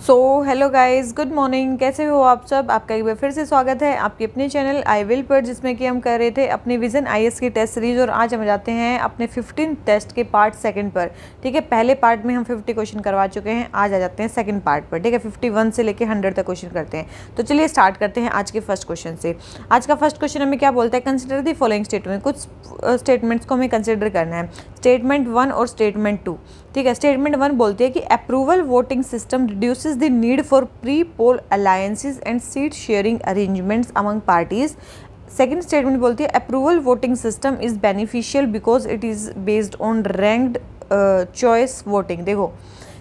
So hello guys, good morning. कैसे हो आप सब? आपका एक बार फिर से स्वागत है आपके अपने चैनल आई विल पर, जिसमें कि हम कर रहे थे अपनी विजन आईएएस की टेस्ट सीरीज। और आज हम जाते हैं अपने 15 टेस्ट के पार्ट सेकंड पर। ठीक है, पहले पार्ट में हम 50 क्वेश्चन करवा चुके हैं, आज आ जाते हैं सेकंड पार्ट पर। ठीक है, 51 से लेकर 100 तक क्वेश्चन करते हैं। तो चलिए स्टार्ट करते हैं आज के फर्स्ट क्वेश्चन से। आज का फर्स्ट क्वेश्चन हमें क्या बोलता है? Consider the following statement. कुछ स्टेटमेंट्स को हमें कंसिडर करना है, स्टेटमेंट 1 और स्टेटमेंट 2। ठीक है, स्टेटमेंट 1 बोलती है कि approval voting system reduces the need for pre poll alliances and seat sharing arrangements among parties. Second statement बोलती है approval voting system is beneficial because it is based on ranked choice voting. देखो,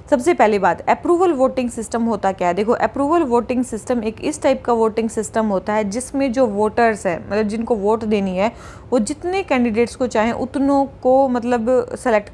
सबसे पहली बात, approval voting system होता क्या है? देखो, अप्रूवल वोटिंग सिस्टम एक इस टाइप का वोटिंग सिस्टम होता है जिसमें जो वोटर्स है, मतलब जिनको वोट देनी है, वो जितने कैंडिडेट्स को चाहें उतनों को मतलब सेलेक्ट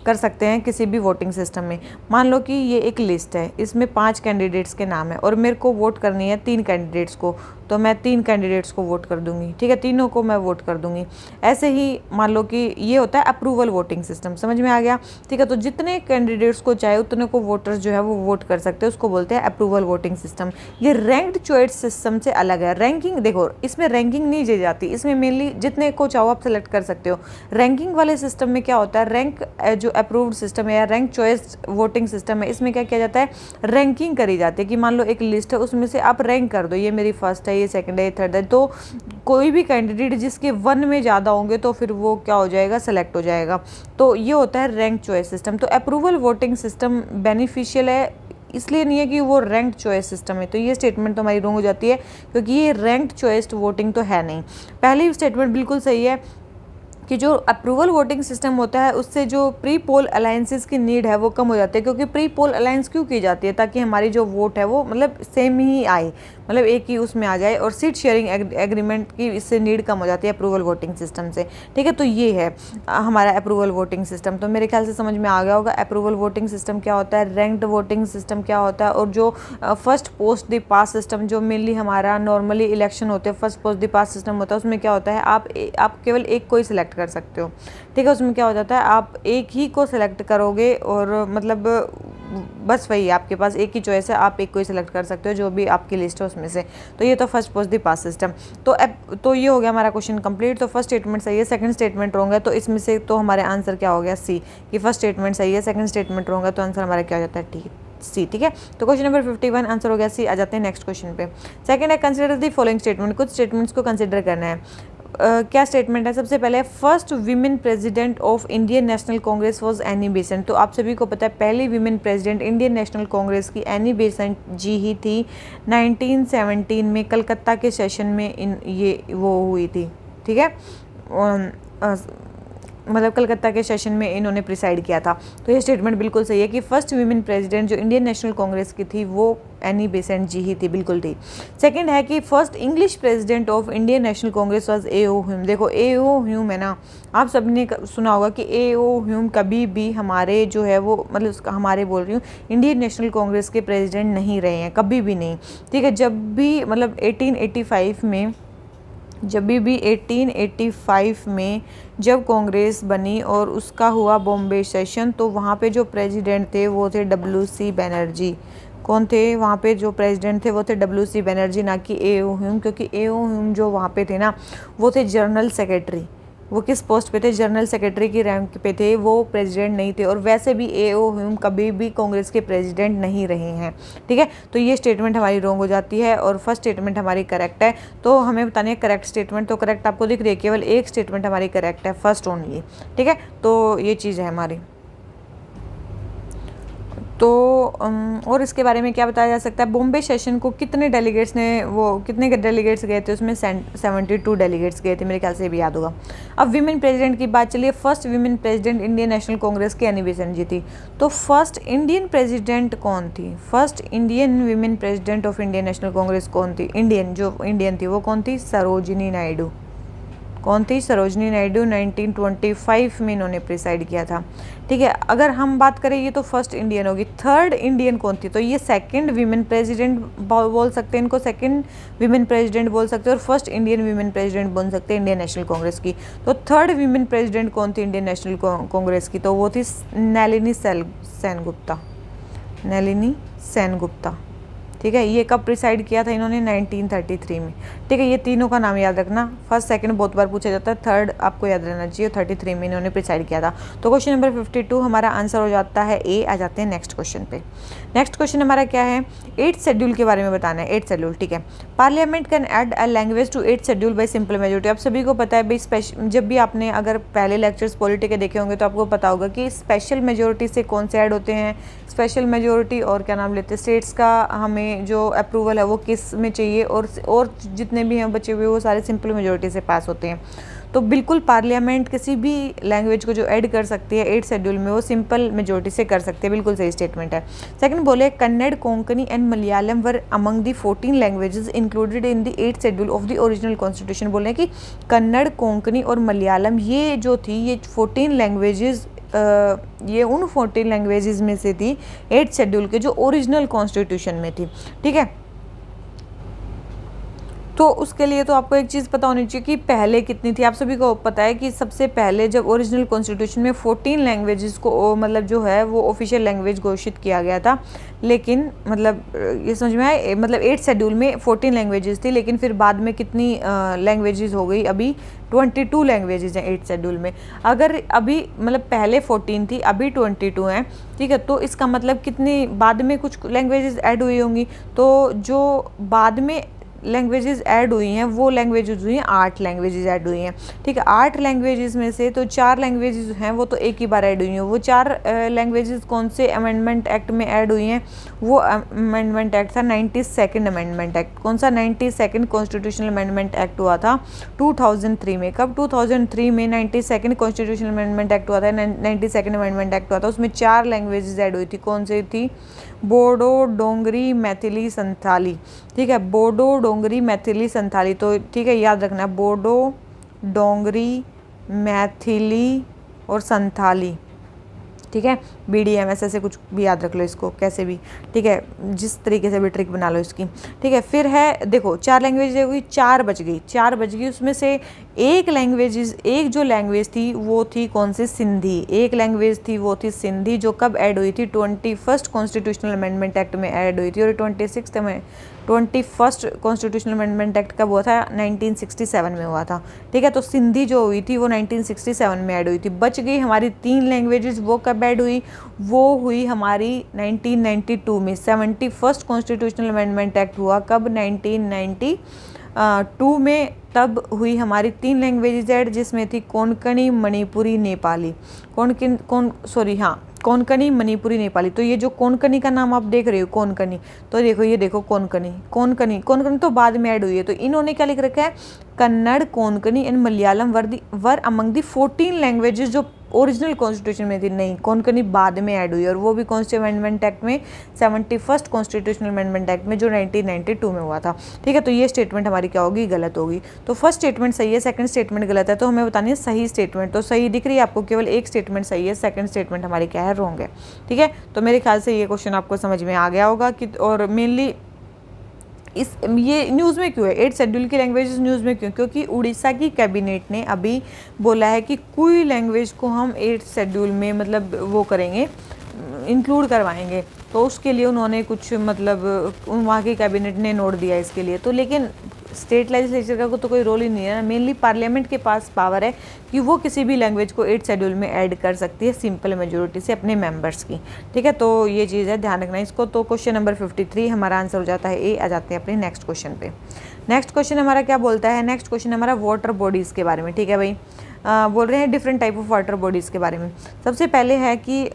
कर सकते हैं किसी भी वोटिंग सिस्टम में। मान लो कि ये एक लिस्ट है, इसमें 5 कैंडिडेट्स के नाम है और मेरे को वोट करनी है 3 कैंडिडेट्स को, तो मैं 3 कैंडिडेट्स को वोट कर दूंगी। ठीक है, तीनों को मैं वोट कर दूंगी। ऐसे ही मान लो कि ये होता है अप्रूवल वोटिंग सिस्टम। समझ में आ गया? ठीक है, तो जितने कैंडिडेट्स को चाहे उतने को वोटर्स जो है वो वोट कर सकते हैं, उसको बोलते हैं अप्रूवल वोटिंग सिस्टम। ये रैंक्ड चॉइस सिस्टम से अलग है। रैंकिंग, देखो इसमें रैंकिंग नहीं दी जाती, इसमें मेनली जितने को चाहो आप सेलेक्ट कर सकते हो। रैंकिंग वाले सिस्टम में क्या होता है, रैंक जो अप्रूव्ड सिस्टम है या रैंक चॉइस वोटिंग सिस्टम है, इसमें क्या किया जाता है, रैंकिंग करी जाती है कि मान लो एक लिस्ट है, उसमें से आप रैंक कर दो, ये मेरी फर्स्ट है, ये सेकंड है, ये थर्ड है। तो कोई भी कैंडिडेट जिसके 1 में ज़्यादा होंगे तो फिर वो क्या हो जाएगा, सेलेक्ट हो जाएगा। तो ये होता है रैंक चॉइस सिस्टम। तो अप्रूवल वोटिंग सिस्टम बेनिफिशियल है, इसलिए नहीं है कि वो रैंक चॉइस सिस्टम है। तो ये स्टेटमेंट तो हमारी रॉन्ग हो जाती है, क्योंकि ये रैंक चॉइस वोटिंग तो है नहीं। पहली स्टेटमेंट बिल्कुल सही है कि जो अप्रूवल वोटिंग सिस्टम होता है उससे जो प्री पोल अलायंसेस की नीड है वो कम हो जाती है। क्योंकि प्री पोल अलायंस क्यों की जाती है? ताकि हमारी जो वोट है वो मतलब सेम ही आए, मतलब एक ही उसमें आ जाए। और सीट शेयरिंग एग्रीमेंट की इससे नीड कम हो जाती है अप्रूवल वोटिंग सिस्टम से। ठीक है, तो ये है हमारा अप्रूवल वोटिंग सिस्टम। तो मेरे ख्याल से समझ में आ गया होगा अप्रूवल वोटिंग सिस्टम क्या होता है, रैंक्ड वोटिंग सिस्टम क्या होता है, और जो first post the pass system जो मेनली हमारा नॉर्मली इलेक्शन होते हैं, first post the pass system होता है, उसमें क्या होता है, आप केवल एक को ही सिलेक्ट कर सकते हो। ठीक है, उसमें क्या हो जाता है, आप एक ही को सिलेक्ट करोगे और मतलब बस वही आपके पास एक ही चॉइस है, आप एक को ही सिलेक्ट कर सकते हो जो भी आपकी लिस्ट है उसमें से। तो ये तो first post the pass system. तो ये हो गया हमारा क्वेश्चन कंप्लीट। तो फर्स्ट स्टेटमेंट सही है, सेकंड स्टेटमेंट रॉन्ग है। तो इसमें से तो हमारे आंसर क्या हो गया, सी, कि फर्स्ट स्टेटमेंट सही है, सेकंड स्टेटमेंट रॉन्ग है। तो आंसर हमारा क्या हो जाता है, ठीक सी। ठीक है, तो क्वेश्चन नंबर 51 आंसर हो गया सी। आ जाते हैं नेक्स्ट क्वेश्चन पे। सेकंड है कंसिडर द फॉलोइंग स्टेटमेंट। कुछ स्टेटमेंट्स को कंसिडर करना है। क्या स्टेटमेंट है? सबसे पहले first women president of Indian National Congress was Annie Besant. तो आप सभी को पता है पहली women president Indian National Congress की एनी बेसेंट जी ही थी। 1917 में कलकत्ता के सेशन में ये वो हुई थी। ठीक है, मतलब कलकत्ता के सेशन में इन्होंने प्रिसाइड किया था। तो ये स्टेटमेंट बिल्कुल सही है कि फर्स्ट वीमेन प्रेसिडेंट जो इंडियन नेशनल कांग्रेस की थी वो एनी बेसेंट जी ही थी, बिल्कुल थी। सेकंड है कि first English president of Indian National Congress was A.O.. Hume. देखो ए.ओ. ह्यूम है ना, आप सबने सुना होगा कि ए.ओ. ह्यूम कभी भी हमारे जो है वो मतलब हमारे बोल रही हूँ इंडियन नेशनल कांग्रेस के प्रेसिडेंट नहीं रहे हैं, कभी भी नहीं। ठीक है, जब भी मतलब 1885 में, जब भी 1885 में जब कांग्रेस बनी और उसका हुआ बॉम्बे सेशन, तो वहाँ पे जो प्रेसिडेंट थे वो थे डब्ल्यू.सी. बनर्जी। कौन थे वहाँ पे जो प्रेसिडेंट थे? वो थे डब्ल्यू.सी. बनर्जी, ना कि ए.ओ. ह्यूम। क्योंकि ए.ओ. ह्यूम जो वहाँ पे थे ना, वो थे जनरल सेक्रेटरी। वो किस पोस्ट पे थे? जनरल सेक्रेटरी की रैंक पे थे, वो प्रेसिडेंट नहीं थे। और वैसे भी ए.ओ. ह्यूम कभी भी कांग्रेस के प्रेसिडेंट नहीं रहे हैं। ठीक है, तो ये स्टेटमेंट हमारी रॉन्ग हो जाती है और फर्स्ट स्टेटमेंट हमारी करेक्ट है। तो हमें बतानी है करेक्ट स्टेटमेंट। तो करेक्ट आपको दिख रही है, केवल एक स्टेटमेंट हमारी करेक्ट है, फर्स्ट ओनली। ठीक है, तो ये चीज़ है हमारी। तो और इसके बारे में क्या बताया जा सकता है? बॉम्बे सेशन को कितने डेलीगेट्स गए थे? उसमें 72 डेलीगेट्स गए थे, मेरे ख्याल से भी याद होगा। अब वीमेन प्रेसिडेंट की बात चलिए। First women president Indian National Congress की एनी बेसेंट जी थी। तो फर्स्ट इंडियन प्रेसिडेंट कौन थी? First Indian women president of Indian National Congress कौन थी? इंडियन थी वो कौन थी? सरोजिनी नायडू। कौन थी? सरोजनी नायडू। 1925 में इन्होंने प्रिसाइड किया था। ठीक है, अगर हम बात करें ये तो फर्स्ट इंडियन होगी। थर्ड इंडियन कौन थी? तो ये सेकंड वीमेन प्रेसिडेंट बोल सकते हैं इनको, सेकंड वीमेन प्रेसिडेंट बोल सकते हैं, और फर्स्ट इंडियन वीमेन प्रेसिडेंट बोल सकते हैं इंडियन नेशनल कांग्रेस की। तो थर्ड वीमेन प्रेसिडेंट कौन थी इंडियन नेशनल कांग्रेस की? तो वो थी नलिनी सेनगुप्ता। नलिनी सेनगुप्ता। ठीक है, ये कब प्रिसाइड किया था इन्होंने? 1933 में। ठीक है, ये तीनों का नाम याद रखना, फर्स्ट सेकंड बहुत बार पूछा जाता है, थर्ड आपको याद रहना चाहिए, 33 में इन्होंने प्रिसाइड किया था। तो क्वेश्चन नंबर 52 हमारा आंसर हो जाता है ए। आ जाते हैं नेक्स्ट क्वेश्चन पे। नेक्स्ट क्वेश्चन हमारा क्या है? 8th शेड्यूल के बारे में बताना है। 8th शेड्यूल, ठीक है। Parliament can add a language to 8th schedule by simple majority. आप सभी को पता है भाई, जब भी आपने अगर पहले लेक्चर्स पॉलिटी के देखे होंगे तो आपको पता होगा कि स्पेशल मेजोरिटी से कौन से ऐड होते हैं। स्पेशल मेजोरिटी और क्या नाम लेते हैं, स्टेट्स का हमें जो अप्रूवल है वो किस में चाहिए, और जितने भी हैं बचे हुए वो सारे सिंपल मेजोरिटी से पास होते हैं। तो बिल्कुल पार्लियामेंट किसी भी लैंग्वेज को जो ऐड कर सकती है 8th शेड्यूल में, वो सिंपल मेजोरिटी से कर सकती है। बिल्कुल सही स्टेटमेंट है। सेकंड बोले Kannada, Konkani and Malayalam were among the 14 languages included in the 8th schedule of the original constitution. बोले हैं कि कन्नड़, कोंकणी और मलयालम ये जो थी, ये 14 लैंग्वेजेस, ये उन 14 लैंग्वेजेस में से थी 8th शेड्यूल के जो ओरिजिनल कॉन्स्टिट्यूशन में थी। ठीक है, तो उसके लिए तो आपको एक चीज़ पता होनी चाहिए कि पहले कितनी थी। आप सभी को पता है कि सबसे पहले जब ओरिजिनल कॉन्स्टिट्यूशन में 14 लैंग्वेजेस को मतलब जो है वो ऑफिशियल लैंग्वेज घोषित किया गया था, लेकिन मतलब ये समझ में आए, मतलब 8th शेड्यूल में 14 लैंग्वेजेस थी, लेकिन फिर बाद में कितनी लैंग्वेजेस हो गई? अभी 22 लैंग्वेजेस हैं 8th शेड्यूल में। अगर अभी मतलब पहले 14 थी, अभी 22 हैं, ठीक है, तो इसका मतलब कितनी बाद में कुछ लैंग्वेजेस ऐड हुई होंगी। तो जो बाद में लैंग्वेजेस ऐड हुई हैं वो लैंग्वेजेस हुई हैं 8 लैंग्वेजेस ऐड हुई हैं। ठीक है, 8 लैंग्वेजेस में से तो 4 लैंग्वेजेस हैं वो तो एक ही बार ऐड हुई हैं। वो 4 लैंग्वेजेस कौन से अमेंडमेंट एक्ट में ऐड हुई हैं? वो अमेंडमेंट एक्ट था 92nd अमेंडमेंट एक्ट। कौन सा? 92nd कॉन्स्टिट्यूशनल अमेंडमेंट एक्ट हुआ था 2003 में। कब? 2003 में 92nd कॉन्स्टिट्यूशनल अमेंडमेंट एक्ट हुआ था, 92nd अमेंडमेंट एक्ट हुआ था। उसमें 4 लैंग्वेजेस ऐड हुई थी। कौन सी थी? बोडो, डोंगरी, मैथिली, संथाली। ठीक है, बोडो, डोंगरी, मैथिली, संथाली। तो ठीक है, याद रखना, बोडो, डोंगरी, मैथिली और संथाली। ठीक है, BDMS ऐसे कुछ भी याद रख लो इसको, कैसे भी। ठीक है, जिस तरीके से भी ट्रिक बना लो इसकी। ठीक है, फिर है देखो 4 लैंग्वेज हुई, 4 बच गई, 4 बच गई। उसमें से एक जो लैंग्वेज थी वो थी कौन सी? सिंधी। एक लैंग्वेज थी वो थी सिंधी, जो कब ऐड हुई थी? 21st कॉन्स्टिट्यूशनल अमेंडमेंट एक्ट में ऐड हुई थी। और 21st कॉन्स्टिट्यूशनल अमेंडमेंट एक्ट कब हुआ था? 1967 में हुआ था। ठीक है, तो सिंधी जो हुई थी वो 1967 में ऐड हुई थी। बच गई हमारी 3 लैंग्वेजेस, वो कब ऐड हुई? वो हुई हमारी 1992 में। 71st कॉन्स्टिट्यूशनल अमेंडमेंट एक्ट हुआ कब? 1992 में। तब हुई हमारी 3 लैंग्वेजेस ऐड, जिसमें थी कोंकणी, मणिपुरी, नेपाली। कोंकणी, मणिपुरी, नेपाली। तो ये जो कोंकणी का नाम आप देख रहे हो, कोंकणी, तो देखो ये देखो कोंकणी तो बाद में ऐड हुई है। तो इन्होंने क्या लिख रखा है? Kannada, Konkani and Malayalam were among the 14 languages जो ओरिजिनल कॉन्स्टिट्यूशन में थी। नहीं, कोंकणी बाद में ऐड हुई, और वो भी कॉन्स्टिट्यूशन अमेंडमेंट एक्ट में, 71st कॉन्स्टिट्यूशनल अमेंडमेंट एक्ट में, जो 1992 में हुआ था। ठीक है, तो ये स्टेटमेंट हमारी क्या होगी? गलत होगी। तो फर्स्ट स्टेटमेंट सही है, सेकंड स्टेटमेंट गलत है, तो हमें बतानी है सही स्टेटमेंट। तो सही दिख रही है आपको, केवल एक स्टेटमेंट सही है, सेकंड स्टेटमेंट हमारी क्या है? रॉन्ग है। ठीक है, तो मेरे ख्याल से ये क्वेश्चन आपको समझ में आ गया होगा कि, और मेनली ये न्यूज़ में क्यों है, 8th शेड्यूल की लैंग्वेजेस न्यूज़ में क्यों? क्योंकि उड़ीसा की कैबिनेट ने अभी बोला है कि कोई लैंग्वेज को हम 8th शेड्यूल में मतलब वो करेंगे, इंक्लूड करवाएंगे। तो उसके लिए उन्होंने कुछ मतलब वहाँ की कैबिनेट ने नोट दिया इसके लिए। तो लेकिन स्टेट लेजिस्लेचर का तो कोई रोल ही नहीं है ना, मेनली पार्लियामेंट के पास पावर है कि वो किसी भी लैंग्वेज को 8th शेड्यूल में ऐड कर सकती है सिंपल मेजोरिटी से अपने मेंबर्स की। ठीक है, तो ये चीज़ है, ध्यान रखना इसको। तो क्वेश्चन नंबर 53 हमारा आंसर हो जाता है ए। आ जाते हैं अपने नेक्स्ट क्वेश्चन पे। नेक्स्ट क्वेश्चन हमारा क्या बोलता है? नेक्स्ट क्वेश्चन हमारा वाटर बॉडीज़ के बारे में। ठीक है भाई, बोल रहे हैं different type of water bodies के बारे में। सबसे पहले है कि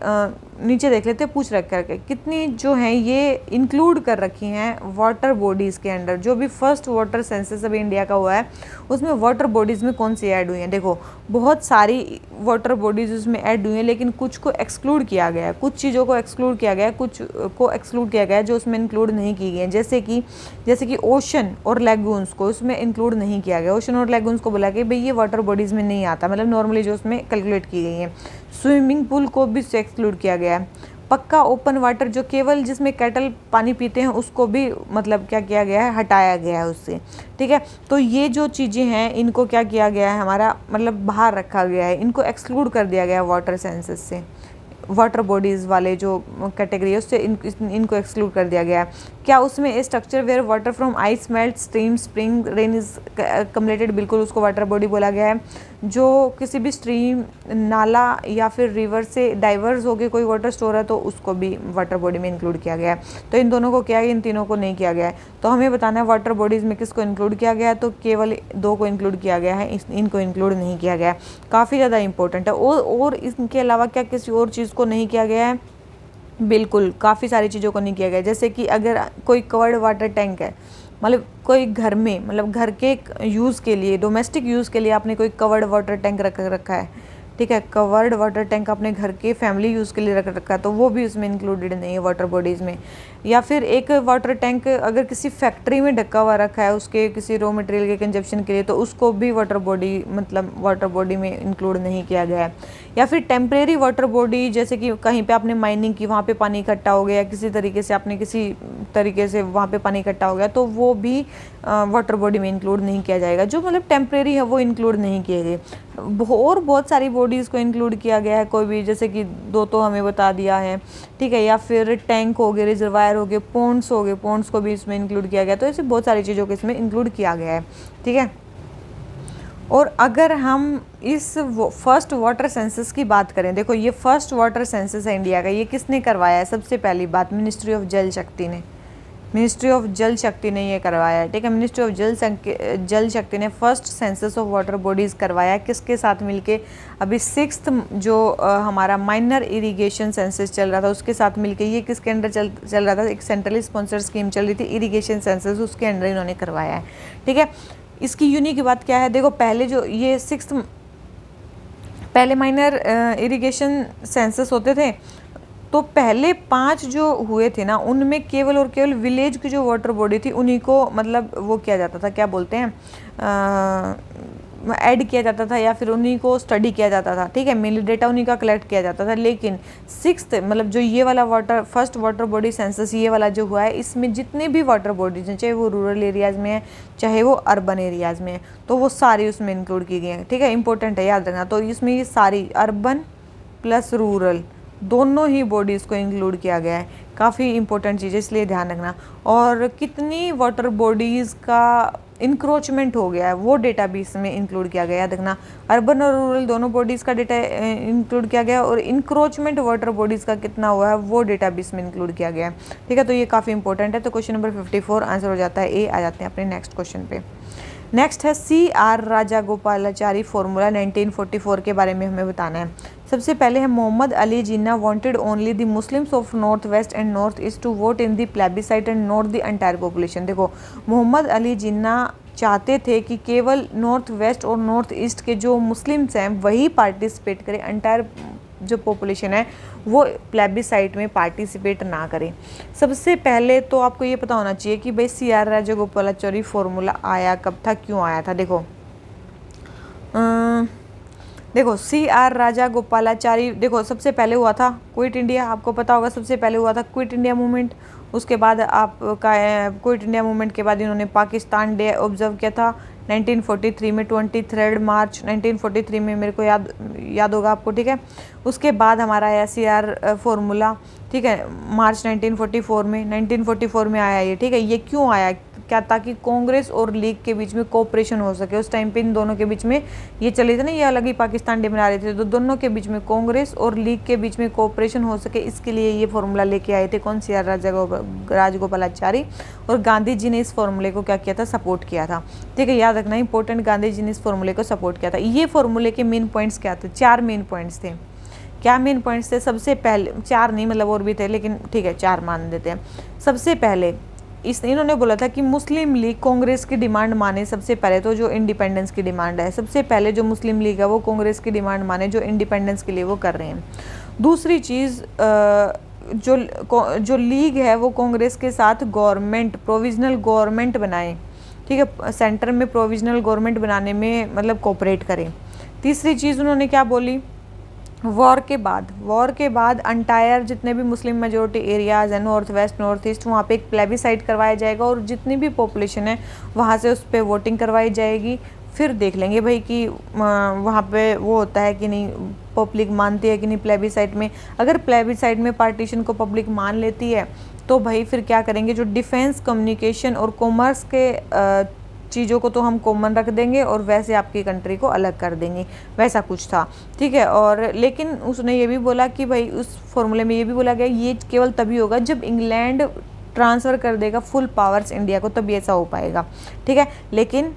नीचे देख लेते हैं, पूछ रखा है कितनी जो हैं ये इंक्लूड कर रखी हैं वाटर बॉडीज़ के अंडर। जो भी फर्स्ट वाटर सेंसस अभी इंडिया का हुआ है उसमें वाटर बॉडीज़ में कौन सी ऐड हुई हैं? देखो बहुत सारी वाटर बॉडीज़ उसमें ऐड हुई हैं, लेकिन कुछ को एक्सक्लूड किया गया है, कुछ चीज़ों को एक्सक्लूड किया गया है, कुछ को एक्सक्लूड किया गया है जो उसमें इंक्लूड नहीं की गई हैं। जैसे कि ओशन और लेगून्स को उसमें इंक्लूड नहीं किया गया। ओशन और लेगून्स को बोला कि भाई ये वाटर बॉडीज़ में नहीं आता, मतलब नॉर्मली जो उसमें कैलकुलेट की गई हैं। स्विमिंग पूल को भी एक्सक्लूड किया गया है। पक्का ओपन वाटर जो केवल जिसमें कैटल पानी पीते हैं उसको भी मतलब क्या किया गया है? हटाया गया है उससे। ठीक है, तो ये जो चीज़ें हैं इनको क्या किया गया है? हमारा मतलब बाहर रखा गया है, इनको एक्सक्लूड कर दिया गया है वाटर सेंसस से, वाटर बॉडीज़ वाले जो कैटेगरी है उससे इनको एक्सक्लूड कर दिया गया है। क्या उसमें a structure where water from ice melt stream spring rain is cumulated, बिल्कुल उसको वाटर बॉडी बोला गया है। जो किसी भी स्ट्रीम, नाला या फिर रिवर से डाइवर्स होकर कोई वाटर स्टोर है तो उसको भी वाटर बॉडी में इंक्लूड किया गया है। तो इन दोनों को किया गया, इन तीनों को नहीं किया गया है। तो हमें बताना है वाटर बॉडीज़ में किसको इंक्लूड किया गया है, तो केवल 2 को इंक्लूड किया गया है, इनको इंक्लूड नहीं किया गया है। काफ़ी ज़्यादा इंपॉर्टेंट है। और इसके अलावा क्या किसी और चीज़ को नहीं किया गया है, बिल्कुल काफ़ी सारी चीज़ों को नहीं किया गया। जैसे कि अगर कोई कवर्ड वाटर टैंक है, मतलब कोई घर में, मतलब घर के यूज़ के लिए, डोमेस्टिक यूज़ के लिए आपने कोई कवर्ड वाटर टैंक रखा है, ठीक है, कवर्ड वाटर टैंक अपने घर के फैमिली यूज़ के लिए रख रखा है, तो वो भी उसमें इंक्लूडेड नहीं है वाटर बॉडीज़ में। या फिर एक वाटर टैंक अगर किसी फैक्ट्री में ढका हुआ रखा है उसके किसी रॉ मटेरियल के कंजप्शन के लिए, तो उसको भी वाटर बॉडी, मतलब वाटर बॉडी में इंक्लूड नहीं किया गया है। या फिर टेम्परेरी वाटर बॉडी, जैसे कि कहीं पे आपने माइनिंग की, वहाँ पे पानी इकट्ठा हो गया, किसी तरीके से आपने किसी तरीके से वहाँ पे पानी इकट्ठा हो गया, तो वो भी वाटर बॉडी में इंक्लूड नहीं किया जाएगा। जो मतलब टेम्परेरी है वो इंक्लूड नहीं किए गए। और बहुत सारी बॉडीज़ को इंक्लूड किया गया है, कोई भी, जैसे कि 2 तो हमें बता दिया है, ठीक है। या फिर टैंक हो गए, रिजर्वायर हो गए, पॉन्ड्स हो गए, पॉन्ड्स को भी इसमें इंक्लूड किया गया। तो ऐसे बहुत सारी चीज़ों को इसमें इंक्लूड किया गया है, ठीक है। और अगर हम इस फर्स्ट वाटर सेंसस की बात करें, देखो ये फर्स्ट वाटर सेंसस है इंडिया का, ये किसने करवाया है? सबसे पहली बात मिनिस्ट्री ऑफ जल शक्ति ने, मिनिस्ट्री ऑफ जल शक्ति ने ये करवाया है, ठीक है। मिनिस्ट्री ऑफ जल शक्ति ने first census of water bodies करवाया है, किसके साथ मिलके? अभी 6th जो हमारा माइनर इरिगेशन सेंसस चल रहा था उसके साथ मिलके, ये किसके अंडर चल रहा था? एक सेंट्रली स्पॉन्सर्ड स्कीम चल रही थी इरिगेशन सेंसस, उसके अंडर इन्होंने करवाया है, ठीक है। इसकी यूनिक बात क्या है? देखो पहले जो ये 6th पहले माइनर इरिगेशन सेंसस होते थे, तो पहले 5 जो हुए थे ना, उनमें केवल और केवल विलेज की जो वाटर बॉडी थी उन्हीं को मतलब वो किया जाता था, क्या बोलते हैं, ऐड किया जाता था या फिर उन्हीं को स्टडी किया जाता था, ठीक है। मेनली डेटा उन्हीं का कलेक्ट किया जाता था। लेकिन 6th मतलब जो ये वाला फर्स्ट वाटर बॉडी सेंसस ये वाला जो हुआ है, इसमें जितने भी वाटर बॉडीज हैं, चाहे वो रूरल एरियाज़ में है चाहे वो अर्बन एरियाज़ में है, तो वो सारी उसमें इंक्लूड की गई हैं, ठीक है। इंपॉर्टेंट है, याद रखना। तो इसमें ये सारी अर्बन प्लस रूरल दोनों ही बॉडीज़ को इंक्लूड किया गया है। काफ़ी इंपॉर्टेंट चीज़ है, इसलिए ध्यान रखना। और कितनी वाटर बॉडीज़ का इंक्रोचमेंट हो गया है वो डेटा भी इसमें इंक्लूड किया गया है, देखना। अर्बन और रूरल दोनों बॉडीज़ का डेटा इंक्लूड किया गया है, और इंक्रोचमेंट वाटर बॉडीज़ का कितना हुआ है वो डेटा भी इसमें इंक्लूड किया गया है, ठीक है। तो ये काफ़ी इंपॉर्टेंट है। तो क्वेश्चन नंबर 54 आंसर हो जाता है ए। आ जाते हैं अपने नेक्स्ट क्वेश्चन पे। नेक्स्ट है CR राजागोपालाचारी फॉर्मूला 1944 के बारे में हमें बताना है। सबसे पहले है Mohammad Ali Jinnah wanted only the Muslims of north west and north east to vote in the plebiscite and not the entire population. देखो मोहम्मद अली जिन्ना चाहते थे कि केवल नॉर्थ वेस्ट और नॉर्थ ईस्ट के जो मुस्लिम्स हैं वही पार्टिसिपेट करें, एंटायर जो पॉपुलेशन है वो प्लेबिसाइट में पार्टिसिपेट ना करें। सबसे पहले तो आपको ये पता होना चाहिए कि भाई CR राजागोपालाचारी फॉर्मूला आया कब था, क्यों आया था। देखो CR राजागोपालाचारी, देखो सबसे पहले हुआ था क्विट इंडिया, आपको पता होगा सबसे पहले हुआ था क्विट इंडिया मूवमेंट। उसके बाद आपका क्विट इंडिया मूवमेंट के बाद इन्होंने पाकिस्तान डे ऑब्जर्व किया था 1943 में, 23 मार्च 1943 में, मेरे को याद होगा आपको, ठीक है। उसके बाद हमारा आया CR फॉर्मूला, ठीक है, मार्च 1944 में आया ये, ठीक है। ये क्यों आया? क्या? ताकि कांग्रेस और लीग के बीच में कोऑपरेशन हो सके। उस टाइम पे इन दोनों के बीच में ये चले थे ना, ये अलग ही पाकिस्तान डे मना रहे थे, तो दोनों के बीच में कांग्रेस और लीग के बीच में कोऑपरेशन हो सके, इसके लिए ये फॉर्मूला लेके आए थे। कौन? CR राजागोपालाचारी। और गांधी जी ने इस फॉर्मूले को क्या किया था? सपोर्ट किया था, ठीक है। याद रखना इंपॉर्टेंट, गांधी जी ने इस फॉर्मूले को सपोर्ट किया था। ये फॉर्मूले के मेन पॉइंट्स क्या थे? 4 मेन पॉइंट्स थे। क्या मेन पॉइंट्स थे? सबसे पहले 4 नहीं, मतलब और भी थे, लेकिन ठीक है 4 मान देते हैं। सबसे पहले इन्होंने बोला था कि मुस्लिम लीग कांग्रेस की डिमांड माने। सबसे पहले तो जो इंडिपेंडेंस की डिमांड है, सबसे पहले जो मुस्लिम लीग है वो कांग्रेस की डिमांड माने जो इंडिपेंडेंस के लिए वो कर रहे हैं। दूसरी चीज़, जो लीग है वो कांग्रेस के साथ गवर्नमेंट, प्रोविजनल गवर्नमेंट बनाए, ठीक है, सेंटर में प्रोविजनल गवर्नमेंट बनाने में मतलब कोऑपरेट करें। तीसरी चीज़ उन्होंने क्या बोली? वॉर के बाद अंटायर जितने भी मुस्लिम मेजोरिटी एरियाज़ हैं, नॉर्थ वेस्ट नॉर्थ ईस्ट, वहाँ पे एक प्लेबिसाइट करवाया जाएगा और जितनी भी पॉपुलेशन है वहाँ से उस पर वोटिंग करवाई जाएगी। फिर देख लेंगे भाई कि वहाँ पे वो होता है कि नहीं, पब्लिक मानती है कि नहीं प्लेबिसाइट में। अगर प्लेबिसाइट में पार्टीशन को पब्लिक मान लेती है तो भाई फिर क्या करेंगे, जो डिफेंस, कम्युनिकेशन और कॉमर्स के चीज़ों को तो हम कॉमन रख देंगे और वैसे आपकी कंट्री को अलग कर देंगे, वैसा कुछ था, ठीक है। और लेकिन उसने ये भी बोला कि भाई उस फॉर्मूले में ये भी बोला गया ये केवल तभी होगा जब इंग्लैंड ट्रांसफ़र कर देगा फुल पावर्स इंडिया को, तभी ऐसा हो पाएगा, ठीक है। लेकिन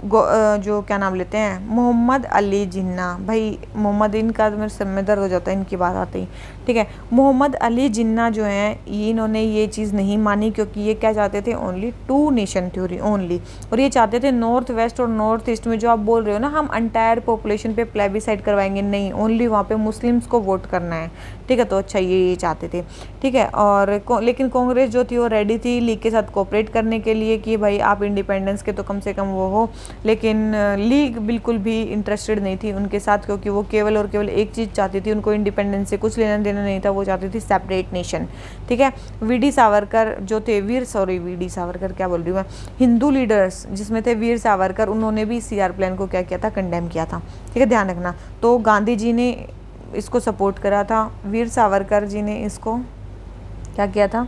जो क्या नाम लेते हैं, मोहम्मद अली जिन्ना, भाई मोहम्मद, इनका मेरे सर में दर्द हो जाता है इनकी बात आते ही, ठीक है। मोहम्मद अली जिन्ना जो हैं इन्होंने ये चीज़ नहीं मानी, क्योंकि ये क्या चाहते थे, ओनली 2 नेशन थ्योरी ओनली। और ये चाहते थे नॉर्थ वेस्ट और नॉर्थ ईस्ट में जो आप बोल रहे हो ना हम अंटायर पॉपुलेशन पे प्लेबिसाइड करवाएंगे, नहीं, ओनली वहाँ पे मुस्लिम्स को वोट करना है, ठीक है। तो अच्छा ये चाहते थे, ठीक है। और लेकिन कांग्रेस जो थी वो रेडी थी लीग के साथ कोऑपरेट करने के लिए कि भाई आप इंडिपेंडेंस के तो कम से कम वो हो, लेकिन लीग बिल्कुल भी इंटरेस्टेड नहीं थी उनके साथ, क्योंकि वो केवल और केवल एक चीज़ चाहती थी, उनको इंडिपेंडेंस से कुछ लेना देना नहीं था, वो चाहती थी सेपरेट नेशन, ठीक है। वीडी सावरकर जो थे, वीडी सावरकर क्या बोल रही हूँ मैं, हिंदू लीडर्स जिसमें थे वीर सावरकर, उन्होंने भी CR प्लान को क्या किया था, कंडेम किया था, ठीक है, ध्यान रखना। तो गांधी जी ने इसको सपोर्ट करा था, वीर सावरकर जी ने इसको क्या किया था,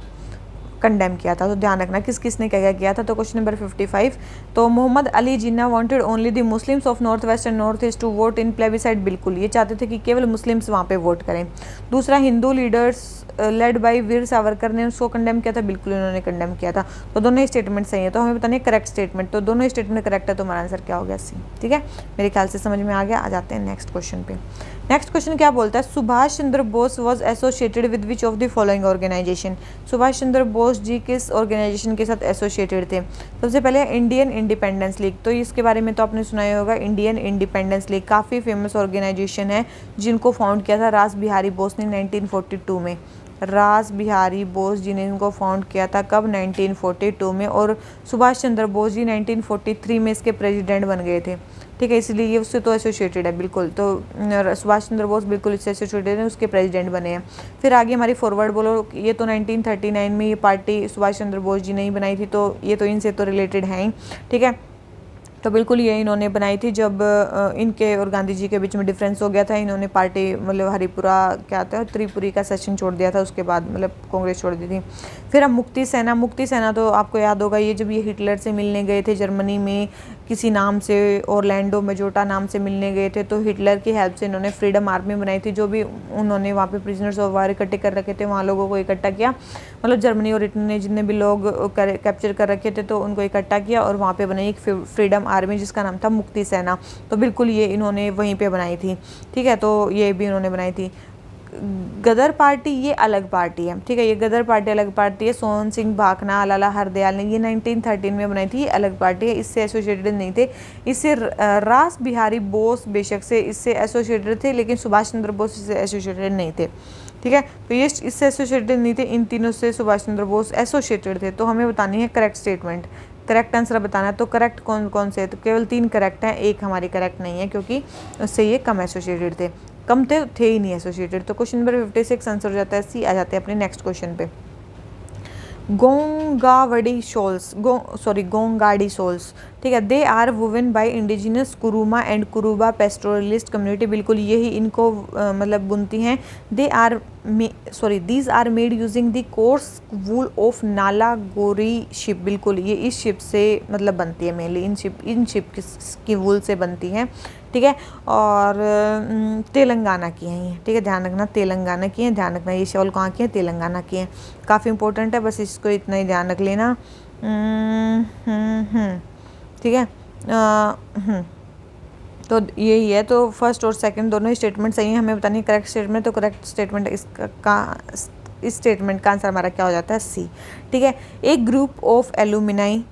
कंडेम किया था। तो ध्यान रखना किस किस ने क्या किया था। तो क्वेश्चन नंबर 55, तो Mohammad Ali Jinnah wanted only the Muslims of north west and north east to vote in plebiscite, बिल्कुल ये चाहते थे कि केवल मुस्लिम्स वहाँ पे वोट करें। दूसरा, Hindu leaders led by Veer Savarkar ने उसको कंडेम किया था, बिल्कुल इन्होंने कंडेम किया था। तो दोनों ही स्टेटमेंट सही है, तो हमें बताने करेक्ट स्टेटमेंट, तो दोनों ही स्टेटमेंट करेक्ट है, तो हमारा आंसर क्या हो गया, C, ठीक है। मेरे ख्याल से समझ में आ गया। आ जाते हैं नेक्स्ट क्वेश्चन पे। नेक्स्ट क्वेश्चन क्या बोलता है, Subhash Chandra Bose was associated with which of the following organisation. Subhash Chandra Bose ji किस ऑर्गेनाइजेशन के साथ एसोसिएटेड थे। सबसे पहले इंडियन इंडिपेंडेंस लीग, तो इसके बारे में तो आपने सुना ही होगा, इंडियन इंडिपेंडेंस लीग काफ़ी फेमस ऑर्गेनाइजेशन है, जिनको फाउंड किया था रास बिहारी बोस ने 1942 में। रास बिहारी बोस जी ने इनको फाउंड किया था कब, 1942 में। और सुभाष चंद्र बोस जी 1943 में इसके प्रेसिडेंट बन गए थे, ठीक है, इसलिए ये उससे तो एसोसिएटेड है बिल्कुल। तो सुभाष चंद्र बोस बिल्कुल इससे एसोसिएटेड है, उसके प्रेसिडेंट बने हैं। फिर आगे हमारी फॉरवर्ड बोलो, ये तो 1939 में ये पार्टी सुभाष चंद्र बोस जी ने ही बनाई थी, तो ये तो इनसे तो रिलेटेड है ही, ठीक है। तो बिल्कुल ये इन्होंने बनाई थी जब इनके और गांधी जी के बीच में डिफरेंस हो गया था, इन्होंने पार्टी मतलब हरिपुरा क्या आता है त्रिपुरी का सेशन छोड़ दिया था, उसके बाद मतलब कांग्रेस छोड़ दी थी। फिर अब मुक्ति सेना, मुक्ति सेना तो आपको याद होगा, ये जब ये हिटलर से मिलने गए थे जर्मनी में किसी नाम से, ऑरलैंडो मेजोटा नाम से मिलने गए थे, तो हिटलर की हेल्प से इन्होंने फ्रीडम आर्मी बनाई थी, जो भी उन्होंने वहाँ पे प्रिजनर्स ऑफ वार इकट्ठे कर रखे थे, वहाँ लोगों को इकट्ठा किया, मतलब जर्मनी और इटली ने जितने भी लोग कैप्चर कर रखे थे तो उनको इकट्ठा किया और वहाँ पे बनाई एक फ्रीडम आर्मी जिसका नाम था मुक्ति सेना। तो बिल्कुल ये इन्होंने वहीं पे बनाई थी, ठीक है, तो ये भी इन्होंने बनाई थी। गदर पार्टी ये अलग पार्टी है, ठीक है, ये गदर पार्टी अलग पार्टी है। सोहन सिंह भाखना, लाला हरदयाल ने ये 1913 में बनाई थी, ये अलग पार्टी है, इससे एसोसिएटेड नहीं थे। इससे रास बिहारी बोस बेशक से इससे एसोसिएटेड थे, लेकिन सुभाष चंद्र बोस इससे एसोसिएटेड नहीं थे, ठीक है। तो ये इससे एसोसिएटेड नहीं थे, इन तीनों से सुभाष चंद्र बोस एसोसिएटेड थे। तो हमें बतानी है करेक्ट स्टेटमेंट, करेक्ट आंसर बताना है। तो करेक्ट कौन कौन से है, तो केवल 3 करेक्ट हैं, एक हमारी करेक्ट नहीं है, क्योंकि उससे ये कम एसोसिएटेड थे, कम थे ही नहीं एसोसिएटेड। तो क्वेश्चन नंबर 56 आंसर हो जाता है C। आ जाते हैं अपने नेक्स्ट क्वेश्चन पे। गोंगावडी शॉल्स, गोंगाडी शॉल्स, ठीक है, they are woven by indigenous Kuruma and Kuruba pastoralist community, बिल्कुल यही इनको मतलब बुनती हैं। These are made using the coarse wool of नाला गोरी शिप, बिल्कुल ये इस शिप से मतलब बनती है, मेनली इन शिप की वूल से बनती है, ठीक है। और तेलंगाना की हैं ये, ठीक है, ध्यान रखना तेलंगाना की हैं, ध्यान रखना ये शॉल कहाँ की है, तेलंगाना की हैं, काफ़ी इंपॉर्टेंट है, बस इसको इतना ही ध्यान रख लेना। ठीक है, तो यही है। तो फर्स्ट और सेकंड दोनों ही स्टेटमेंट सही है, हमें बतानी है करेक्ट स्टेटमेंट। तो करेक्ट स्टेटमेंट इस स्टेटमेंट का आंसर हमारा क्या हो जाता है, C, ठीक है। एक group of alumni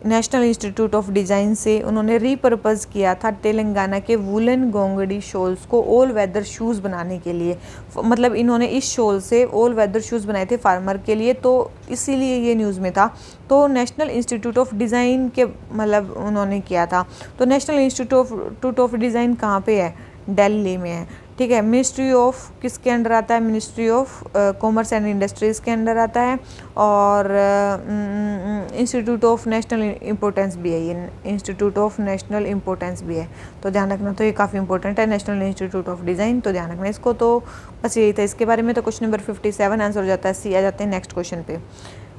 national institute of design से उन्होंने रीपर्पज़ किया था तेलंगाना के वुलन गोंगडी शॉल्स को ऑल वेदर शूज़ बनाने के लिए, मतलब इन्होंने इस शॉल से ऑल वेदर शूज़ बनाए थे फार्मर के लिए, तो इसीलिए ये न्यूज़ में था। तो नेशनल इंस्टीट्यूट ऑफ डिज़ाइन के मतलब उन्होंने किया था। तो नेशनल इंस्टीट्यूट ऑफ डिज़ाइन कहाँ पे है, दिल्ली में है, ठीक है। मिनिस्ट्री ऑफ किसके अंडर आता है? Ministry of commerce and industries के अंडर आता है। और इंस्टीट्यूट ऑफ नेशनल इम्पोर्टेंस भी है ये, इंस्टीट्यूट ऑफ नेशनल इम्पोर्टेंस भी है, तो ध्यान रखना। तो ये काफ़ी इंपॉर्टेंट है, नेशनल इंस्टीट्यूट ऑफ डिज़ाइन, तो ध्यान रखना इसको। तो बस यही था इसके बारे में। तो क्वेश्चन नंबर 57 आंसर हो जाता है सी। आ जाते हैं नेक्स्ट क्वेश्चन पे।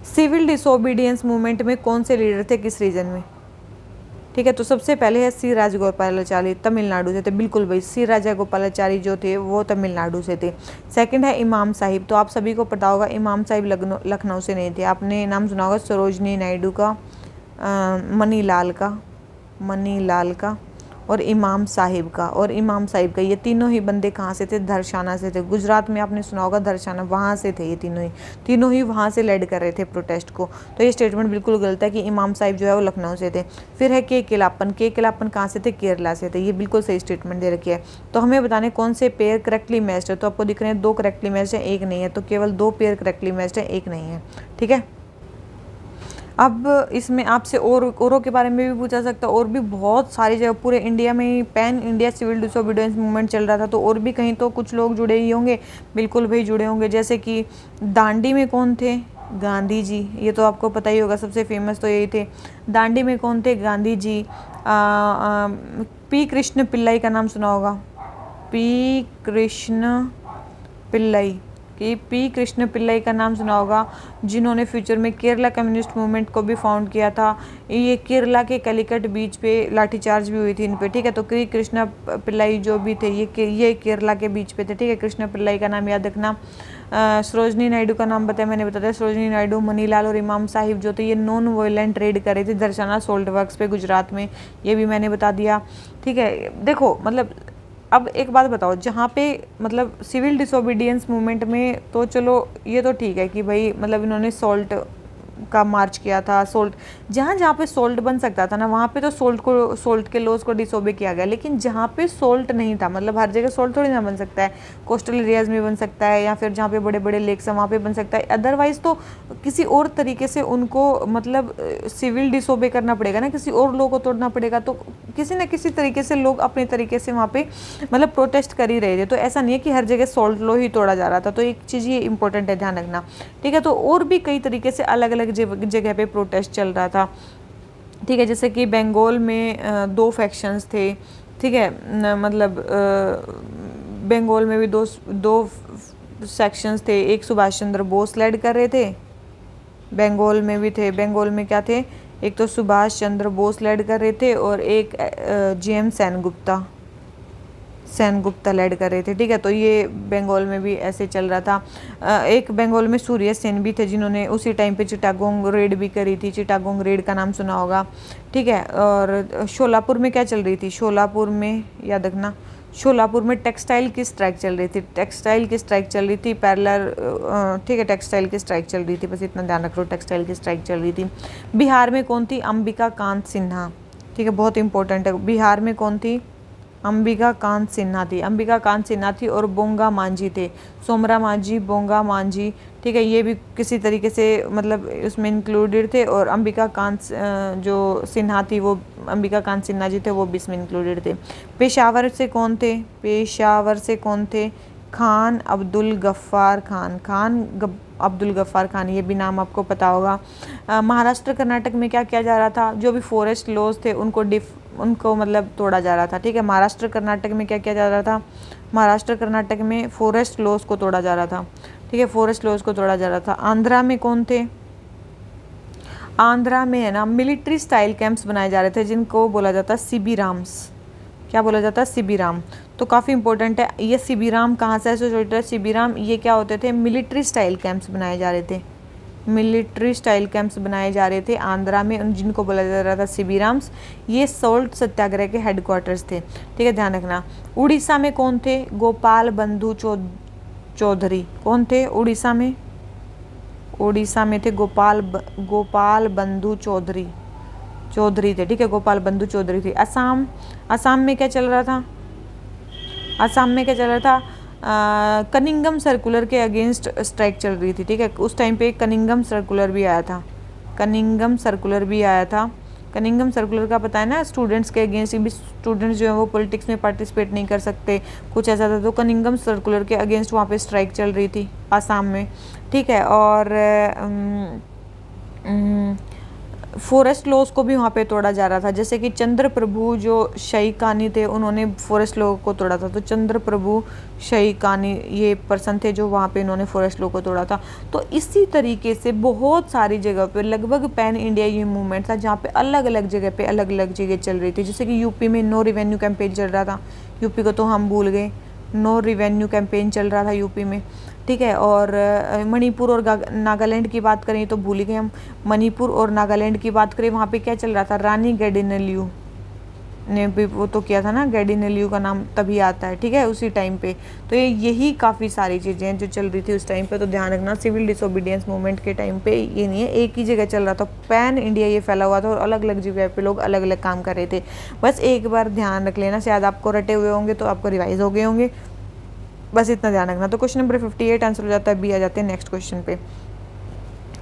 सिविल डिसोबीडियंस मूवमेंट में कौन से लीडर थे, किस रीजन में? ठीक है, तो सबसे पहले है सी राजगोपालाचारी, तमिलनाडु से थे। बिल्कुल भाई, सी राजगोपालाचारी जो थे वो तमिलनाडु से थे। सेकंड है इमाम साहिब, तो आप सभी को पता होगा इमाम साहिब लखनऊ से नहीं थे। आपने नाम सुना होगा सरोजनी नायडू का, मनी लाल का और इमाम साहिब का। और इमाम साहिब का ये तीनों ही बंदे कहाँ से थे? धरसाना से थे। गुजरात में आपने सुना होगा धरसाना, वहाँ से थे ये तीनों ही वहाँ से लेड कर रहे थे प्रोटेस्ट को। तो ये स्टेटमेंट बिल्कुल गलत है कि इमाम साहिब जो है वो लखनऊ से थे। फिर है के केलाप्पन कहाँ से थे? केरला से थे। ये बिल्कुल सही स्टेटमेंट दे रखी है। तो हमें बताने कौन से पेयर करेक्टली मैच्ड है। तो आपको दिख रहे हैं 2 करेक्टली मैच्ड है, 1 नहीं है। तो केवल 2 पेयर करेक्टली मैच्ड है, 1 नहीं है। ठीक है, अब इसमें आपसे औरों के बारे में भी पूछा सकता है। और भी बहुत सारी जगह पूरे इंडिया में ही pan India civil disobedience movement चल रहा था। तो और भी कहीं तो कुछ लोग जुड़े ही होंगे, बिल्कुल भाई जुड़े होंगे। जैसे कि दांडी में कौन थे? गांधी जी, ये तो आपको पता ही होगा, सबसे फेमस तो यही थे। दांडी में कौन थे? गांधी जी। पी कृष्ण पिल्लाई का नाम सुना होगा, पी कृष्ण पिल्लाई, कि पी कृष्ण पिल्लाई का नाम सुना होगा, जिन्होंने फ्यूचर में केरला कम्युनिस्ट मूवमेंट को भी फाउंड किया था। ये केरला के कैलिकट बीच पे लाठीचार्ज भी हुई थी इन पे। ठीक है, तो पी कृष्ण पिल्लाई जो भी थे ये केरला के बीच पे थे। ठीक है, कृष्ण पिल्लाई का नाम याद रखना। सरोजनी नायडू का नाम बताया, मैंने बताया सरोजनी नायडू, मनीलाल और इमाम साहिब जो थे ये नॉन वायलेंट रेड कर रहे थे दर्शना सोल्ट वर्क्स पे गुजरात में, ये भी मैंने बता दिया। ठीक है, देखो मतलब अब एक बात बताओ, जहाँ पे मतलब सिविल डिसोबीडियंस मूवमेंट में तो चलो ये तो ठीक है कि भाई मतलब इन्होंने सॉल्ट का मार्च किया था। सोल्ट जहाँ पे सोल्ट बन सकता था ना, वहाँ पे तो सोल्ट के लॉज को डिसोबे किया गया। लेकिन जहाँ पे सोल्ट नहीं था, मतलब हर जगह सोल्ट थोड़ी ना बन सकता है, कोस्टल एरियाज में बन सकता है या फिर जहाँ पे बड़े बड़े लेक्स हैं वहाँ पे बन सकता है। अदरवाइज तो किसी और तरीके से उनको मतलब सिविल डिसोबे करना पड़ेगा ना, किसी और लॉ को तोड़ना पड़ेगा। तो किसी न किसी तरीके से लोग अपने तरीके से वहाँ पे मतलब प्रोटेस्ट कर ही रहे थे। तो ऐसा नहीं है कि हर जगह सोल्ट लॉ ही तोड़ा जा रहा था। तो एक चीज़ ये इंपॉर्टेंट है, ध्यान रखना। ठीक है, तो और भी कई तरीके से अलग अलग जगह पे प्रोटेस्ट चल रहा था। ठीक है, जैसे कि बंगाल में 2 फैक्शंस थे। ठीक है, मतलब बंगाल में भी दो सेक्शंस थे। एक सुभाष चंद्र बोस लेड कर रहे थे, बंगाल में भी थे। बंगाल में क्या थे? एक तो सुभाष चंद्र बोस लेड कर रहे थे और एक GM सेनगुप्ता लेड कर रहे थे। ठीक है, तो ये बंगाल में भी ऐसे चल रहा था। एक बंगाल में सूर्य सेन भी थे, जिन्होंने उसी टाइम पे चिटागोंग रेड भी करी थी। चिटागोंग रेड का नाम सुना होगा। ठीक है, और शोलापुर में क्या चल रही थी? शोलापुर में याद रखना, शोलापुर में टेक्सटाइल की स्ट्राइक चल रही थी। टेक्सटाइल की स्ट्राइक चल रही थी पैरेलल। ठीक है, टेक्सटाइल की स्ट्राइक चल रही थी, बस इतना ध्यान रख लो, टेक्सटाइल की स्ट्राइक चल रही थी। बिहार में कौन थी? अंबिका कांत सिन्हा। ठीक है, बहुत इंपॉर्टेंट है। बिहार में कौन थी? अंबिका कांत सिन्हा थी। अंबिका कांत सिन्हा थी और बोंगा मांझी थे, सोमरा मांझी, बोंगा मांझी। ठीक है, ये भी किसी तरीके से मतलब उसमें इंक्लूडेड थे। और अंबिका कांत जो सिन्हा थी वो, अंबिका कांत सिन्हा जी थे, वो भी इसमें इंक्लूडेड थे। पेशावर से कौन थे? पेशावर से कौन थे? खान अब्दुल गफ्फार खान, अब्दुल गफ्फार खान, ये भी नाम आपको पता होगा। महाराष्ट्र कर्नाटक में क्या किया जा रहा था? जो भी फॉरेस्ट लॉज थे उनको मतलब तोड़ा जा रहा था। ठीक है, महाराष्ट्र कर्नाटक में क्या किया जा रहा था? महाराष्ट्र कर्नाटक में फॉरेस्ट लॉज को तोड़ा जा रहा था। ठीक है, फॉरेस्ट लॉज को तोड़ा जा रहा था। आंध्रा में कौन थे? आंध्रा में है ना मिलिट्री स्टाइल कैंप्स बनाए जा रहे थे, जिनको बोला जाता है शिबिराम्स। क्या बोला जाता है? शिबिराम। तो काफ़ी इंपॉर्टेंट है ये शिबिराम कहाँ से एसोसिएटेड है? शिबिराम ये क्या होते थे? मिलिट्री स्टाइल कैंप्स बनाए जा रहे थे। मिलिट्री स्टाइल कैंप्स बनाए जा रहे थे आंध्रा में, जिनको बोला जा रहा था शिबिराम्स। ये सोल्ट सत्याग्रह के हेडक्वार्टर्स थे। ठीक है, ध्यान रखना। उड़ीसा में कौन थे? गोपाल बंधु चौधरी। कौन थे उड़ीसा में? उड़ीसा में थे गोपाल बंधु चौधरी थे। ठीक है, गोपाल बंधु चौधरी थे। असम में क्या चल रहा था? असम में क्या चल रहा था? कनिंगम सर्कुलर के अगेंस्ट स्ट्राइक चल रही थी। ठीक है, उस टाइम पे कनिंगम सर्कुलर भी आया था। कनिंगम सर्कुलर भी आया था कनिंघम सर्कुलर का पता है ना, स्टूडेंट्स के अगेंस्ट भी, स्टूडेंट्स जो है वो पॉलिटिक्स में पार्टिसिपेट नहीं कर सकते, कुछ ऐसा था। तो कनिंघम सर्कुलर के अगेंस्ट वहाँ पे स्ट्राइक चल रही थी आसाम में, ठीक है। और फॉरेस्ट लॉज को भी वहाँ पे तोड़ा जा रहा था, जैसे कि चंद्र प्रभु जो शईकानी थे उन्होंने फॉरेस्ट लॉ को तोड़ा था। तो चंद्र प्रभु शईकानी ये पर्सन थे जो वहाँ पे इन्होंने फॉरेस्ट लॉ को तोड़ा था। तो इसी तरीके से बहुत सारी जगह पे लगभग पैन इंडिया ये मूवमेंट था, जहाँ पे अलग अलग जगह पे अलग अलग चीज़ें चल रही थी। जैसे कि यूपी में नो रिवेन्यू कैंपेन चल रहा था, यूपी को तो हम भूल गए, नो रिवेन्यू कैंपेन चल रहा था यूपी में, ठीक है। और मणिपुर और नागालैंड की बात करें तो भूल गए हम, मणिपुर और नागालैंड की बात करें वहाँ पे क्या चल रहा था, रानी गैडिनलियू ने भी वो तो किया था ना, गैडिनलियू का नाम तभी आता है, ठीक है, उसी टाइम पे। तो यही काफ़ी सारी चीज़ें हैं जो चल रही थी उस टाइम पे। तो ध्यान रखना, सिविल डिसोबीडियंस मूवमेंट के टाइम पे ये नहीं है एक ही जगह चल रहा था, पैन इंडिया ये फैला हुआ था और अलग अलग जगह पे लोग अलग अलग काम कर रहे थे। बस एक बार ध्यान रख लेना, शायद आपको रटे हुए होंगे तो आपको रिवाइज हो गए होंगे, बस इतना ध्यान रखना। तो क्वेश्चन नंबर 58 आंसर हो जाता है बी। आ जाते हैं नेक्स्ट क्वेश्चन पे।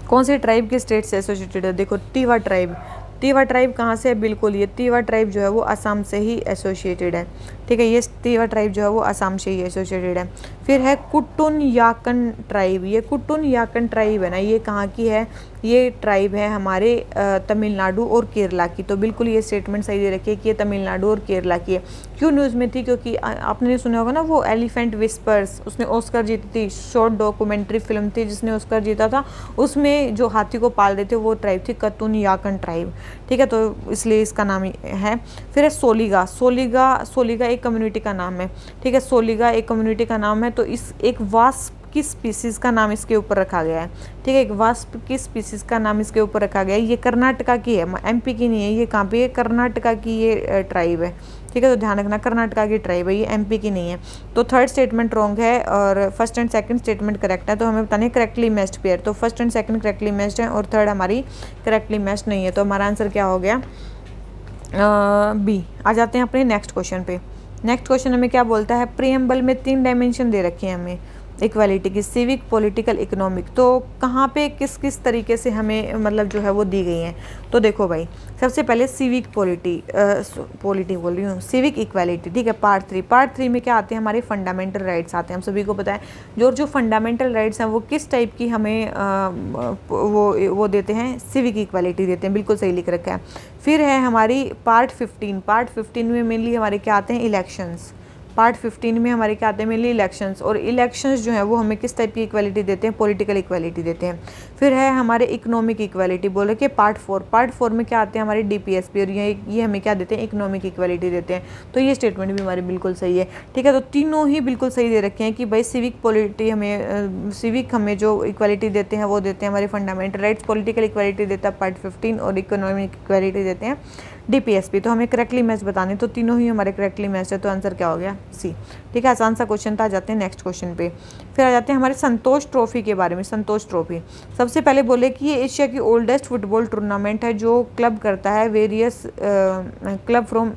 कौन से ट्राइब के स्टेट से एसोसिएटेड है? देखो तीवा ट्राइब, तीवा ट्राइब कहाँ से है? बिल्कुल ये तीवा ट्राइब जो है वो असम से ही एसोसिएटेड है, ठीक है। ये तीवा ट्राइब जो है वो असम से ही एसोसिएटेड है। फिर है कुटुन याकन ट्राइब, ये कुटुन याकन ट्राइब है ना, ये कहाँ की है? ये ट्राइब है हमारे तमिलनाडु और केरला की। तो बिल्कुल ये स्टेटमेंट सही दे रखी है कि ये तमिलनाडु और केरला की है। क्यों न्यूज़ में थी? क्योंकि आपने सुना होगा ना वो एलिफेंट विस्पर्स, उसने ऑस्कर जीती थी, शॉर्ट डॉक्यूमेंट्री फिल्म थी जिसने ऑस्कर जीता था, उसमें जो हाथी को पाल रहे थे वो ट्राइब थी कतुन याकन ट्राइब, ठीक है। तो इसलिए इसका नाम है। फिर है सोलिगा, सोलिगा, सोलिगा एक कम्युनिटी का नाम है, ठीक है, सोलिगा एक कम्युनिटी का नाम है। तो इस एक वास्प की स्पीसीज़ का नाम इसके ऊपर रखा गया है, ठीक है, एक वास्प की स्पीसीज़ का नाम इसके ऊपर रखा गया है। ये कर्नाटका की है, एमपी की नहीं है, ये कहाँ पे है? कर्नाटका की ये ट्राइब है, ठीक है। तो ध्यान रखना कर्नाटका की ट्राइब है, ये एमपी की नहीं है। तो थर्ड स्टेटमेंट रॉन्ग है और first and second statement correct है। तो हमें बताने करेक्टली मैच्ड पेयर, तो first and second correctly matched है और थर्ड हमारी करेक्टली मैच्ड नहीं है। तो हमारा आंसर क्या हो गया? बी। आ जाते हैं अपने नेक्स्ट क्वेश्चन पे। नेक्स्ट क्वेश्चन हमें क्या बोलता है? प्रीएम्बल में 3 डायमेंशन दे रखे हैं हमें इक्वालिटी की, सिविक, पॉलिटिकल, इकोनॉमिक। तो कहाँ पे किस किस तरीके से हमें मतलब जो है वो दी गई हैं? तो देखो भाई, सबसे पहले सिविक पॉलिटी बोल रही हूँ, सिविक इक्वालिटी, ठीक है। पार्ट थ्री में क्या आते हैं? हमारे फंडामेंटल राइट्स आते हैं। हम सभी को पता है जो फंडामेंटल राइट्स हैं वो किस टाइप की हमें वो देते हैं, सिविक इक्वालिटी देते हैं, बिल्कुल सही लिख रखा है। फिर है हमारी पार्ट 15 में मेनली हमारे क्या आते हैं? इलेक्शंस। पार्ट 15 में हमारे क्या आते हैं? Mainly elections. और इलेक्शंस जो है वो हमें किस टाइप की इक्वालिटी देते हैं? पॉलिटिकल इक्वालिटी देते हैं। फिर है हमारे इकोनॉमिक इक्वालिटी, बोले कि पार्ट 4 में क्या आते हैं? हमारे डीपीएसपी, और ये हमें क्या देते हैं? इकोनॉमिक इक्वालिटी देते हैं। तो ये स्टेटमेंट भी हमारी बिल्कुल सही है, ठीक है। तो तीनों ही बिल्कुल सही दे रखे हैं कि भाई सिविक हमें जो इक्वालिटी देते हैं वो देते हैं हमारे फंडामेंटल राइट्स, पॉलिटिकल इक्वालिटी देता है पार्ट 15 और इकोनॉमिक इक्वालिटी देते हैं डीपीएसपी। तो हमें करेक्टली मैच बताने, तो तीनों ही हमारे करेक्टली मैच है। तो आंसर क्या हो गया? सी, ठीक है। आसान सा क्वेश्चन था। आ जाते हैं नेक्स्ट क्वेश्चन पे। फिर आ जाते हैं हमारे संतोष ट्रॉफी के बारे में। संतोष ट्रॉफी सबसे पहले बोले कि ये एशिया की ओल्डेस्ट फुटबॉल टूर्नामेंट है जो क्लब करता है various club from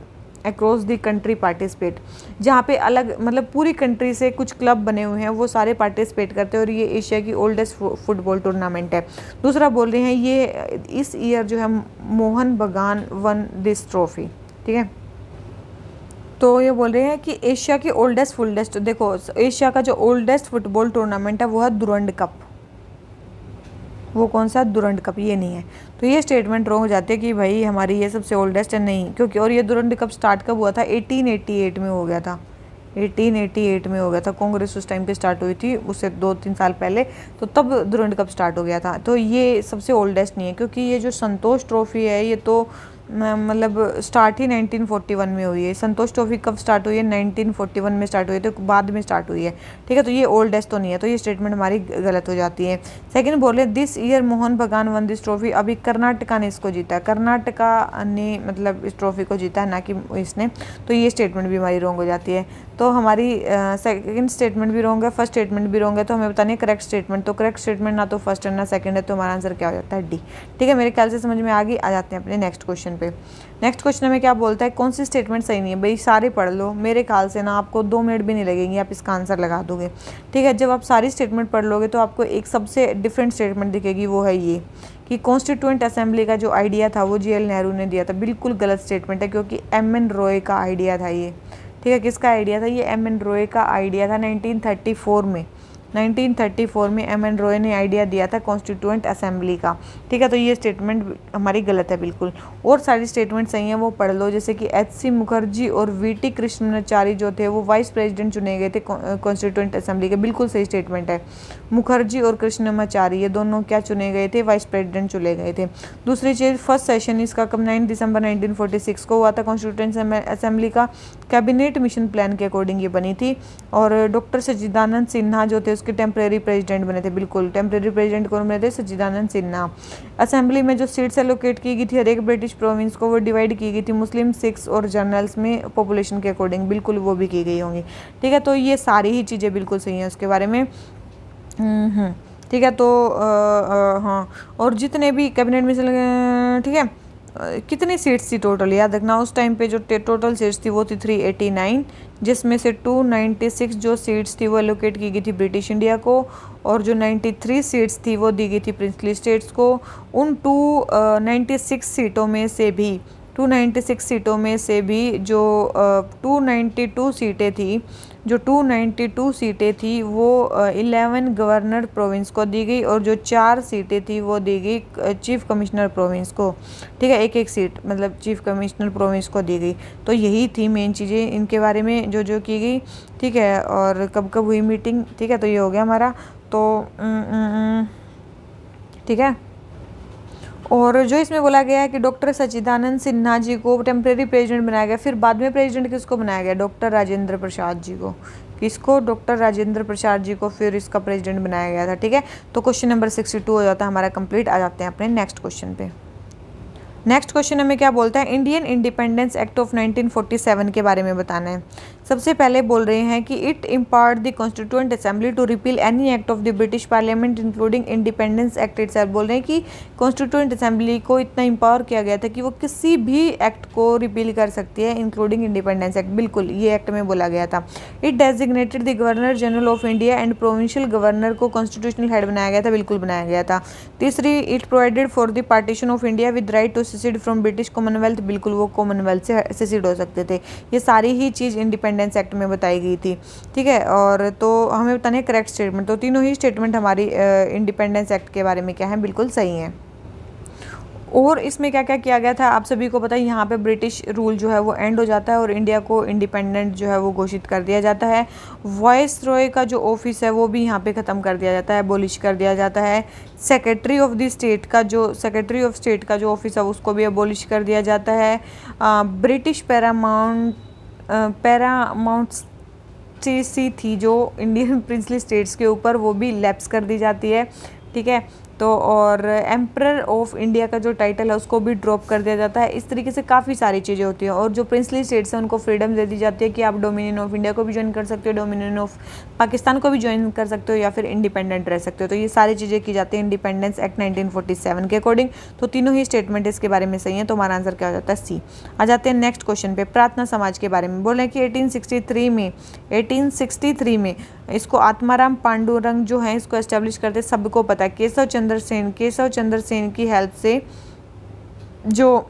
across the country participate, जहाँ पे अलग मतलब पूरी कंट्री से कुछ क्लब बने हुए हैं वो सारे पार्टिसिपेट करते हैं और ये एशिया की ओल्डेस्ट फुटबॉल टूर्नामेंट है। दूसरा बोल रहे हैं ये इस ईयर जो है मोहन बगान वन दिस ट्रॉफी, ठीक है। तो ये बोल रहे हैं कि एशिया की ओल्डेस्ट देखो एशिया का जो ओल्डेस्ट फुटबॉल टूर्नामेंट है वो है दुरंड कप। वो कौन सा? दुरंड कप, ये नहीं है। तो ये स्टेटमेंट रॉन्ग हो जाते हैं कि भाई हमारी ये सबसे ओल्डेस्ट है, नहीं, क्योंकि और ये दुरंड कप स्टार्ट कब हुआ था? 1888 में हो गया था, 1888 में हो गया था। कांग्रेस उस टाइम पे स्टार्ट हुई थी, उससे 2-3 साल पहले, तो तब दुरंड कप स्टार्ट हो गया था। तो ये सबसे ओल्डेस्ट नहीं है, क्योंकि ये जो संतोष ट्रॉफी है ये तो मतलब स्टार्ट ही 1941 में हुई है। संतोष ट्रॉफी कब स्टार्ट हुई है? 1941 में स्टार्ट हुई है, तो बाद में स्टार्ट हुई है, ठीक है। तो ये ओल्डेस्ट तो नहीं है, तो ये स्टेटमेंट हमारी गलत हो जाती है। सेकंड बोल रहे दिस ईयर मोहन बगान वन दिस ट्रॉफी, अभी कर्नाटका ने इसको जीता है, कर्नाटका ने मतलब इस ट्रॉफी को जीता है, ना कि इसने। तो ये स्टेटमेंट भी हमारी रॉन्ग हो जाती है। तो हमारी सेकंड स्टेटमेंट भी रॉन्ग है, फर्स्ट स्टेटमेंट भी रॉन्ग है। तो हमें बतानी है करेक्ट स्टेटमेंट। तो करेक्ट स्टेटमेंट ना तो फर्स्ट है ना सेकंड है, तो हमारा आंसर क्या हो जाता है? डी, ठीक है। मेरे ख्याल से समझ में आ गई। आ जाते हैं अपने नेक्स्ट क्वेश्चन क्वेश्चन पे। नेक्स्ट क्वेश्चन में क्या बोलता है, कौन सी स्टेटमेंट सही नहीं है। भाई सारे पढ़ लो, मेरे ख्याल से ना आपको 2 मिनट भी नहीं लगेंगे, आप इसका आंसर लगा दोगे। ठीक है, जब आप सारी स्टेटमेंट पढ़ लोगे तो आपको एक सबसे डिफरेंट स्टेटमेंट दिखेगी, वो है ये कि कॉन्स्टिट्यूएंट असेंबली का जो आइडिया था वो JL नेहरू ने दिया था। बिल्कुल गलत स्टेटमेंट है, क्योंकि MN रॉय का आइडिया था ये। ठीक है, किसका आइडिया था ये, MN रॉय का आइडिया था 1934 में MN रॉय ने आइडिया दिया था कॉन्स्टिट्यूएंट असेंबली का। ठीक है, तो ये स्टेटमेंट हमारी गलत है बिल्कुल। और सारी स्टेटमेंट सही है, वो पढ़ लो। जैसे कि HC मुखर्जी और VT कृष्णमाचारी जो थे वो वाइस प्रेसिडेंट चुने गए थे कॉन्स्टिट्यूएंट असेंबली के। बिल्कुल सही स्टेटमेंट है। मुखर्जी और कृष्णमाचारी ये दोनों क्या चुने गए थे, वाइस प्रेसिडेंट चुने गए थे। दूसरी चीज़, फर्स्ट सेशन इसका कब 9 दिसंबर 1946 को हुआ था। कॉन्स्टिट्यूएंट असेंबली का कैबिनेट मिशन प्लान के अकॉर्डिंग ये बनी थी। और डॉक्टर सच्चिदानंद सिन्हा जो थे उसके टेम्परेरी प्रेसिडेंट बने थे। बिल्कुल, टेम्परेरी प्रेसिडेंट कौन बने थे, सच्चिदानंद सिन्हा। असेंबली में जो सीट्स एलोकेट की गई थी हर एक ब्रिटिश प्रोविंस को, वो डिवाइड की गई थी मुस्लिम, सिख्स और जर्नल्स में पॉपुलेशन के अकॉर्डिंग। बिल्कुल वो भी की गई होंगी। ठीक है, तो ये सारी ही चीज़ें बिल्कुल सही हैं उसके बारे में। ठीक है, तो हाँ, और जितने भी कैबिनेट मिशन, ठीक है, कितनी सीट्स थी टोटल याद रखना। उस टाइम पे जो टोटल सीट्स थी वो थी 389, जिसमें से 296 जो सीट्स थी वो एलोकेट की गई थी ब्रिटिश इंडिया को, और जो 93 सीट्स थी वो दी गई थी प्रिंसली स्टेट्स को। उन 296 सीटों में से भी 296 सीटों में से भी जो 292 सीटें थी, जो 292 सीटें थी वो 11 गवर्नर प्रोविंस को दी गई, और जो 4 सीटें थी वो दी गई चीफ कमिश्नर प्रोविंस को। ठीक है, एक एक सीट मतलब चीफ कमिश्नर प्रोविंस को दी गई। तो यही थी मेन चीज़ें इनके बारे में जो की गई। ठीक है, और कब कब हुई मीटिंग। ठीक है, तो ये हो गया हमारा। तो ठीक है, और जो इसमें बोला गया है कि डॉक्टर सच्चिदानंद सिन्हा जी को टेम्परेरी प्रेसिडेंट बनाया गया, फिर बाद में प्रेसिडेंट किसको बनाया गया, डॉक्टर राजेंद्र प्रसाद जी को। किसको, डॉक्टर राजेंद्र प्रसाद जी को फिर इसका प्रेसिडेंट बनाया गया था। ठीक है, तो क्वेश्चन नंबर 62 हो जाता है हमारा कंप्लीट। आ जाते हैं अपने नेक्स्ट क्वेश्चन पे। नेक्स्ट क्वेश्चन हमें क्या बोलता है, इंडियन इंडिपेंडेंस एक्ट ऑफ 1947 के बारे में बताना है। सबसे पहले बोल रहे हैं कि it empowered the constituent assembly to repeal any act of the British parliament including independence act itself. बोल रहे हैं कि कॉन्स्टिट्यूएंट असेंबली को इतना इम्पावर किया गया था कि वो किसी भी एक्ट को रिपील कर सकती है इंक्लूडिंग इंडिपेंडेंस एक्ट। बिल्कुल, ये एक्ट में बोला गया था। It designated the governor general of India and provincial governor को कॉन्स्टिट्यूशनल हेड बनाया गया था। बिल्कुल बनाया गया था। तीसरी, it provided for the partition of India with right to secede from British commonwealth. बिल्कुल, वो कॉमनवेल्थ से सेसीड हो सकते थे। ये सारी ही चीज़ इंडिपेंडेंस एक्ट में बताई गई थी। ठीक है, और तो हमें बताने करेक्ट स्टेटमेंट। तो तीनों ही स्टेटमेंट हमारी इंडिपेंडेंस एक्ट के बारे में क्या है, बिल्कुल सही है। और इसमें क्या क्या किया गया था आप सभी को पता है। यहाँ पे ब्रिटिश रूल जो है वो एंड हो जाता है और इंडिया को इंडिपेंडेंट जो है वो घोषित कर दिया जाता है। वॉइस रॉय का जो ऑफिस है वो भी यहाँ पे ख़त्म कर दिया जाता है, एबोलिश कर दिया जाता है। सेक्रेटरी ऑफ द स्टेट का जो ऑफिस है उसको भी एबोलिश कर दिया जाता है। ब्रिटिश पैरामाउंट सी थी जो इंडियन प्रिंसली स्टेट्स के ऊपर, वो भी लैप्स कर दी जाती है। ठीक है, तो और एम्परर ऑफ इंडिया का जो टाइटल है उसको भी ड्रॉप कर दिया जाता है। इस तरीके से काफ़ी सारी चीज़ें होती हैं। और जो प्रिंसली स्टेट्स हैं उनको फ्रीडम दे दी जाती है कि आप डोमिनियन ऑफ इंडिया को भी ज्वाइन कर सकते हो, डोमिनियन ऑफ पाकिस्तान को भी ज्वाइन कर सकते हो, या फिर इंडिपेंडेंट रह सकते हो। तो ये सारी चीज़ें की जाती हैं इंडिपेंडेंस एक्ट 1947 के अकॉर्डिंग। तो तीनों ही स्टेटमेंट इसके बारे में सही है, तो हमारा आंसर क्या हो जाता है, सी। आ जाते हैं नेक्स्ट क्वेश्चन पे। प्रार्थना समाज के बारे में बोल रहे हैं कि 1863 में इसको आत्माराम पांडुरंग जो है इसको एस्टेब्लिश करते, सबको पता है। केशव चंद्र सेन की हेल्प से जो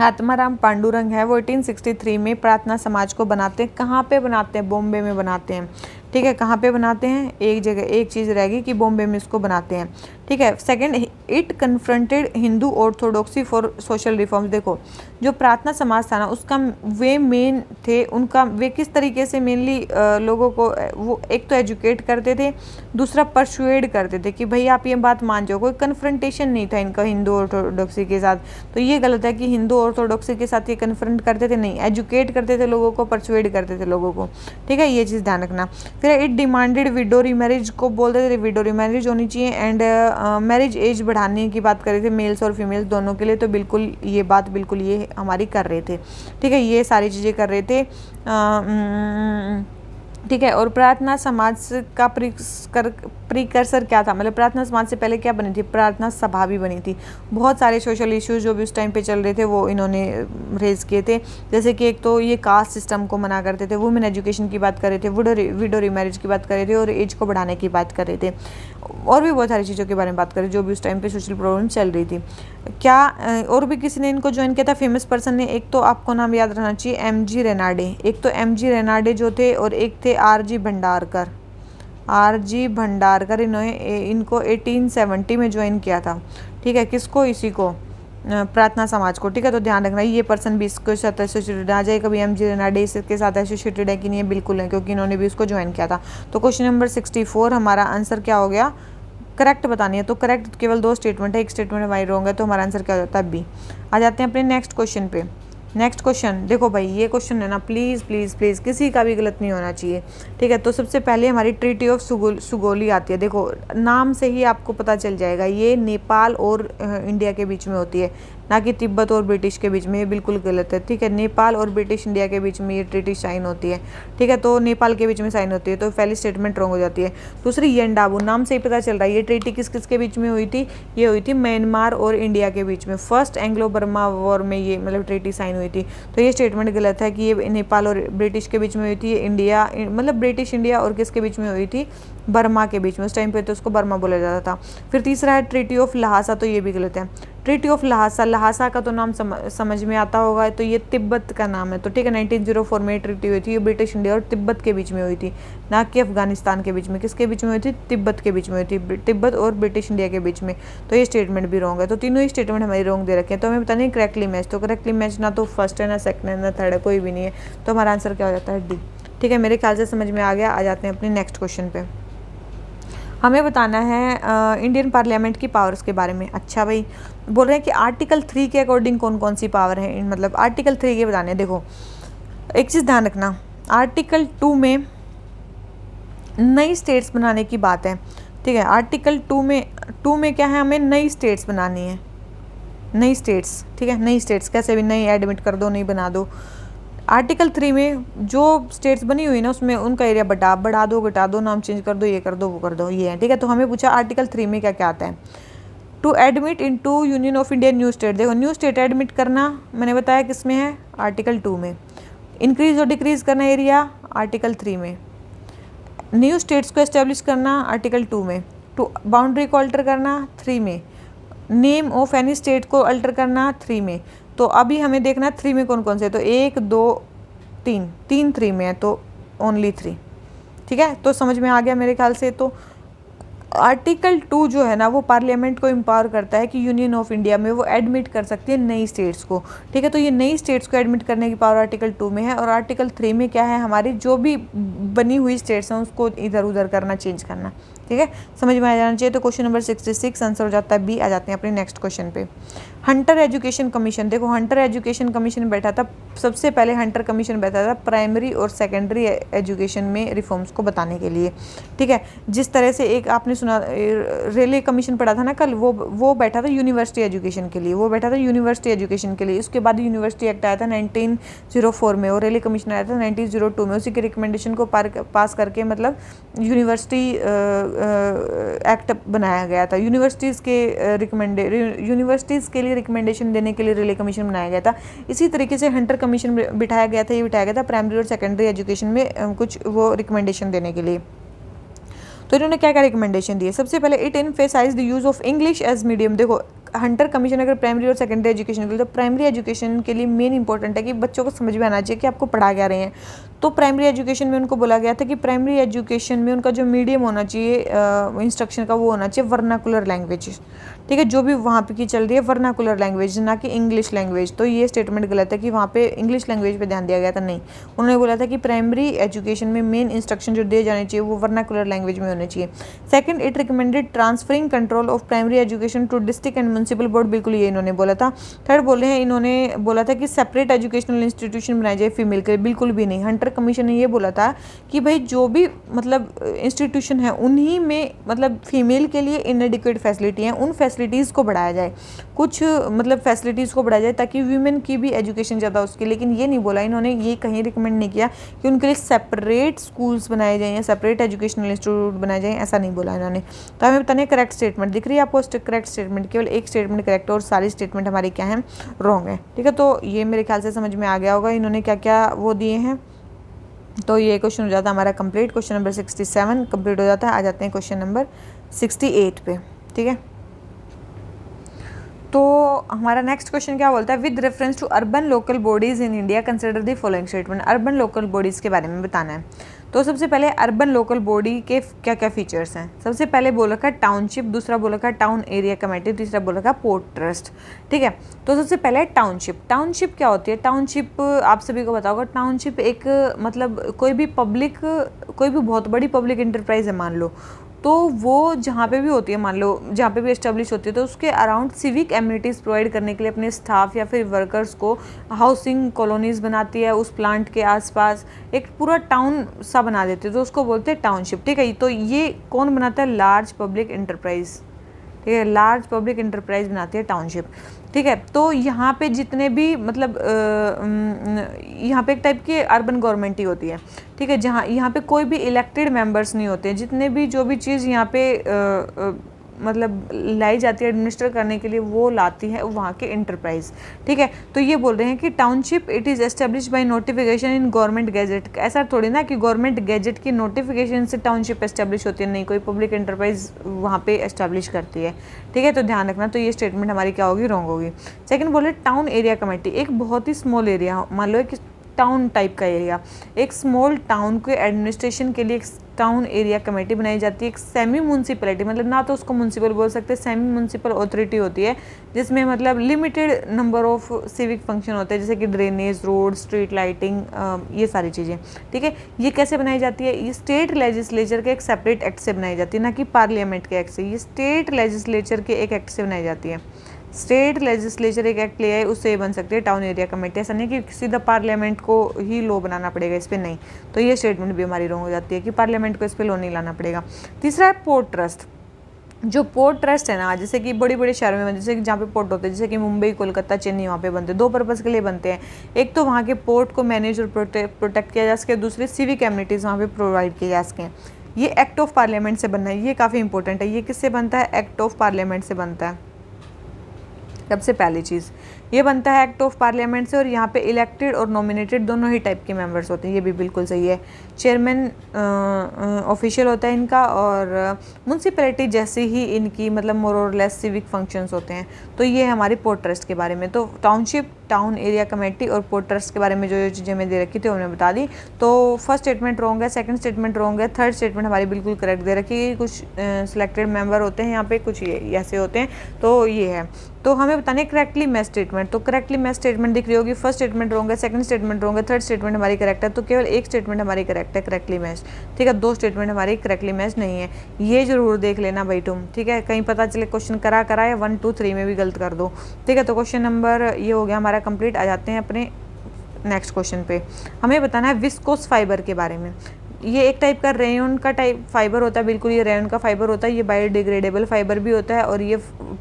आत्माराम पांडुरंग है वो 1863 में प्रार्थना समाज को बनाते हैं। कहाँ पे बनाते हैं, बॉम्बे में बनाते हैं। ठीक है, कहाँ पे बनाते हैं, एक जगह, एक चीज़ रहेगी कि बॉम्बे में इसको बनाते हैं। ठीक है, second, it confronted Hindu orthodoxy for social reforms. देखो, जो प्रार्थना समाज था ना उसका वे मेन थे, उनका वे किस तरीके से मेनली लोगों को वो एक तो एजुकेट करते थे, दूसरा परसुएड करते थे कि भाई आप ये बात मान जाओ। कोई कन्फ्रंटेशन नहीं था इनका हिंदू ऑर्थोडॉक्सी के साथ। तो ये गलत है कि हिंदू ऑर्थोडॉक्सी के साथ ये कन्फ्रंट करते थे, नहीं, एजुकेट करते थे लोगों को, परसुएड करते थे लोगों को। ठीक है, ये चीज़ ध्यान रखना। फिर इट डिमांडेड विडो रीमैरिज को बोलते थे, विडो रीमैरिज होनी चाहिए। एंड मैरिज एज बढ़ाने की बात कर रहे थे मेल्स और फीमेल्स दोनों के लिए। तो बिल्कुल ये बात बिल्कुल ये हमारी कर रहे थे। ठीक है, ये सारी चीज़ें कर रहे थे। ठीक है। और प्रार्थना समाज का प्रीकर्सर क्या था, मतलब प्रार्थना समाज से पहले क्या बनी थी, प्रार्थना सभा भी बनी थी। बहुत सारे सोशल इश्यूज जो भी उस टाइम पे चल रहे थे वो इन्होंने रेज किए थे, जैसे कि एक तो ये कास्ट सिस्टम को मना करते थे, वुमेन एजुकेशन की बात कर रहे थे, विडो रीमैरिज की बात कर रहे थे, और एज को बढ़ाने की बात कर रहे थे, और भी बहुत सारी चीज़ों के बारे में बात करें जो भी उस टाइम पे सोशल प्रॉब्लम चल रही थी। क्या और भी किसी ने इनको ज्वाइन किया था फेमस पर्सन ने, एक तो आपको नाम याद रखना चाहिए एमजी रेनाडे, एक तो एमजी रेनाडे जो थे, और एक थे आरजी भंडारकर। आरजी भंडारकर इनको 1870 में ज्वाइन किया था। ठीक है, किसको, इसी को, प्रार्थना समाज को। ठीक है, तो ध्यान रखना ये पर्सन भी इसके साथ एसोसिएटेड आ जाए कभी, एमजी रेनाडे इसके साथ एसोसिएटेड है कि नहीं है, बिल्कुल है, क्योंकि इन्होंने भी इसको ज्वाइन किया था। तो क्वेश्चन नंबर 64 हमारा आंसर क्या हो गया, करेक्ट बतानी है। तो करेक्ट केवल 2 स्टेटमेंट है, एक स्टेटमेंट हमारी रॉन्ग है, तो हमारा आंसर क्या हो जाता है बी। आ जाते हैं अपने नेक्स्ट क्वेश्चन पे। नेक्स्ट क्वेश्चन देखो भाई, ये क्वेश्चन है ना, प्लीज़ प्लीज़ प्लीज़ किसी का भी गलत नहीं होना चाहिए। ठीक है, तो सबसे पहले हमारी ट्रीटी ऑफ सुगोली आती है। देखो नाम से ही आपको पता चल जाएगा, ये नेपाल और इंडिया के बीच में होती है, ना कि तिब्बत और ब्रिटिश के बीच में। ये बिल्कुल गलत है। ठीक है, नेपाल और ब्रिटिश इंडिया के बीच में ये ट्रीटी साइन होती है। ठीक है, तो नेपाल के बीच में साइन होती है, तो पहली स्टेटमेंट रॉन्ग हो जाती है। दूसरी येंडाबू, नाम से ही पता चल रहा है ये ट्रीटी किस किस के बीच में हुई थी, ये हुई थी म्यांमार और इंडिया के बीच में। फर्स्ट एंग्लो बर्मा वॉर में ये मतलब ट्रीटी साइन हुई थी, तो ये स्टेटमेंट गलत है कि ये नेपाल और ब्रिटिश के बीच में हुई थी। इंडिया मतलब ब्रिटिश इंडिया और किसके बीच में हुई थी, बर्मा के बीच में। उस टाइम पे तो उसको बर्मा बोला जाता था। फिर तीसरा है ट्रीटी ऑफ लहासा, तो ये भी गलत है। ट्रीटी ऑफ लहासा, लहासा का तो नाम समझ में आता होगा, तो ये तिब्बत का नाम है। तो ठीक है, 1904 में ट्रीटी हुई थी, ये ब्रिटिश इंडिया और तिब्बत के बीच में हुई थी, ना कि अफगानिस्तान के बीच में। किसके बीच में हुई थी, तिब्बत के बीच में हुई थी, तिब्बत और ब्रिटिश इंडिया के बीच में। तो ये स्टेटमेंट भी रॉन्ग है। तो तीनों ही स्टेटमेंट हमारी रॉन्ग दे रखे हैं, तो हमें पता नहीं करेक्टली मैच। तो करेक्टली मैच ना तो फर्स्ट है, ना सेकंड है, ना थर्ड है, कोई भी नहीं है। तो हमारा आंसर क्या हो जाता है, डी। ठीक है, मेरे ख्याल से समझ में आ गया। आ जाते हैं अपने नेक्स्ट क्वेश्चन पे। हमें बताना है इंडियन पार्लियामेंट की पावर्स के बारे में। अच्छा भाई, बोल रहे हैं कि आर्टिकल 3 के अकॉर्डिंग कौन कौन सी पावर है, मतलब आर्टिकल 3 के बताने। देखो एक चीज़ ध्यान रखना, आर्टिकल 2 में नई स्टेट्स बनाने की बात है। ठीक है, आर्टिकल 2 में क्या है, हमें नई स्टेट्स बनानी है, नई स्टेट्स। ठीक है, नई स्टेट्स कैसे भी, नई एडमिट कर दो, नई बना दो। आर्टिकल 3 में जो स्टेट्स बनी हुई ना, उसमें उनका एरिया बढ़ा दो, घटा दो, नाम चेंज कर दो, ये कर दो, वो कर दो, ये है। ठीक है, तो हमें पूछा आर्टिकल 3 में क्या क्या आता है। To admit into union of India new state. देखो न्यू स्टेट एडमिट करना मैंने बताया किस में है, आर्टिकल 2 में। इंक्रीज और डिक्रीज करना एरिया, आर्टिकल 3 में। न्यू स्टेट्स को एस्टेब्लिश करना, आर्टिकल 2 में। टू बाउंड्री को अल्टर करना, 3 में। नेम ऑफ एनी स्टेट को अल्टर करना, 3 में। तो अभी हमें देखना है 3 में कौन कौन से, तो 1 2 3 3 में है, तो ओनली 3। ठीक है, तो समझ में आ गया मेरे ख्याल से। तो आर्टिकल 2 जो है ना, वो पार्लियामेंट को एम्पावर करता है कि यूनियन ऑफ इंडिया में वो एडमिट कर सकती है नई स्टेट्स को। ठीक है, तो ये नई स्टेट्स को एडमिट करने की पावर आर्टिकल 2 में है। और आर्टिकल 3 में क्या है, हमारी जो भी बनी हुई स्टेट्स हैं उसको इधर उधर करना, चेंज करना। ठीक है, समझ में आ जाना चाहिए। तो क्वेश्चन नंबर 66 आंसर हो जाता है बी। आ जाते हैं अपने नेक्स्ट क्वेश्चन पे। Hunter education commission. देखो हंटर एजुकेशन कमीशन बैठा था, सबसे पहले हंटर कमीशन बैठा था प्राइमरी और सेकेंडरी एजुकेशन में रिफॉर्म्स को बताने के लिए। ठीक है, जिस तरह से एक आपने सुना रेलवे कमीशन पढ़ा था ना कल, वो बैठा था यूनिवर्सिटी एजुकेशन के लिए, वो बैठा था यूनिवर्सिटी एजुकेशन के लिए। उसके बाद यूनिवर्सिटी एक्ट आया था 1904 में, और रेलवे कमीशन आया था 1902 में। उसी के रिकमेंडेशन को पास करके मतलब यूनिवर्सिटी एक्ट बनाया गया था। यूनिवर्सिटीज़ के लिए रिकमेंडेशन देने के लिए रेलवे कमीशन बनाया गया था। इसी तरीके से हंटर कमीशन बिठाया गया था, ये बिठाया गया था प्राइमरी और सेकेंडरी एजुकेशन में कुछ वो रिकमेंडेशन देने के लिए। तो इन्होंने क्या क्या रिकमेंडेशन दिए, सबसे पहले it emphasize the use of English as medium. देखो हंटर कमीशन अगर प्राइमरी और सेकेंडरी एजुकेशन के लिए, तो प्राइमरी एजुकेशन के लिए मेन इंपॉर्टेंट है कि बच्चों को समझ में आना चाहिए कि आपको पढ़ा क्या रहे हैं। तो प्राइमरी एजुकेशन में उनको बोला गया था कि प्राइमरी एजुकेशन में उनका जो मीडियम होना चाहिए इंस्ट्रक्शन का, वो होना चाहिए वर्नाकुलर लैंग्वेज। ठीक है, जो भी वहाँ पे की चल रही है वर्नाकुलर लैंग्वेज, ना कि इंग्लिश लैंग्वेज। तो ये स्टेटमेंट गलत है कि वहाँ पे इंग्लिश लैंग्वेज पे ध्यान दिया गया था, नहीं। उन्होंने बोला था कि प्राइमरी एजुकेशन में मेन इंस्ट्रक्शन जो दिए जाने चाहिए वो वर्नाकुलर लैंग्वेज में होने चाहिए। Second, it recommended transferring control of primary education to district and municipal board. बिल्कुल ये इन्होंने बोला था। थर्ड बोले हैं, इन्होंने बोला था कि सेपरेट एजुकेशनल इंस्टीट्यूशन बनाए जाए फीमेल के लिए। बिल्कुल भी नहीं, हंटर कमीशन ने ये बोला था कि भाई जो भी मतलब इंस्टीट्यूशन है उन्हीं में मतलब फीमेल के लिए इनएडिक्वेट फैसिलिटी हैं, उन फैसिलिटीज़ को बढ़ाया जाए, कुछ मतलब फैसिलिटीज़ को बढ़ाया जाए ताकि वीमेन की भी एजुकेशन ज़्यादा उसकी। लेकिन ये नहीं बोला इन्होंने, ये कहीं रिकमेंड नहीं किया कि उनके लिए सेपरेट स्कूल्स बनाए जाएँ या सेपरेट एजुकेशनल इंस्टीट्यूट बनाए जाएँ, ऐसा नहीं बोला इन्होंने। तो हमें बताने करेक्ट स्टेटमेंट दिख रही है आपको, करेक्ट स्टेटमेंट, केवल एक स्टेटमेंट करेक्ट है और सारी स्टेटमेंट हमारी क्या है, रॉन्ग है। ठीक है, तो ये मेरे ख्याल से समझ में आ गया होगा इन्होंने क्या क्या वो दिए हैं। तो ये क्वेश्चन हो जाता है हमारा कंप्लीट, क्वेश्चन नंबर 67 कंप्लीट हो जाता है। आ जाते हैं क्वेश्चन नंबर 68 पे। ठीक है, तो हमारा नेक्स्ट क्वेश्चन क्या बोलता है, with reference to urban local bodies in India consider the following statement. Urban local bodies के बारे में बताना है। तो सबसे पहले अर्बन लोकल बॉडी के क्या क्या फीचर्स हैं। सबसे पहले बोल रखा है टाउनशिप, दूसरा बोल रखा है टाउन एरिया कमेटी, तीसरा बोल रखा है पोर्ट ट्रस्ट। ठीक है, तो सबसे पहले टाउनशिप। टाउनशिप क्या होती है? टाउनशिप आप सभी को पता होगा, टाउनशिप एक मतलब कोई भी बहुत बड़ी पब्लिक इंटरप्राइज है मान लो, तो वो जहाँ पे भी होती है, मान लो जहाँ पे भी एस्टेब्लिश होती है, तो उसके अराउंड सिविक एमिनिटीज़ प्रोवाइड करने के लिए अपने स्टाफ या फिर वर्कर्स को हाउसिंग कॉलोनीज़ बनाती है, उस प्लांट के आसपास एक पूरा टाउन सा बना देती है, तो उसको बोलते हैं टाउनशिप। ठीक है, तो ये कौन बनाता है? Large public enterprise. ठीक है, लार्ज पब्लिक इंटरप्राइज बनाती है टाउनशिप। ठीक है, तो यहाँ पे जितने भी मतलब यहाँ पे एक टाइप की अर्बन गवर्नमेंट ही होती है। ठीक है, जहाँ यहाँ पे कोई भी इलेक्टेड मेंबर्स नहीं होते, जितने भी जो भी चीज़ यहाँ पे मतलब लाई जाती है एडमिनिस्टर करने के लिए, वो लाती है वहाँ के इंटरप्राइज। ठीक है, तो ये बोल रहे हैं कि township it is establish by notification in government gadget. ऐसा थोड़ी ना कि गवर्नमेंट गैजेट की नोटिफिकेशन से टाउनशिप एस्टेब्लिश होती है, नहीं, कोई पब्लिक इंटरप्राइज वहाँ पे एस्टेब्लिश करती है। ठीक है, तो ध्यान रखना। तो ये स्टेटमेंट हमारी क्या होगी? रॉन्ग होगी। सेकंड बोले टाउन एरिया कमेटी, एक बहुत ही स्मॉल एरिया, मान लो एक टाउन टाइप का एरिया, एक स्मॉल टाउन के एडमिनिस्ट्रेशन के लिए एक टाउन एरिया कमेटी बनाई जाती है। एक सेमी म्यूनसिपैलिटी, मतलब ना तो उसको म्यूनसिपल बोल सकते, सेमी म्यूनसिपल अथॉरिटी होती है जिसमें मतलब limited number of civic function होते हैं, जैसे कि ड्रेनेज, रोड, स्ट्रीट लाइटिंग, ये सारी चीज़ें। ठीक है, ये कैसे बनाई जाती है? ये स्टेट लेजिस्लेचर के एक सेपरेट एक्ट से बनाई जाती है, ना कि पार्लियामेंट के एक्ट से। ये स्टेट लेजिस्लेचर के एक एक्ट से बनाई जाती है। स्टेट लेजिस्लेचर एक एक्ट ले आए, उससे बन सकती है टाउन एरिया कमेटी। ऐसा नहीं कि सीधा पार्लियामेंट को ही लॉ बनाना पड़ेगा इस पर, नहीं। तो ये स्टेटमेंट भी हमारी रॉन्ग हो जाती है कि पार्लियामेंट को इस पर लॉ नहीं लाना पड़ेगा। तीसरा है पोर्ट ट्रस्ट। जो पोर्ट ट्रस्ट है ना, जैसे कि बड़े बड़े शहरों में, जैसे कि जहाँ पे पोर्ट होते हैं, जैसे कि मुंबई, कोलकाता, चेन्नई, वहाँ पे बनते हैं। दो पर्पज़ के लिए बनते हैं, एक तो वहाँ के पोर्ट को मैनेज और प्रोटेक्ट किया जा सके, दूसरे सिविक एमिनिटीज़ वहाँ पे प्रोवाइड किए जा सकें। ये एक्ट ऑफ पार्लियामेंट से बनना है, ये काफ़ी इंपॉर्टेंट है। ये किससे बनता है? एक्ट ऑफ पार्लियामेंट से बनता है। सबसे पहली चीज़ ये बनता है एक्ट ऑफ पार्लियामेंट से, और यहाँ पे इलेक्टेड और नॉमिनेटेड दोनों ही टाइप के मेंबर्स होते हैं, ये भी बिल्कुल सही है। चेयरमैन ऑफिशियल होता है इनका, और म्यूनसिपैलिटी जैसे ही इनकी मतलब मोर और लेस सिविक फंक्शंस होते हैं। तो ये है हमारी पोर्ट ट्रस्ट के बारे में। तो टाउनशिप, टाउन एरिया कमेटी और पोर्ट ट्रस्ट के बारे में जो चीज़ें मैं दे रखी थी उन्हें बता दी। तो फर्स्ट स्टेटमेंट रॉन्ग है, सेकंड स्टेटमेंट रॉन्ग है, थर्ड स्टेटमेंट हमारी बिल्कुल करेक्ट दे रखी है। कुछ सिलेक्टेड मेंबर होते हैं यहाँ पे, कुछ ये ऐसे होते हैं, तो ये है। तो हमें बताने करेक्टली मैच स्टेटमेंट। तो करेक्टली मैच स्टेटमेंट दिख रही होगी, फर्स्ट स्टेटमेंट रॉन्ग है, सेकंड स्टेटमेंट रॉन्ग है, थर्ड स्टेटमेंट हमारी करेक्ट है। तो केवल एक स्टेटमेंट हमारी करेक्ट है, करेक्टली मैच। ठीक है, दो स्टेटमेंट हमारी करेक्टली मैच नहीं है, ये जरूर देख लेना भाई तुम। ठीक है, कहीं पता चले क्वेश्चन करा या 1 2 3 में भी गलत कर दो। ठीक है, तो क्वेश्चन नंबर ये हो गया हमारा कंप्लीट। आ जाते हैं अपने नेक्स्ट क्वेश्चन पे। हमें बताना है विस्कोस फाइबर के बारे में। ये एक टाइप का रेयन का टाइप फाइबर होता है, बिल्कुल ये रेयन का फाइबर होता है। ये बायोडिग्रेडेबल फाइबर भी होता है, और ये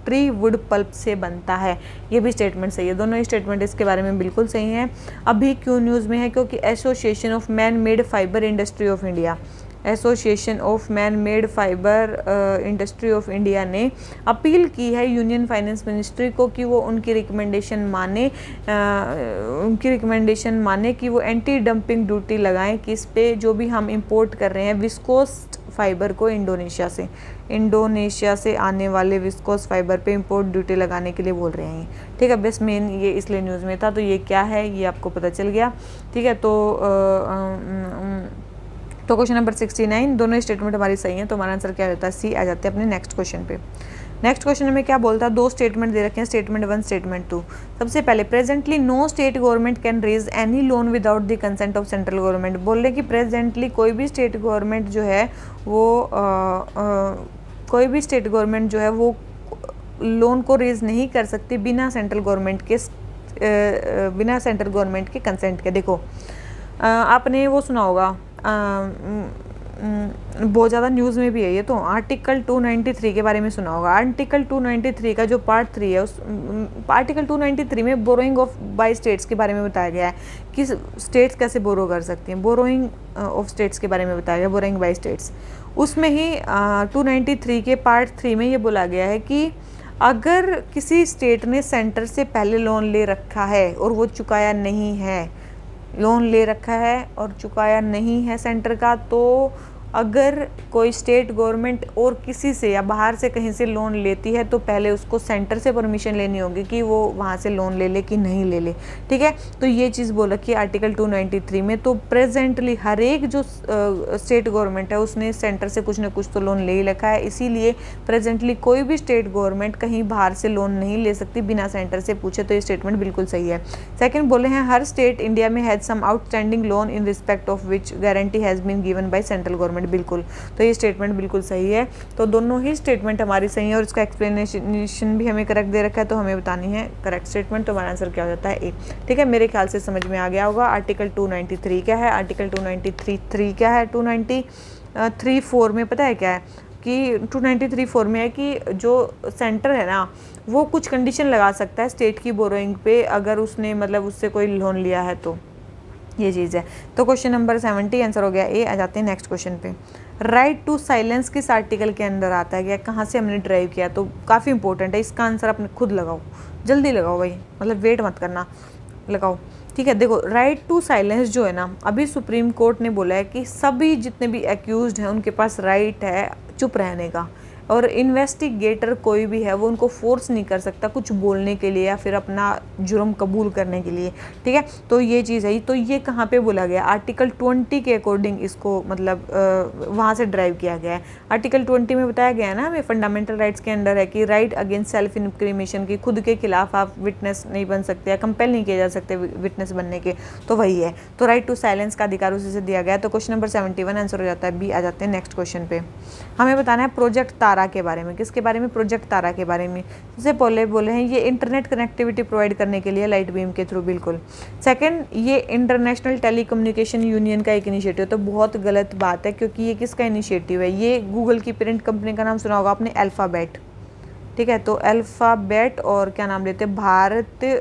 ट्री वुड पल्प से बनता है। ये भी स्टेटमेंट सही है, दोनों ही स्टेटमेंट इसके बारे में बिल्कुल सही हैं। अभी क्यों न्यूज़ में है? क्योंकि association of man made fibre industry of India, association of man made fibre industry of India ने अपील की है यूनियन फाइनेंस मिनिस्ट्री को कि वो उनकी रिकमेंडेशन माने कि वो एंटी डंपिंग ड्यूटी लगाएं कि इस पे जो भी हम इंपोर्ट कर रहे हैं विस्कोस फाइबर को इंडोनेशिया से आने वाले विस्कोस फाइबर पे इंपोर्ट ड्यूटी लगाने के लिए बोल रहे हैं। ठीक है, बस मेन ये इसलिए न्यूज़ में था। तो ये क्या है ये आपको पता चल गया। ठीक है, तो क्वेश्चन नंबर 69 दोनों स्टेटमेंट हमारी सही हैं, तो हमारा आंसर क्या रहता है? सी। आ जाते हैं अपने नेक्स्ट क्वेश्चन पे। नेक्स्ट क्वेश्चन में क्या बोलता है? दो स्टेटमेंट दे रखे हैं, स्टेटमेंट 1 स्टेटमेंट 2। सबसे पहले presently no state government can raise any loan without the consent of central government. बोल रहे कि प्रेजेंटली कोई भी स्टेट गवर्नमेंट जो है वो लोन को रेज नहीं कर सकती बिना सेंट्रल गवर्नमेंट के कंसेंट के। देखो आपने वो सुना होगा, बहुत ज़्यादा न्यूज़ में भी है ये, तो आर्टिकल 293 के बारे में सुना होगा। आर्टिकल 293 का जो पार्ट 3 है, उस आर्टिकल 293 में बोरोइंग ऑफ बाय स्टेट्स के बारे में बताया गया है कि स्टेट्स कैसे बोरो कर सकती हैं। बोरोइंग ऑफ स्टेट्स के बारे में बताया गया, बोरोइंग बाय स्टेट्स। उसमें ही 293 के पार्ट 3 में ये बोला गया है कि अगर किसी स्टेट ने सेंटर से पहले लोन ले रखा है और वो चुकाया नहीं है, लोन ले रखा है और चुकाया नहीं है सेंटर का, तो अगर कोई स्टेट गवर्नमेंट और किसी से या बाहर से कहीं से लोन लेती है तो पहले उसको सेंटर से परमिशन लेनी होगी कि वो वहाँ से लोन ले ले कि नहीं ले ले। ठीक है, तो ये चीज़ बोल रखी है आर्टिकल 293 में। तो प्रेजेंटली हर एक जो स्टेट गवर्नमेंट है उसने सेंटर से कुछ ना कुछ तो लोन ले ही रखा है, इसीलिए प्रेजेंटली कोई भी स्टेट गवर्नमेंट कहीं बाहर से लोन नहीं ले सकती बिना सेंटर से पूछे। तो ये स्टेटमेंट बिल्कुल सही है। सेकेंड बोले हैं, हर स्टेट इंडिया में has some outstanding loan in respect of which guarantee has been given by central government. बिल्कुल, तो ये स्टेटमेंट बिल्कुल सही है। तो दोनों ही स्टेटमेंट हमारी सही है और इसका एक्सप्लेनेशन भी हमें करेक्ट दे रखा है, तो हमें बतानी है करेक्ट स्टेटमेंट। तो हमारा आंसर क्या हो जाता है, ए। ठीक है, मेरे ख्याल से समझ में आ गया होगा। आर्टिकल 293 क्या है, आर्टिकल 293 क्या है, 293(4) में पता है क्या है कि 293(4) में है कि जो सेंटर है ना वो कुछ कंडीशन लगा सकता है स्टेट की बोरोइंग पे, अगर उसने मतलब उससे कोई लोन लिया है तो ये चीज़ है। तो क्वेश्चन नंबर 70 आंसर हो गया ए। आ जाते हैं नेक्स्ट क्वेश्चन पे। राइट टू साइलेंस किस आर्टिकल के अंदर आता है, क्या कहाँ से हमने ड्राइव किया, तो काफ़ी इंपॉर्टेंट है। इसका आंसर अपने खुद लगाओ, जल्दी लगाओ भाई, मतलब वेट मत करना, लगाओ। ठीक है, देखो राइट टू साइलेंस जो है ना, अभी सुप्रीम कोर्ट ने बोला है कि सभी जितने भी एक्यूज्ड हैं उनके पास राइट है चुप रहने का, और इन्वेस्टिगेटर कोई भी है वो उनको फोर्स नहीं कर सकता कुछ बोलने के लिए या फिर अपना जुर्म कबूल करने के लिए। ठीक है, तो ये चीज़ है। तो ये कहाँ पे बोला गया, आर्टिकल 20 के अकॉर्डिंग इसको मतलब वहाँ से ड्राइव किया गया है। आर्टिकल 20 में बताया गया है ना हमें, फंडामेंटल राइट्स के अंडर है कि राइट अगेंस्ट सेल्फ इंक्रीमेशन की, खुद के खिलाफ आप विटनेस नहीं बन सकते या कंपेल नहीं किए जा सकते विटनेस बनने के, तो वही है। तो राइट टू साइलेंस का अधिकार उसी से दिया गया है। तो क्वेश्चन नंबर 71 आंसर हो जाता है बी। आ जाते हैं नेक्स्ट क्वेश्चन पे। हमें बताना है प्रोजेक्ट तारा के बारे में। किसके बारे में, प्रोजेक्ट तारा के बारे में। सबसे पहले बोले हैं ये इंटरनेट कनेक्टिविटी प्रोवाइड करने के लिए लाइट बीम के थ्रू, बिल्कुल। सेकंड, ये इंटरनेशनल टेलीकम्युनिकेशन यूनियन का एक इनिशिएटिव, तो बहुत गलत बात है क्योंकि ये किसका इनिशिएटिव है, ये गूगल की पेरेंट कंपनी का नाम सुना होगा आपने, अल्फाबेट। ठीक है, तो अल्फाबेट और क्या नाम लेते हैं, भारतीय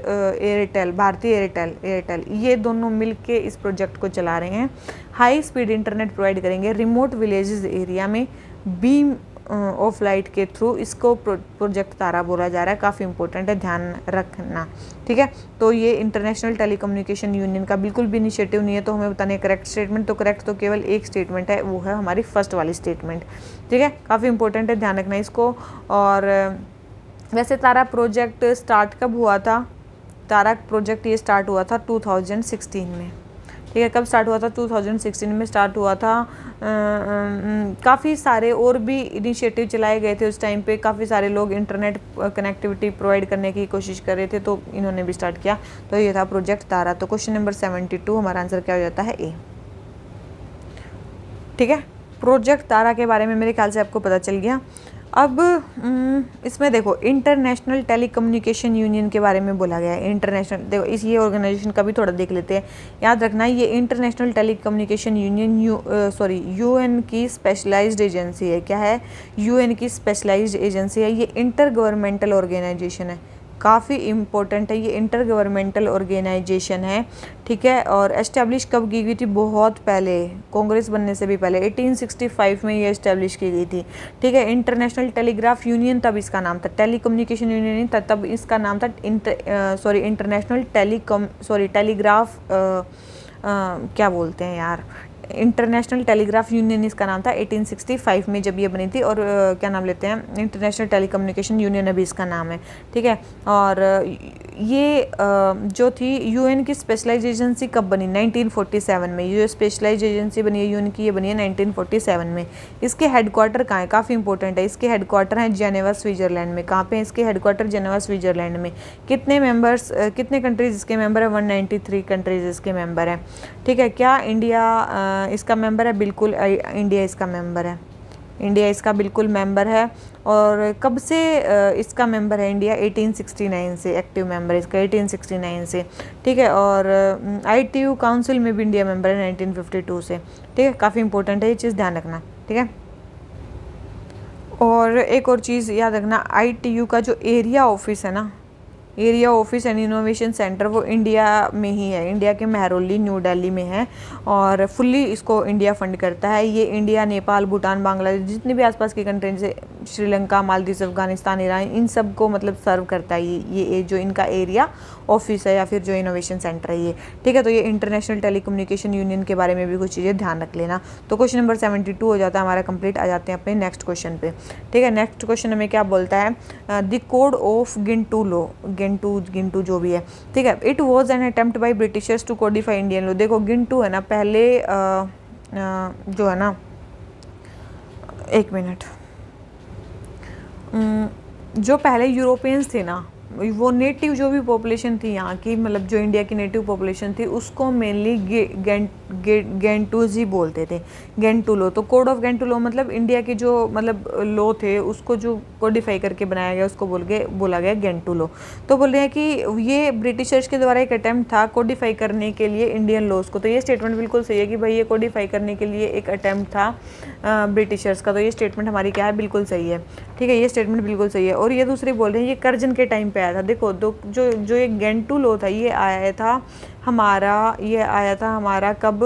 एयरटेल, ये दोनों मिलके इस प्रोजेक्ट को चला रहे हैं। हाई स्पीड इंटरनेट प्रोवाइड करेंगे रिमोट विलेजेस एरिया में बीम ऑफ लाइट के थ्रू, इसको प्रोजेक्ट तारा बोला जा रहा है। काफ़ी इंपॉर्टेंट है, ध्यान रखना। ठीक है, तो ये इंटरनेशनल टेलीकम्युनिकेशन यूनियन का बिल्कुल भी इनिशिएटिव नहीं है। तो हमें बताने करेक्ट स्टेटमेंट, तो करेक्ट तो केवल एक स्टेटमेंट है, वो है हमारी फर्स्ट वाली स्टेटमेंट। ठीक है, काफ़ी इंपॉर्टेंट है, ध्यान रखना इसको। और वैसे तारा प्रोजेक्ट स्टार्ट कब हुआ था, तारा प्रोजेक्ट ये स्टार्ट हुआ था 2016 में। ठीक है, कब स्टार्ट हुआ था, 2016 में स्टार्ट हुआ था। काफ़ी सारे और भी इनिशिएटिव चलाए गए थे उस टाइम पे, काफ़ी सारे लोग इंटरनेट कनेक्टिविटी प्रोवाइड करने की कोशिश कर रहे थे, तो इन्होंने भी स्टार्ट किया। तो ये था प्रोजेक्ट तारा। तो क्वेश्चन नंबर 72 हमारा आंसर क्या हो जाता है, ए। ठीक है, प्रोजेक्ट तारा के बारे में मेरे ख्याल से आपको पता चल गया। अब इसमें देखो इंटरनेशनल टेलीकम्युनिकेशन यूनियन के बारे में बोला गया है। इंटरनेशनल, देखो इस ये ऑर्गेनाइजेशन का भी थोड़ा देख लेते हैं, याद रखना ये इंटरनेशनल टेलीकम्युनिकेशन यूनियन यूएन की स्पेशलाइज्ड एजेंसी है। क्या है, यूएन की स्पेशलाइज्ड एजेंसी है। ये इंटर गवर्नमेंटल ऑर्गेनाइजेशन है, काफ़ी इम्पोर्टेंट है, ये इंटर गवर्नमेंटल ऑर्गेनाइजेशन है। ठीक है, और एस्टेब्लिश कब की गई थी, बहुत पहले, कांग्रेस बनने से भी पहले 1865 में ये एस्टेब्लिश की गई थी। ठीक है, इंटरनेशनल टेलीग्राफ यूनियन तब इसका नाम था, टेलीकम्युनिकेशन यूनियन नहीं था, तब इसका नाम था इंटरनेशनल टेलीग्राफ, क्या बोलते हैं यार, इंटरनेशनल टेलीग्राफ यूनियन इसका नाम था 1865 में जब ये बनी थी। और क्या नाम लेते हैं, इंटरनेशनल टेलीकम्युनिकेशन यूनियन अभी इसका नाम है। ठीक है, और ये जो थी यूएन की स्पेशलाइज्ड एजेंसी कब बनी, 1947 में। ये स्पेशलाइज्ड एजेंसी बनी है यूएन की, ये बनी है 1947 में। इसके हेडक्वार्टर कहाँ है, काफ़ी इंपॉर्टेंट है, इसके हेडक्वार्टर हैं जेनेवा स्विट्जरलैंड में। कहाँ पे है इसके हेडक्वार्टर, जेनेवा स्विट्जरलैंड में। कितने मेंबर्स, कितने कंट्रीज इसके मेंबर है, 193 कंट्रीज इसके मेंबर हैं। ठीक है, क्या इंडिया इसका मेंबर है, बिल्कुल इंडिया इसका मेंबर है। इंडिया इसका बिल्कुल मेंबर है। और कब से इसका मेंबर है इंडिया? 1869 से एक्टिव मेंबर है इसका, 1869 से, ठीक है। और ITU काउंसिल में भी इंडिया मेंबर है 1952 से, ठीक है। काफ़ी इंपॉर्टेंट है ये चीज़, ध्यान रखना, ठीक है। और एक और चीज़ याद रखना, ITU का जो एरिया ऑफिस है ना, area office and innovation centre, वो इंडिया में ही है, इंडिया के महरौली न्यू दिल्ली में है। और फुल्ली इसको इंडिया फंड करता है। ये इंडिया, नेपाल, भूटान, बांग्लादेश, जितने भी आसपास की कंट्री जैसे श्रीलंका, मालदीव, अफगानिस्तान, ईरान, इन सब को मतलब सर्व करता है ये जो इनका एरिया ऑफिस है या फिर जो इनोवेशन सेंटर है ये, ठीक है। तो ये इंटरनेशनल टेलीकम्युनिकेशन यूनियन के बारे में भी कुछ चीज़ें ध्यान रख लेना। तो क्वेश्चन नंबर 72 हो जाता है हमारा कंप्लीट। आ जाते हैं अपने नेक्स्ट क्वेश्चन पे, ठीक है। नेक्स्ट क्वेश्चन हमें क्या बोलता है? The code of Gentoo law, Gentoo जो भी है, ठीक है। It was an attempt by Britishers to codify Indian law. देखो गिंटू है ना, पहले जो है ना, एक मिनट, जो पहले यूरोपियंस थे ना, वो नेटिव जो भी पॉपुलेशन थी यहाँ की, मतलब जो इंडिया की नेटिव पॉपुलेशन थी, उसको मेनली गेंटूज ही बोलते थे, गेंटू लॉ। तो कोड ऑफ गेंटू लॉ मतलब इंडिया के जो मतलब लॉ थे उसको जो कोडिफाई करके बनाया गया उसको बोला गया गेंटू लॉ। तो बोल रहे हैं कि ये ब्रिटिशर्स के द्वारा एक अटैम्प्ट था कोडिफाई करने के लिए इंडियन लॉज को। तो ये स्टेटमेंट बिल्कुल सही है कि भाई ये कोडिफाई करने के लिए एक अटैम्प्ट था ब्रिटिशर्स का। तो ये स्टेटमेंट हमारी क्या है? बिल्कुल सही है, ठीक है। ये स्टेटमेंट बिल्कुल सही है। और ये दूसरी बोल रहे हैं ये कर्जन के टाइम पे आया था। देखो जो ये गेंटू लॉ था ये आया था हमारा कब?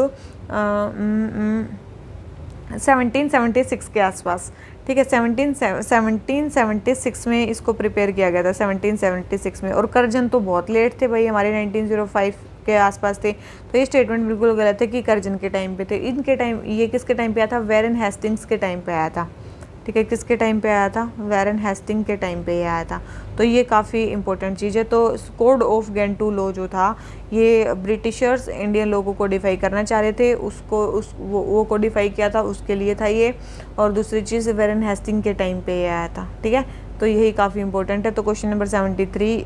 1776 के आसपास, ठीक है। 1776 में इसको प्रिपेयर किया गया था, 1776 में। और कर्जन तो बहुत लेट थे भाई, हमारे 1905 के आसपास थे। तो ये स्टेटमेंट बिल्कुल गलत है कि कर्जन के टाइम पे थे। इनके टाइम, ये किसके टाइम पे आया था? वैरन हेस्टिंग्स के टाइम पे आया था, ठीक है। किसके टाइम पे आया था? वैरन हेस्टिंग के टाइम पे ये आया था। तो ये काफ़ी इंपॉर्टेंट चीज़ है। तो कोड ऑफ गेंटू लॉ जो था ये ब्रिटिशर्स इंडियन लॉ को कोडिफाई करना चाह रहे थे, वो कोडिफाई किया था, उसके लिए था ये। और दूसरी चीज़ वैरन हेस्टिंग के टाइम पे ये आया था, ठीक है। तो यही काफ़ी इंपॉर्टेंट है। तो क्वेश्चन नंबर 73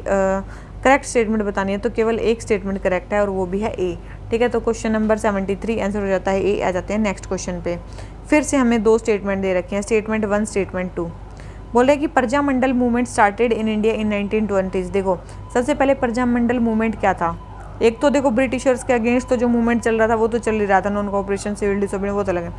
करेक्ट स्टेटमेंट बतानी है तो केवल एक स्टेटमेंट करेक्ट है और वो भी है ए, ठीक है। तो क्वेश्चन नंबर 73 आंसर हो जाता है ए। आ जाते हैं नेक्स्ट क्वेश्चन पे। फिर से हमें दो स्टेटमेंट दे रखे हैं, स्टेटमेंट 1, स्टेटमेंट 2। बोल रहे कि Prajamandal movement started in India in 1920s। देखो सबसे पहले प्रजामंडल मूवमेंट क्या था? एक तो देखो ब्रिटिशर्स के अगेंस्ट तो जो मूवमेंट चल रहा था वो तो चल ही रहा था, नॉन कोऑपरेशन, सिविल डिसोबीडियंस, वो तो लगे।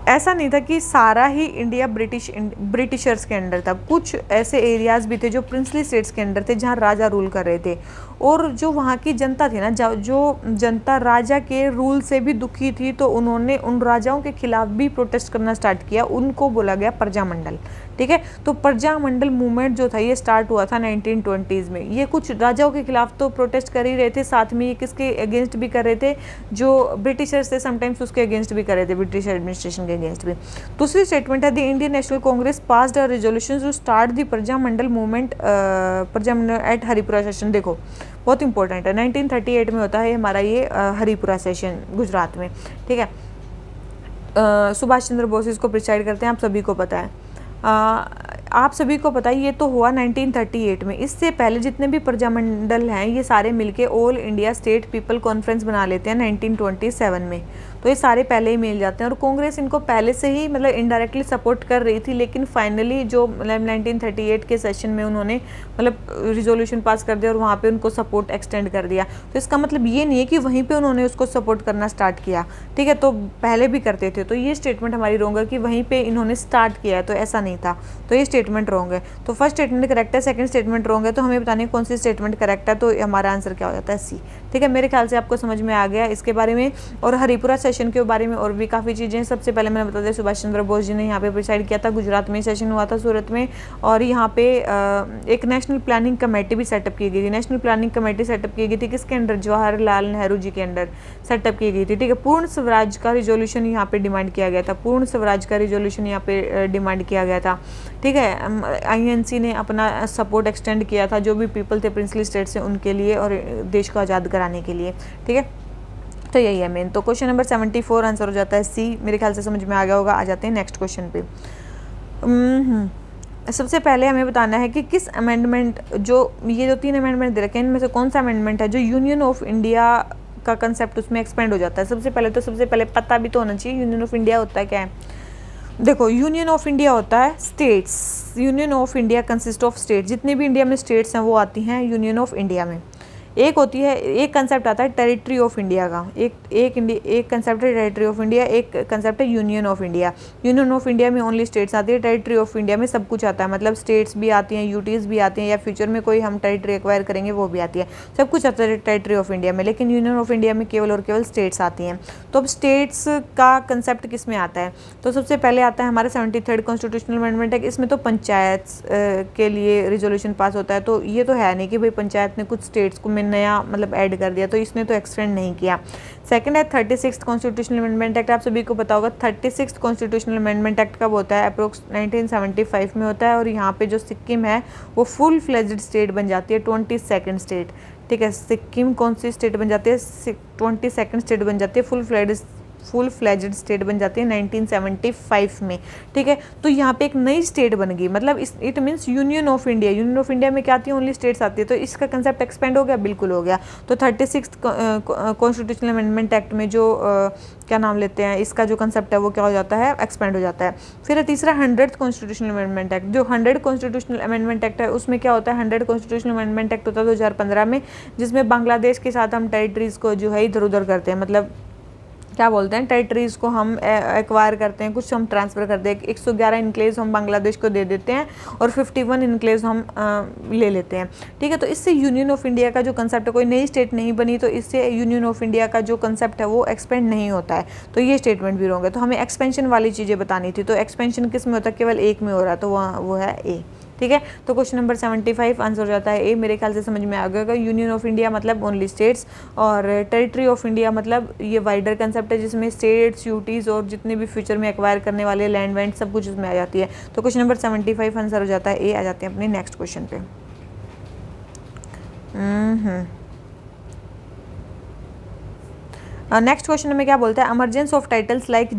ऐसा नहीं था कि सारा ही इंडिया ब्रिटिशर्स के अंडर था। कुछ ऐसे एरियाज़ भी थे जो प्रिंसली स्टेट्स के अंडर थे जहाँ राजा रूल कर रहे थे। और जो वहाँ की जनता थी ना, जो जनता राजा के रूल से भी दुखी थी, तो उन्होंने उन राजाओं के खिलाफ भी प्रोटेस्ट करना स्टार्ट किया। उनको बोला गया प्रजामंडल, ठीक है। तो प्रजामंडल मूवमेंट जो था ये स्टार्ट हुआ था 1920s में। ये कुछ राजाओं के खिलाफ तो प्रोटेस्ट कर ही रहे थे, साथ में ये किसके अगेंस्ट भी कर रहे थे? जो ब्रिटिशर्स थे समटाइम्स उसके अगेंस्ट भी कर रहे थे, ब्रिटिश एडमिनिस्ट्रेशन के अगेंस्ट भी। दूसरी स्टेटमेंट है the Indian National Congress passed a resolution to start the Prajamandal movement at Haripura session. देखो बहुत इंपॉर्टेंट है, 1938 में होता है हमारा ये हरिपुरा सेशन गुजरात में, ठीक है। सुभाष चंद्र बोस इसको प्रिसाइड करते हैं, आप सभी को पता है। आप सभी को पता है ये तो हुआ 1938 में। इससे पहले जितने भी प्रजामंडल हैं ये सारे मिलके all India state people conference बना लेते हैं 1927 में। तो ये सारे पहले ही मिल जाते हैं। और कांग्रेस इनको पहले से ही मतलब इनडायरेक्टली सपोर्ट कर रही थी, लेकिन फाइनली जो मतलब 1938 के सेशन में उन्होंने मतलब रिजोल्यूशन पास कर दिया और वहाँ पे उनको सपोर्ट एक्सटेंड कर दिया। तो इसका मतलब ये नहीं है कि वहीं पे उन्होंने उसको सपोर्ट करना स्टार्ट किया, ठीक है। तो पहले भी करते थे। तो ये स्टेटमेंट हमारी रॉन्ग है कि वहीं पर इन्होंने स्टार्ट किया है, तो ऐसा नहीं था। तो ये स्टेटमेंट रॉन्ग है। तो फर्स्ट स्टेटमेंट करेक्ट है, सेकंड स्टेटमेंट रॉन्ग है। तो हमें बताने कौन सी स्टेटमेंट करेक्ट है। तो हमारा आंसर क्या हो जाता है? सी, ठीक है। मेरे ख्याल से आपको समझ में आ गया इसके बारे में। और हरिपुरा सेशन के बारे में और भी काफ़ी चीज़ें हैं। सबसे पहले मैंने बता दिया सुभाष चंद्र बोस जी ने यहाँ पे प्रिसाइड किया था, गुजरात में सेशन हुआ था सूरत में। और यहाँ पे एक नेशनल प्लानिंग कमेटी भी सेटअप की गई थी। नेशनल प्लानिंग कमेटी सेटअप की गई थी किसके अंडर? जवाहरलाल नेहरू जी के अंडर सेटअप की गई थी, ठीक है। पूर्ण स्वराज का रिजोल्यूशन यहाँ पे डिमांड किया गया था, पूर्ण स्वराज का रिजोल्यूशन यहाँ पे डिमांड किया गया था, ठीक है। INC ने अपना सपोर्ट एक्सटेंड किया था जो भी पीपल थे प्रिंसली स्टेट से उनके लिए और देश को आज़ाद कराने के लिए, ठीक है। तो यही है मेन। तो क्वेश्चन नंबर 74 आंसर हो जाता है सी। मेरे ख्याल से समझ में आ गया होगा। आ जाते हैं नेक्स्ट क्वेश्चन पे। सबसे पहले हमें बताना है कि किस अमेंडमेंट, जो ये जो 3 अमेंडमेंट दे रखे हैं इनमें से कौन सा अमेंडमेंट है जो यूनियन ऑफ इंडिया का कंसेप्ट उसमें एक्सपेंड हो जाता है। सबसे पहले पता भी तो होना चाहिए यूनियन ऑफ इंडिया होता है क्या है। देखो, यूनियन ऑफ इंडिया होता है states, union of India consist of state, जितने भी इंडिया में स्टेट्स हैं वो आती हैं यूनियन ऑफ इंडिया में। एक होती है, एक कंसेप्ट आता है टेरिटरी ऑफ इंडिया का, एक कंसेप्ट है टेरिटरी ऑफ इंडिया, एक कंसेप्ट है union of India. Union of India में ओनली स्टेट्स आती है, टेरिटरी ऑफ इंडिया में सब कुछ आता है, मतलब स्टेट्स भी आती हैं, यूटीज़ भी आती हैं, या फ्यूचर में कोई हम टेरिटरी एक्वायर करेंगे वो भी आती है, सब कुछ आता है टेरिटरी ऑफ इंडिया में। लेकिन यूनियन ऑफ इंडिया में केवल और केवल स्टेट्स आती हैं। तो अब स्टेट्स का कंसेप्ट किस में आता है? तो सबसे पहले आता है हमारा 73rd कॉन्स्टिट्यूशनल अमेंडमेंट एक्ट। इसमें तो पंचायत के लिए रिजोल्यूशन पास होता है, तो ये तो है नहीं कि भाई पंचायत ने कुछ स्टेट्स को में नया मतलब ऐड कर दिया, तो इसने तो एक्सटेंड नहीं किया। सेकंड है 36th कॉन्स्टिट्यूशनल अमेंडमेंट एक्ट। आप सभी को पता होगा 36th कॉन्स्टिट्यूशनल अमेंडमेंट एक्ट कब होता है? अप्रोक्स 1975 में होता है, और यहाँ पे जो सिक्किम है वो फुल फ्लेज्ड स्टेट बन जाती है, 22nd स्टेट। ठीक है, सिक्किम कौन सी स्टेट बन जाती है? 22nd स्टेट बन जाती है, फुल फ्लेज्ड स्टेट बन जाती है 1975 में। ठीक है, तो यहाँ पे एक नई स्टेट बन गई, मतलब it means union of India. Union of India में क्या आती है? ओनली स्टेट्स आती है, तो इसका कंसेप्ट एक्सपेंड हो गया, बिल्कुल हो गया। तो 36th कॉन्स्टिट्यूशनल अमेंडमेंट एक्ट में जो क्या नाम लेते हैं, इसका जो कंसेप्ट है वो क्या हो जाता है? एक्सपेंड हो जाता है। फिर है तीसरा 100th कॉन्स्टिट्यूशनल अमेंडमेंट एक्ट। जो 100 कॉन्स्टिट्यूशनल अमेंडमेंट एक्ट है उसमें क्या होता है? 100 कॉन्स्टिट्यूशनल अमेंडमेंट एक्ट होता है 2015 में, जिसमें बांग्लादेश के साथ हम टेरिटरीज़ को जो है इधर उधर करते हैं, मतलब क्या बोलते हैं, टेरिटरीज़ को हम एक्वायर करते हैं, कुछ हम ट्रांसफ़र करते हैं। 111 इनक्लेव्स हम बांग्लादेश को दे देते हैं और 51 इनक्लेव्स हम ले लेते हैं। ठीक है, तो इससे यूनियन ऑफ इंडिया का जो कंसेप्ट है, कोई नई स्टेट नहीं बनी, तो इससे यूनियन ऑफ इंडिया का जो कंसेप्ट है वो एक्सपेंड नहीं होता है। तो ये स्टेटमेंट भी रॉन्ग है। तो हमें एक्सपेंशन वाली चीज़ें बतानी थी, तो एक्सपेंशन किस में होता है? केवल एक में हो रहा है, तो वो है ए। ठीक है, तो क्वेश्चन नंबर 75 आंसर हो जाता है ए। मेरे ख्याल से समझ में आ गया। यूनियन ऑफ इंडिया मतलब ओनली स्टेट्स, और टेरिटरी ऑफ इंडिया मतलब ये वाइडर कंसेप्ट है, जिसमें स्टेट्स, यूटीज़ और जितने भी फ्यूचर में एक्वायर करने वाले लैंड वैंड सब कुछ इसमें आ जाती है। तो क्वेश्चन नंबर 75 आंसर हो जाता है ए। आ जाते हैं अपने नेक्स्ट क्वेश्चन पे। नेक्स्ट क्वेश्चन में क्या बोलता है? इमरजेंस ऑफ टाइटल्स लाइक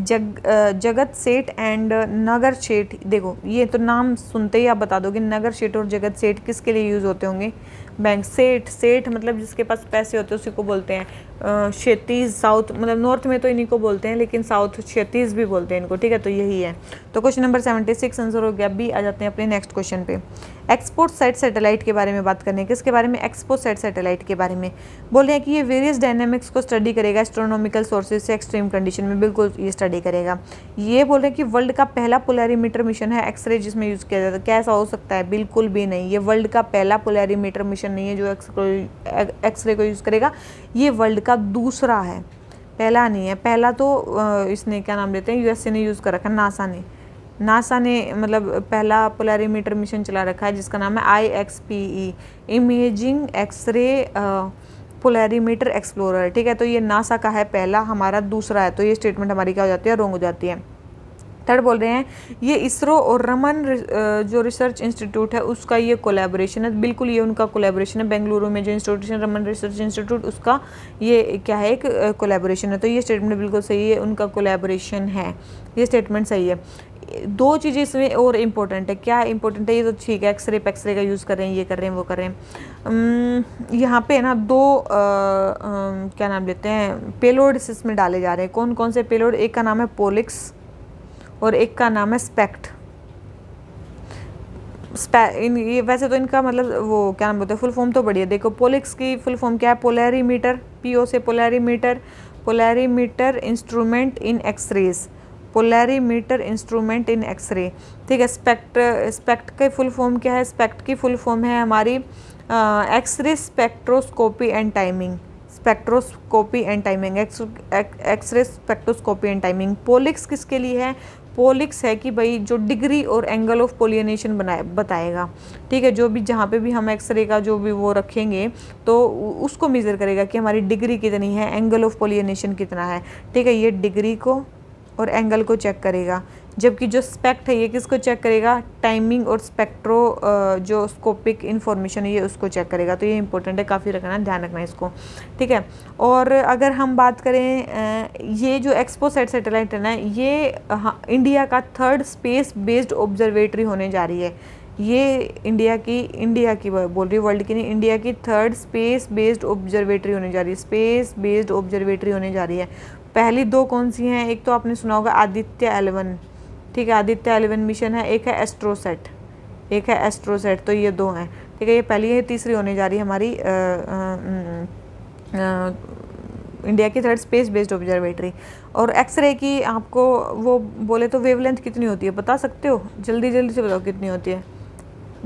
जगत सेठ एंड नगर सेठ। देखो, ये तो नाम सुनते ही आप बता दोगे नगर सेठ और जगत सेठ किसके लिए यूज़ होते होंगे? बैंक। सेठ मतलब जिसके पास पैसे होते हैं उसी को बोलते हैं। क्षेत्रीज साउथ, मतलब नॉर्थ में तो इन्हीं को बोलते हैं, लेकिन साउथ क्षेत्रीज भी बोलते हैं इनको। ठीक है, तो यही है। तो क्वेश्चन नंबर 76 आंसर हो गया बी। आ जाते हैं अपने नेक्स्ट क्वेश्चन पे। एक्सपोर्ट सेट सैटेलाइट के बारे में बात करने हैं। किसके बारे में? एक्सपोर्ट सेट सैटेलाइट के बारे में। बोल रहे हैं कि ये वेरियस डायनामिक्स को स्टडी करेगा एस्ट्रोनॉमिकल सोर्सेज से एक्सट्रीम कंडीशन में। बिल्कुल ये स्टडी करेगा। ये बोल रहे हैं कि वर्ल्ड का पहला पोलैरीमीटर मिशन है एक्सरे जिसमें यूज़ किया जाता है। कैसा हो सकता है? बिल्कुल भी नहीं। ये वर्ल्ड का पहला पोलैरीमीटर मिशन नहीं है जो एक्सरे को यूज़ करेगा। ये वर्ल्ड का दूसरा है, पहला नहीं है। पहला तो इसने क्या नाम लेते हैं, यूएसए ने यूज़ कर रखा है, नासा ने मतलब पहला पोलैरीमीटर मिशन चला रखा है जिसका नाम है IXPE, imaging x-ray polarimeter explorer. ठीक है, तो ये नासा का है पहला, हमारा दूसरा है। तो ये स्टेटमेंट हमारी क्या हो जाती है? रॉन्ग हो जाती है। थर्ड बोल रहे हैं ये इसरो और रमन जो रिसर्च इंस्टीट्यूट है उसका ये कोलैबोरेशन है। बिल्कुल ये उनका कोलैबोरेशन है। बेंगलुरु में जो इंस्टीट्यूशन रमन रिसर्च इंस्टीट्यूट, उसका ये क्या है? एक कोलैबोरेशन है। तो ये स्टेटमेंट बिल्कुल सही है, उनका कोलैबोरेशन है। ये स्टेटमेंट सही है। दो चीज़ें इसमें और इम्पोर्टेंट है। क्या इम्पोर्टेंट है? ये तो ठीक है, एक्सरे का यूज़ कर रहे हैं, ये कर रहे हैं, वो कर रहे हैं। यहाँ पे ना दो क्या नाम लेते हैं, पेलोड इसमें डाले जा रहे हैं। कौन कौन से पेलोड? एक का नाम है पोलिक्स और एक का नाम है स्पेक्ट। ये वैसे तो इनका मतलब वो क्या नाम बोलते हैं, फुल फॉर्म तो बढ़िया। देखो, पोलिक्स की फुल फॉर्म क्या है? पोलैरीमीटर, PO से polarimeter instrument in x-rays, polarimeter instrument in x-ray. ठीक है, स्पेक्ट की फुल फॉर्म क्या है? स्पेक्ट की फुल फॉर्म है हमारी x-ray spectroscopy and timing, x-ray spectroscopy and timing. POLIX किसके लिए है? पोलिक्स है कि भाई जो डिग्री और एंगल ऑफ पोलिनेशन बताएगा। ठीक है, जो भी जहाँ पे भी हम एक्सरे का जो भी वो रखेंगे तो उसको मेज़र करेगा कि हमारी डिग्री कितनी है, एंगल ऑफ पोलिनेशन कितना है। ठीक है, ये डिग्री को और एंगल को चेक करेगा। जबकि जो स्पेक्ट है ये किसको चेक करेगा? टाइमिंग और स्पेक्ट्रो जो स्कोपिक इन्फॉर्मेशन है ये उसको चेक करेगा। तो ये इंपॉर्टेंट है, काफ़ी रखना, ध्यान रखना इसको। ठीक है, और अगर हम बात करें ये जो एक्सपोसैट सैटेलाइट है ना, ये इंडिया का थर्ड स्पेस बेस्ड ऑब्जर्वेटरी होने जा रही है। ये इंडिया की बोल रही, वर्ल्ड की नहीं, इंडिया की थर्ड स्पेस बेस्ड ऑब्जर्वेटरी होने जा रही है। स्पेस बेस्ड ऑब्जर्वेटरी होने जा रही है। पहली दो कौन सी हैं? एक तो आपने सुना होगा आदित्य L1, ठीक है, आदित्य 11 मिशन है, एक है एस्ट्रोसेट, एक है एस्ट्रोसेट, तो ये 2 हैं। ठीक है, ये पहली है, तीसरी होने जा रही है हमारी इंडिया की थर्ड स्पेस बेस्ड ऑब्जर्वेटरी। और एक्सरे की आपको वो बोले तो वेवलेंथ कितनी होती है बता सकते हो? जल्दी जल्दी से बताओ कितनी होती है।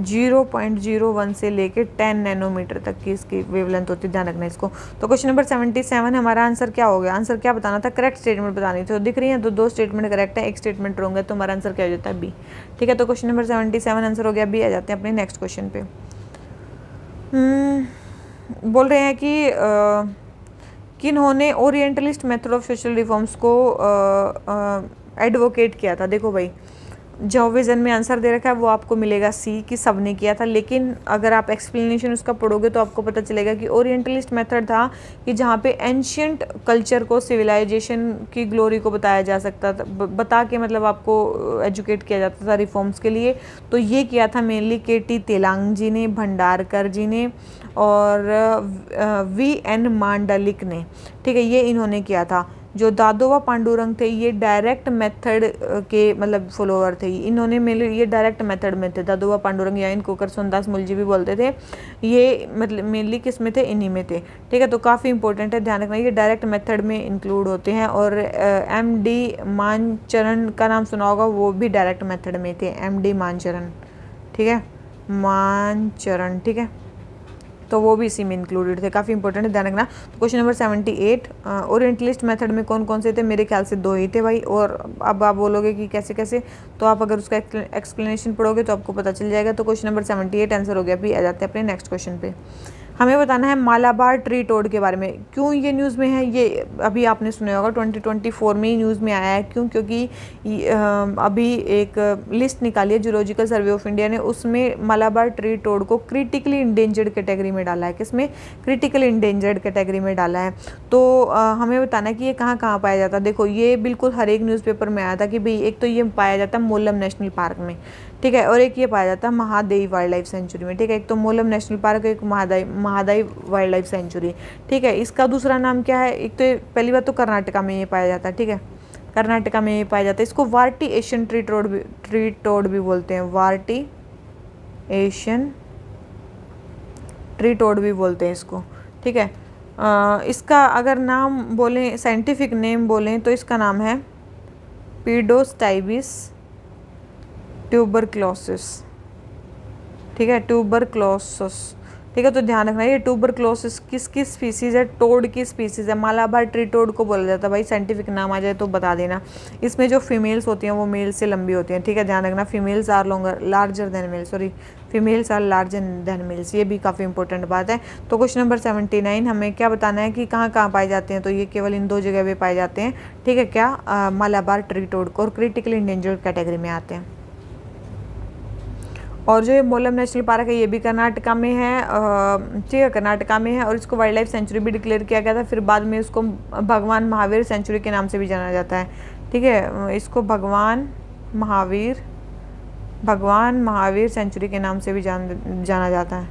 0.01 से लेके 10 नैनोमीटर तक की इसकी वेवलेंथ होती है, ध्यान रखना इसको। तो क्वेश्चन नंबर 77 हमारा आंसर क्या हो गया? आंसर क्या बताना था? करेक्ट स्टेटमेंट बतानी थी। तो दिख रही है तो 2 स्टेटमेंट करेक्ट है, 1 स्टेटमेंट रॉन्ग है, तो हमारा आंसर क्या हो जाता है? बी। ठीक है, तो क्वेश्चन नंबर 77 आंसर हो गया बी। आ जाते हैं अपने नेक्स्ट क्वेश्चन पे। बोल रहे हैं कि किन्होंने orientalist method of social reforms को एडवोकेट किया था? देखो भाई, जो विजन में आंसर दे रखा है वो आपको मिलेगा सी कि सबने किया था, लेकिन अगर आप एक्सप्लेनेशन उसका पढ़ोगे तो आपको पता चलेगा कि ओरिएंटलिस्ट मेथड था कि जहाँ पे एंशियंट कल्चर को, सिविलाइजेशन की ग्लोरी को बताया जा सकता था, बता के मतलब आपको एजुकेट किया जाता था रिफॉर्म्स के लिए। तो ये किया था मेनली के.टी. तेलांग जी ने, भंडारकर जी ने और V.N. मांडलिक ने। ठीक है, ये इन्होंने किया था। जो दादोबा पांडुरंग थे ये डायरेक्ट मेथड के मतलब फॉलोअर थे, इन्होंने मेनली ये डायरेक्ट मेथड में थे। दादोबा पांडुरंग या इनको करसनदास मूलजी भी बोलते थे, ये मतलब मेनली किस में थे? इन्हीं में थे। ठीक है, तो काफ़ी इंपॉर्टेंट है, ध्यान रखना, ये डायरेक्ट मेथड में इंक्लूड होते हैं। और M.D. मानचरण का नाम सुना होगा, वो भी डायरेक्ट मेथड में थे, M.D. मानचरण। ठीक है, मानचरण, ठीक है, तो वो भी इसी में इंक्लूडेड थे, काफ़ी इंपॉर्टेंट है, ध्यान रखना। तो क्वेश्चन नंबर 78 ओरिएंटलिस्ट मेथड में कौन कौन से थे? मेरे ख्याल से 2 ही थे भाई। और अब आप बोलोगे कि कैसे कैसे, तो आप अगर उसका एक्सप्लेनेशन पढ़ोगे तो आपको पता चल जाएगा। तो क्वेश्चन नंबर 78 आंसर हो गया भी। आ जाते हैं अपने नेक्स्ट क्वेश्चन पे। हमें बताना है मालाबार ट्री टोड के बारे में। क्यों ये न्यूज़ में है? ये अभी आपने सुना होगा 2024 में ही न्यूज़ में आया है। क्यों? क्योंकि अभी एक लिस्ट निकाली है जूलॉजिकल सर्वे ऑफ इंडिया ने, उसमें मालाबार ट्री टोड को क्रिटिकली इंडेंजर्ड कैटेगरी में डाला है। किसमें? क्रिटिकली इंडेंजर्ड कैटेगरी में डाला है। तो हमें बताना है कि ये कहाँ कहाँ पाया जाता है। देखो, ये बिल्कुल हर एक न्यूज़पेपर में आया था कि भाई एक तो ये पाया जाता है मोलम नेशनल पार्क में, ठीक है, और एक ये पाया जाता है महादेई वाइल्ड लाइफ सेंचुरी में। ठीक है, एक तो मोलम नेशनल पार्क, एक महादाई वाइल्ड लाइफ सेंचुरी। ठीक है, इसका दूसरा नाम क्या है? एक तो पहली बात तो कर्नाटका में ये पाया जाता है। ठीक है, कर्नाटका में ये पाया जाता है। इसको वार्टी एशियन ट्री टोड भी बोलते हैं, वार्टी एशियन ट्री टोड भी बोलते हैं इसको। ठीक है, इसका अगर नाम बोलें, साइंटिफिक नेम बोलें तो इसका नाम है पीडोस्टाइबिस ट्यूबरक्लोसिस। ठीक है, ट्यूबरक्लोसिस। ठीक है, तो ध्यान रखना, ये ट्यूबरक्लोसिस किसकी स्पीसीज है? टोड की स्पीसीज है। मालाबार ट्री टोड को बोला जाता है भाई, साइंटिफिक नाम आ जाए तो बता देना। इसमें जो फीमेल्स होती हैं वो मेल से लंबी होती हैं। ठीक है, ध्यान रखना, females are larger than male, sorry, females are larger than males, ये भी काफ़ी इंपॉर्टेंट बात है। तो क्वेश्चन नंबर 79 हमें क्या बताना है कि कहाँ कहाँ पाए जाते हैं? तो ये केवल इन 2 जगह पे पाए जाते हैं। ठीक है, क्या? मालाबार ट्री टोड को, और क्रिटिकली इंडेंजर्ड कैटेगरी में आते हैं। और जो ये मोलम नेशनल पार्क है ये भी कर्नाटका में है, ठीक है, कर्नाटका में है, और इसको वाइल्ड लाइफ सेंचुरी भी डिक्लेयर किया गया था। फिर बाद में इसको भगवान महावीर सेंचुरी के नाम से भी जाना जाता है। ठीक है, इसको भगवान महावीर सेंचुरी के नाम से भी जाना जाता है।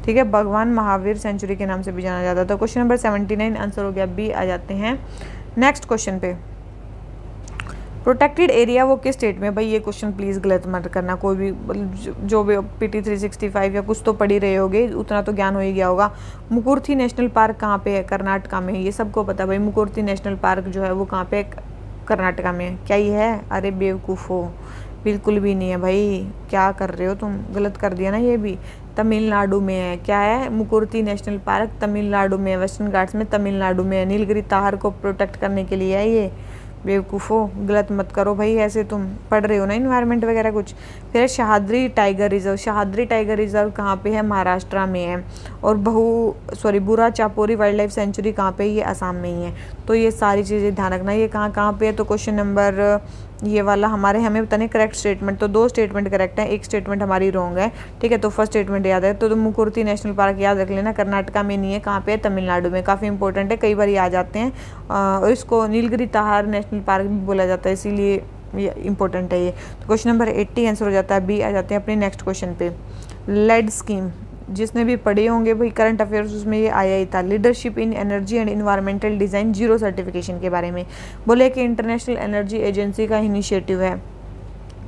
ठीक है, भगवान महावीर सेंचुरी के नाम से भी जाना जाता है। तो क्वेश्चन नंबर 79 आंसर हो गया बी। आ जाते हैं नेक्स्ट क्वेश्चन पे। प्रोटेक्टेड एरिया वो किस स्टेट में? भाई ये क्वेश्चन प्लीज़ गलत मत करना, कोई भी जो भी PT 365 या कुछ तो पढ़ ही रहे होगे, उतना तो ज्ञान हो ही गया होगा। मुकुर्थी नेशनल पार्क कहाँ पे है? कर्नाटका में। ये सबको पता भाई, मुकुर्थी नेशनल पार्क जो है वो कहाँ पे? कर्नाटका में। क्या ये है? अरे बेवकूफ़ हो, बिल्कुल भी नहीं है भाई, क्या कर रहे हो तुम? गलत कर दिया ना, ये भी तमिलनाडु में है। क्या है? मुकुर्थी नेशनल पार्क तमिलनाडु में, वेस्टर्न घाट्स में, तमिलनाडु में है। नीलगिरी ताहर को प्रोटेक्ट करने के लिए है ये। बेवकूफ़ो, गलत मत करो भाई, ऐसे तुम पढ़ रहे हो ना इन्वायरमेंट वगैरह कुछ। फिर शहाद्री टाइगर रिजर्व। शहाद्री टाइगर रिजर्व कहाँ पे है? महाराष्ट्र में है। और बुरा चापोरी वाइल्ड लाइफ सेंचुरी कहाँ पे? ये असम में ही है। तो ये सारी चीज़ें ध्यान रखना, ये कहाँ कहाँ पे है। तो क्वेश्चन नंबर ये वाला हमें बताने करेक्ट स्टेटमेंट। तो 2 स्टेटमेंट करेक्ट है, 1 स्टेटमेंट हमारी रॉन्ग है। ठीक है, तो फर्स्ट स्टेटमेंट याद है। तो मुकुर्थी नेशनल पार्क याद रख लेना, कर्नाटका में नहीं है, कहाँ पे है? तमिलनाडु में। काफ़ी इंपॉर्टेंट है, कई बार ये आ जाते हैं। और इसको नीलगिरी ताहार नेशनल पार्क भी बोला जाता है, इसीलिए ये इंपॉर्टेंट है ये। तो क्वेश्चन नंबर 80 आंसर हो जाता है बी। आ जाते हैं अपने नेक्स्ट क्वेश्चन पे। लेड स्कीम जिसने भी पढ़े होंगे भाई करंट अफेयर्स, उसमें ये आया ही था। Leadership in energy and environmental design zero certification के बारे में बोले कि इंटरनेशनल एनर्जी एजेंसी का इनिशिएटिव है।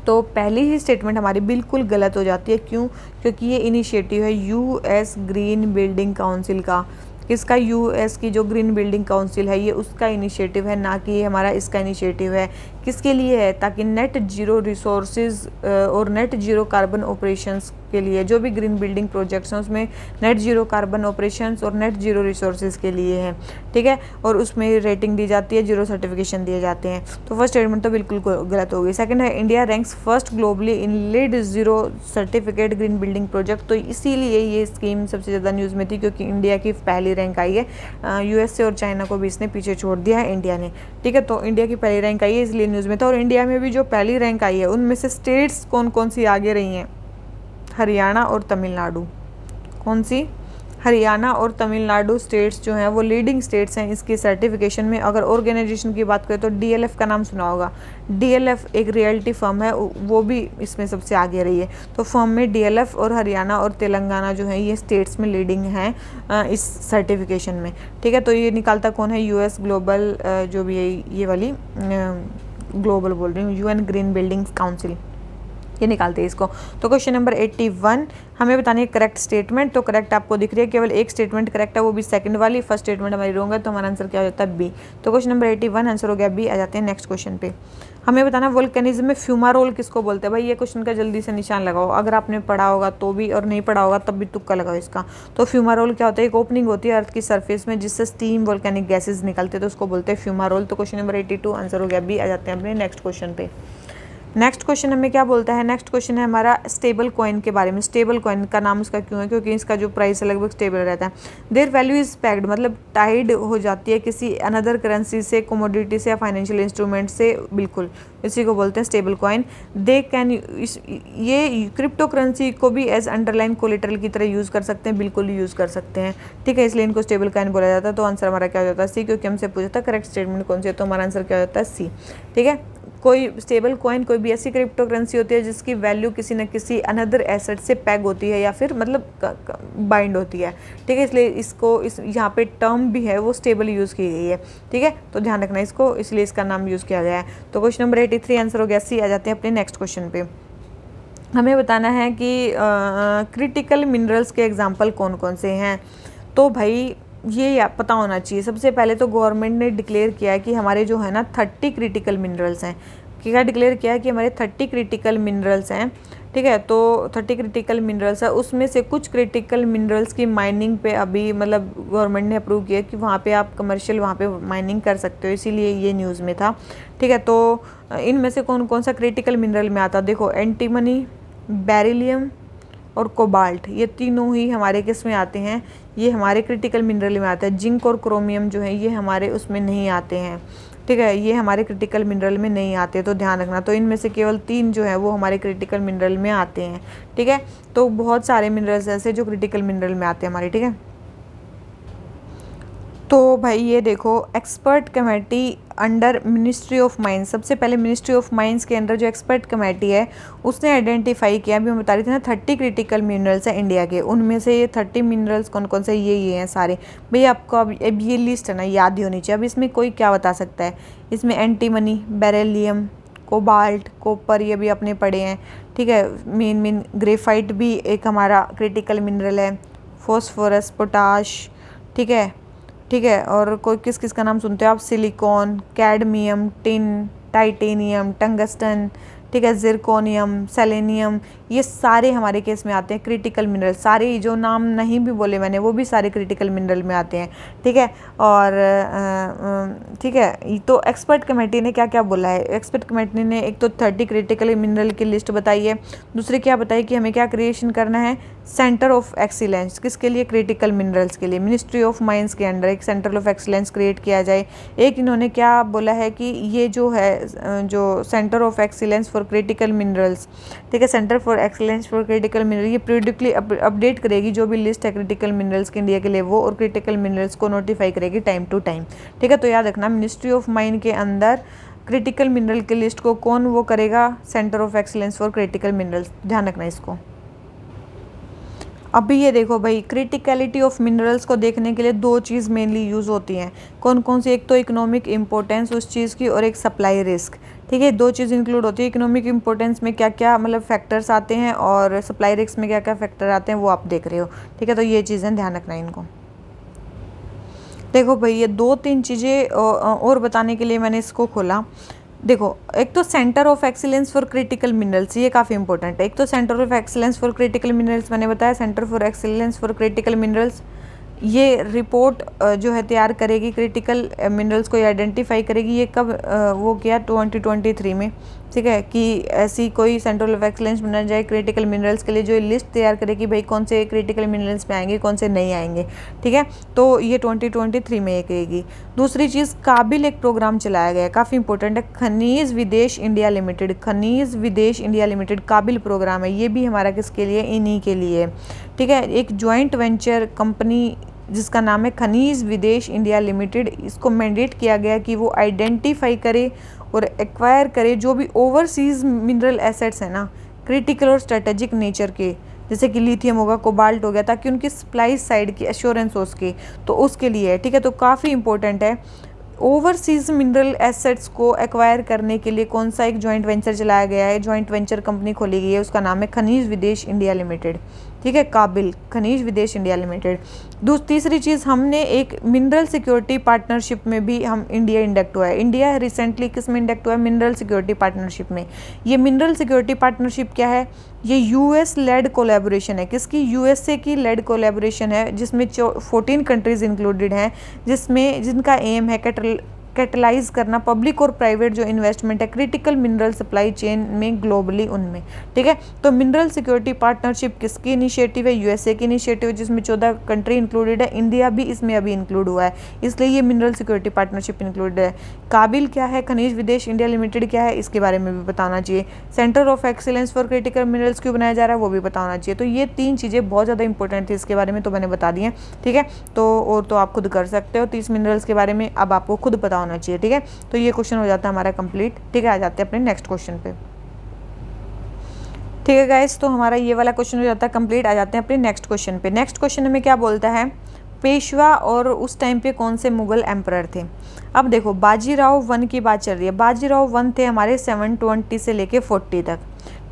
तो पहली ही स्टेटमेंट हमारी बिल्कुल गलत हो जाती है। क्यों? क्योंकि ये इनिशिएटिव है यूएस ग्रीन बिल्डिंग काउंसिल का। किसका? यूएस की जो ग्रीन बिल्डिंग काउंसिल है ये उसका इनिशिएटिव है, ना कि ये हमारा इसका इनिशिएटिव है। किसके लिए है? ताकि नेट जीरो रिसोर्सेज और नेट जीरो कार्बन ऑपरेशंस के लिए, जो भी ग्रीन बिल्डिंग प्रोजेक्ट्स हैं उसमें नेट जीरो कार्बन ऑपरेशंस और नेट जीरो रिसोर्सेज के लिए है, ठीक है। और उसमें रेटिंग दी जाती है, जीरो सर्टिफिकेशन दिए जाते हैं। तो फर्स्ट स्टेटमेंट तो बिल्कुल गलत हो गई। सेकंड है India ranks first globally in lead zero certificate green building project. तो इसीलिए ये स्कीम सबसे ज़्यादा न्यूज़ में थी, क्योंकि इंडिया की पहली रैंक आई है। यूएसए और चाइना को भी इसने पीछे छोड़ दिया है इंडिया ने, ठीक है। तो इंडिया की पहली रैंक आई है इसलिए न्यूज़ में था। और इंडिया में भी जो पहली रैंक आई है उनमें से स्टेट्स कौन कौन सी आगे रही हैं? हरियाणा और तमिलनाडु। कौन सी? हरियाणा और तमिलनाडु स्टेट्स जो हैं वो लीडिंग स्टेट्स हैं इसकी सर्टिफिकेशन में। अगर ऑर्गेनाइजेशन की बात करें तो डीएलएफ का नाम सुना होगा। डीएलएफ एक रियल्टी फर्म है, वो भी इसमें सबसे आगे रही है। तो फर्म में डीएलएफ और हरियाणा और तेलंगाना जो है ये स्टेट्स में लीडिंग हैं इस सर्टिफिकेशन में, ठीक है। तो ये निकालता कौन है? यूएस ग्लोबल जो भी है ये वाली ग्लोबल बोल रही हूँ, यूएन ग्रीन बिल्डिंग काउंसिल, ये निकालते हैं इसको। तो क्वेश्चन नंबर 81 हमें बतानी है करेक्ट स्टेटमेंट। तो करेक्ट आपको दिख रही है, केवल एक स्टेटमेंट करेक्ट है, वो भी सेकंड वाली। फर्स्ट स्टेटमेंट हमारी रॉन्ग है, तो हमारा आंसर क्या हो जाता है? बी। तो क्वेश्चन नंबर 81 आंसर हो गया बी। आ जाते हैं नेक्स्ट क्वेश्चन पे। हमें बताना वोल्केनिज्म में फ्यूमारोल किसको बोलते हैं? भाई ये क्वेश्चन का जल्दी से निशान लगाओ, अगर आपने पढ़ा होगा तो भी और नहीं पढ़ा होगा तब भी तुक्का लगाओ इसका। तो फ्यूमारोल क्या होता है? एक ओपनिंग होती है अर्थ की सरफेस में जिससे स्टीम वोल्केनिक गैसेज निकलते हैं, तो उसको बोलते हैं फ्यूमारोल। तो क्वेश्चन नंबर 82 आंसर हो गया बी। आ जाते हैं अपने नेक्स्ट क्वेश्चन पे। नेक्स्ट क्वेश्चन हमें क्या बोलता है? नेक्स्ट क्वेश्चन है हमारा स्टेबल कॉइन के बारे में। स्टेबल कॉइन का नाम उसका क्यों है? क्योंकि इसका जो प्राइस है लगभग स्टेबल रहता है। देयर वैल्यू इज पैक्ड, मतलब टाइड हो जाती है किसी अनदर करेंसी से, कमोडिटी से या फाइनेंशियल इंस्ट्रूमेंट से, बिल्कुल इसी को बोलते हैं स्टेबल कॉइन। दे कैन, ये क्रिप्टो करेंसी को भी एज अंडरलाइन कोलेटरल की तरह यूज़ कर सकते हैं, बिल्कुल यूज़ कर सकते हैं, ठीक है। इसलिए इनको स्टेबल कॉइन बोला जाता है। तो आंसर हमारा क्या हो जाता है? सी, क्योंकि हमसे पूछा था करेक्ट स्टेटमेंट कौन सी है, तो हमारा आंसर क्या हो जाता है? सी, ठीक है। कोई स्टेबल कॉइन कोई भी ऐसी क्रिप्टो करेंसी होती है जिसकी वैल्यू किसी न किसी अनदर एसेट से पैग होती है या फिर मतलब बाइंड होती है, ठीक है। इसलिए इसको यहाँ पे टर्म भी है वो स्टेबल यूज़ की गई है, ठीक है। तो ध्यान रखना इसको, इसलिए इसका नाम यूज़ किया गया है। तो क्वेश्चन नंबर 83 आंसर हो गया सी। आ जाते हैं अपने नेक्स्ट क्वेश्चन पे। हमें बताना है कि क्रिटिकल मिनरल्स के एग्जाम्पल कौन कौन से हैं। तो भाई ये पता होना चाहिए। सबसे पहले तो गवर्नमेंट ने डिक्लेयर किया है कि हमारे जो है ना 30 क्रिटिकल मिनरल्स हैं। क्या डिक्लेयर किया है? कि हमारे 30 क्रिटिकल मिनरल्स हैं, ठीक है। तो 30 क्रिटिकल मिनरल्स है, उसमें से कुछ क्रिटिकल मिनरल्स की माइनिंग पे अभी मतलब गवर्नमेंट ने अप्रूव किया कि वहाँ पे आप कमर्शियल वहाँ पे माइनिंग कर सकते हो, इसीलिए ये न्यूज़ में था, ठीक है। तो इनमें से कौन कौन सा क्रिटिकल मिनरल में आता? देखो एंटीमनी, बेरिलियम और कोबाल्ट, ये तीनों ही हमारे किस में आते हैं? ये हमारे क्रिटिकल मिनरल में आते हैं। जिंक और क्रोमियम जो है ये हमारे उसमें नहीं आते हैं, ठीक है, ये हमारे क्रिटिकल मिनरल में नहीं आते, तो ध्यान रखना। तो इनमें से केवल 3 जो है वो हमारे क्रिटिकल मिनरल में आते हैं, ठीक है। तो बहुत सारे मिनरल्स ऐसे जो क्रिटिकल मिनरल में आते हैं हमारे, ठीक है। तो भाई ये देखो expert committee under ministry of mines, सबसे पहले मिनिस्ट्री ऑफ माइंस के अंडर जो एक्सपर्ट कमेटी है उसने आइडेंटिफाई किया, अभी हम बता रही थी ना 30 क्रिटिकल मिनरल्स हैं इंडिया के, उनमें से ये 30 मिनरल्स कौन कौन से ये हैं सारे। भैया आपको अब ये लिस्ट है ना याद ही होनी चाहिए। अब इसमें कोई क्या बता सकता है? इसमें एंटीमनी, बेरिलियम, कोबाल्ट, कॉपर, ये भी अपने पढ़े हैं, ठीक है। मेन ग्रेफाइट भी एक हमारा क्रिटिकल मिनरल है, फॉस्फोरस, पोटाश, ठीक है, ठीक है। और कोई किस किस का नाम सुनते हो आप? Silicon, cadmium, tin, titanium, tungsten, ठीक है, जिरकोनियम, सेलेनियम, ये सारे हमारे केस में आते हैं क्रिटिकल मिनरल। सारे जो नाम नहीं भी बोले मैंने वो भी सारे क्रिटिकल मिनरल में आते हैं, ठीक है। और ठीक है, तो एक्सपर्ट कमेटी ने क्या क्या बोला है? एक्सपर्ट कमेटी ने एक तो 30 क्रिटिकल मिनरल की लिस्ट बताई है, दूसरी क्या बताई कि हमें क्या क्रिएशन करना है? Centre of excellence. किसके लिए? क्रिटिकल मिनरल्स के लिए। मिनिस्ट्री ऑफ माइंस के अंडर एक सेंटर ऑफ एक्सीलेंस क्रिएट किया जाए। एक इन्होंने क्या बोला है कि ये जो है जो centre of excellence for critical minerals, ठीक है, centre for excellence for critical mineral, ये पीरियडिकली अपडेट करेगी जो भी लिस्ट है क्रिटिकल मिनरल्स के इंडिया के लिए वो, और क्रिटिकल मिनरल्स को नोटिफाई करेगी टाइम टू टाइम, ठीक है। तो याद रखना मिनिस्ट्री ऑफ माइन के अंदर क्रिटिकल मिनरल की लिस्ट को कौन वो करेगा? Centre of excellence for critical minerals, ध्यान रखना इसको। अभी ये देखो भाई, क्रिटिकलिटी ऑफ मिनरल्स को देखने के लिए दो चीज़ मेनली यूज़ होती हैं। कौन कौन सी? एक तो इकोनॉमिक इंपॉर्टेंस उस चीज़ की, और एक सप्लाई रिस्क। ठीक है, दो चीज़ इंक्लूड होती है। इकोनॉमिक इंपॉर्टेंस में क्या क्या मतलब फैक्टर्स आते हैं, और सप्लाई रिस्क में क्या क्या फैक्टर आते हैं, वो आप देख रहे हो। ठीक है, तो ये चीज़ें ध्यान रखना है इनको। देखो भाई, ये दो तीन चीज़ें और बताने के लिए मैंने इसको खोला। देखो, एक तो centre of excellence for critical minerals, ये काफ़ी इंपॉर्टेंट है। एक तो centre of excellence for critical minerals मैंने बताया, centre for excellence for critical minerals ये रिपोर्ट जो है तैयार करेगी, क्रिटिकल मिनरल्स को आइडेंटिफाई करेगी। ये कब वो किया? 2023 में। ठीक है, कि ऐसी कोई सेंटर ऑफ एक्सीलेंस बना जाए क्रिटिकल मिनरल्स के लिए, जो लिस्ट तैयार करेगी भाई कौन से क्रिटिकल मिनरल्स में आएंगे, कौन से नहीं आएंगे। ठीक है, तो ये 2023 में ये करेगी। दूसरी चीज़, काबिल एक प्रोग्राम चलाया गया है, काफ़ी इंपॉर्टेंट है, खनिज विदेश इंडिया लिमिटेड। खनिज विदेश इंडिया लिमिटेड काबिल प्रोग्राम है, ये भी हमारा किसके लिए? इन्हीं के लिए। ठीक है, एक ज्वाइंट वेंचर कंपनी जिसका नाम है खनिज विदेश इंडिया लिमिटेड, इसको मैंडेट किया गया कि वो आइडेंटिफाई करे और एक्वायर करे जो भी ओवरसीज मिनरल एसेट्स हैं ना, क्रिटिकल और स्ट्रेटेजिक नेचर के, जैसे कि लिथियम होगा, कोबाल्ट हो गया, ताकि उनकी सप्लाई साइड की एश्योरेंस हो उसकी, तो उसके लिए है। ठीक है, तो काफ़ी इंपॉर्टेंट है। ओवरसीज मिनरल एसेट्स को एक्वायर करने के लिए कौन सा एक जॉइंट वेंचर चलाया गया है, जॉइंट वेंचर कंपनी खोली गई है, उसका नाम है खनिज विदेश इंडिया लिमिटेड। ठीक है, काबिल खनिज विदेश इंडिया लिमिटेड। तीसरी चीज़, हमने एक मिनरल सिक्योरिटी पार्टनरशिप में भी हम इंडिया इंडक्ट हुआ है। इंडिया रिसेंटली किस में इंडक्ट हुआ है? मिनरल सिक्योरिटी पार्टनरशिप में। ये मिनरल सिक्योरिटी पार्टनरशिप क्या है? ये यूएस लेड कोलैबोरेशन है। किसकी? यूएसए की लेड कोलैबोरेशन है, जिसमें 14 कंट्रीज इंक्लूडेड हैं, जिनका एम है कैटलाइज करना पब्लिक और प्राइवेट जो इन्वेस्टमेंट है क्रिटिकल मिनरल सप्लाई चेन में ग्लोबली उनमें। ठीक है, तो मिनरल सिक्योरिटी पार्टनरशिप किसकी इनिशिएटिव है? यूएसए की इनिशिएटिव है, जिसमें 14 कंट्री इंक्लूडेड है। इंडिया भी इसमें अभी इंक्लूड हुआ है, इसलिए ये मिनरल सिक्योरिटी पार्टनरशिप इंक्लूडेड है। काबिल क्या है? खनिज विदेश इंडिया लिमिटेड क्या है? इसके बारे में भी बताना चाहिए। Centre of excellence for critical minerals क्यों बनाया जा रहा है, वो भी बताना चाहिए। तो ये तीन चीज़ें बहुत ज़्यादा इंपॉर्टेंट थी, इसके बारे में तो मैंने बता दी है। ठीक है, तो और तो आप खुद कर सकते हो 30 मिनरल्स के बारे में, अब आपको खुद पता होना चाहिए। ठीक है, तो ये क्वेश्चन हो जाता है हमारा कंप्लीट। ठीक है, आ जाते हैं अपने नेक्स्ट क्वेश्चन पे। ठीक है गाइस, तो हमारा ये वाला क्वेश्चन हो जाता है कंप्लीट। आ जाते हैं अपने नेक्स्ट क्वेश्चन पे। नेक्स्ट क्वेश्चन हमें क्या बोलता है? पेशवा और उस टाइम पे कौन से मुगल एम्परर थे। अब देखो, बाजीराव वन की बात चल रही है। बाजीराव वन थे हमारे 720 से लेके 40 तक।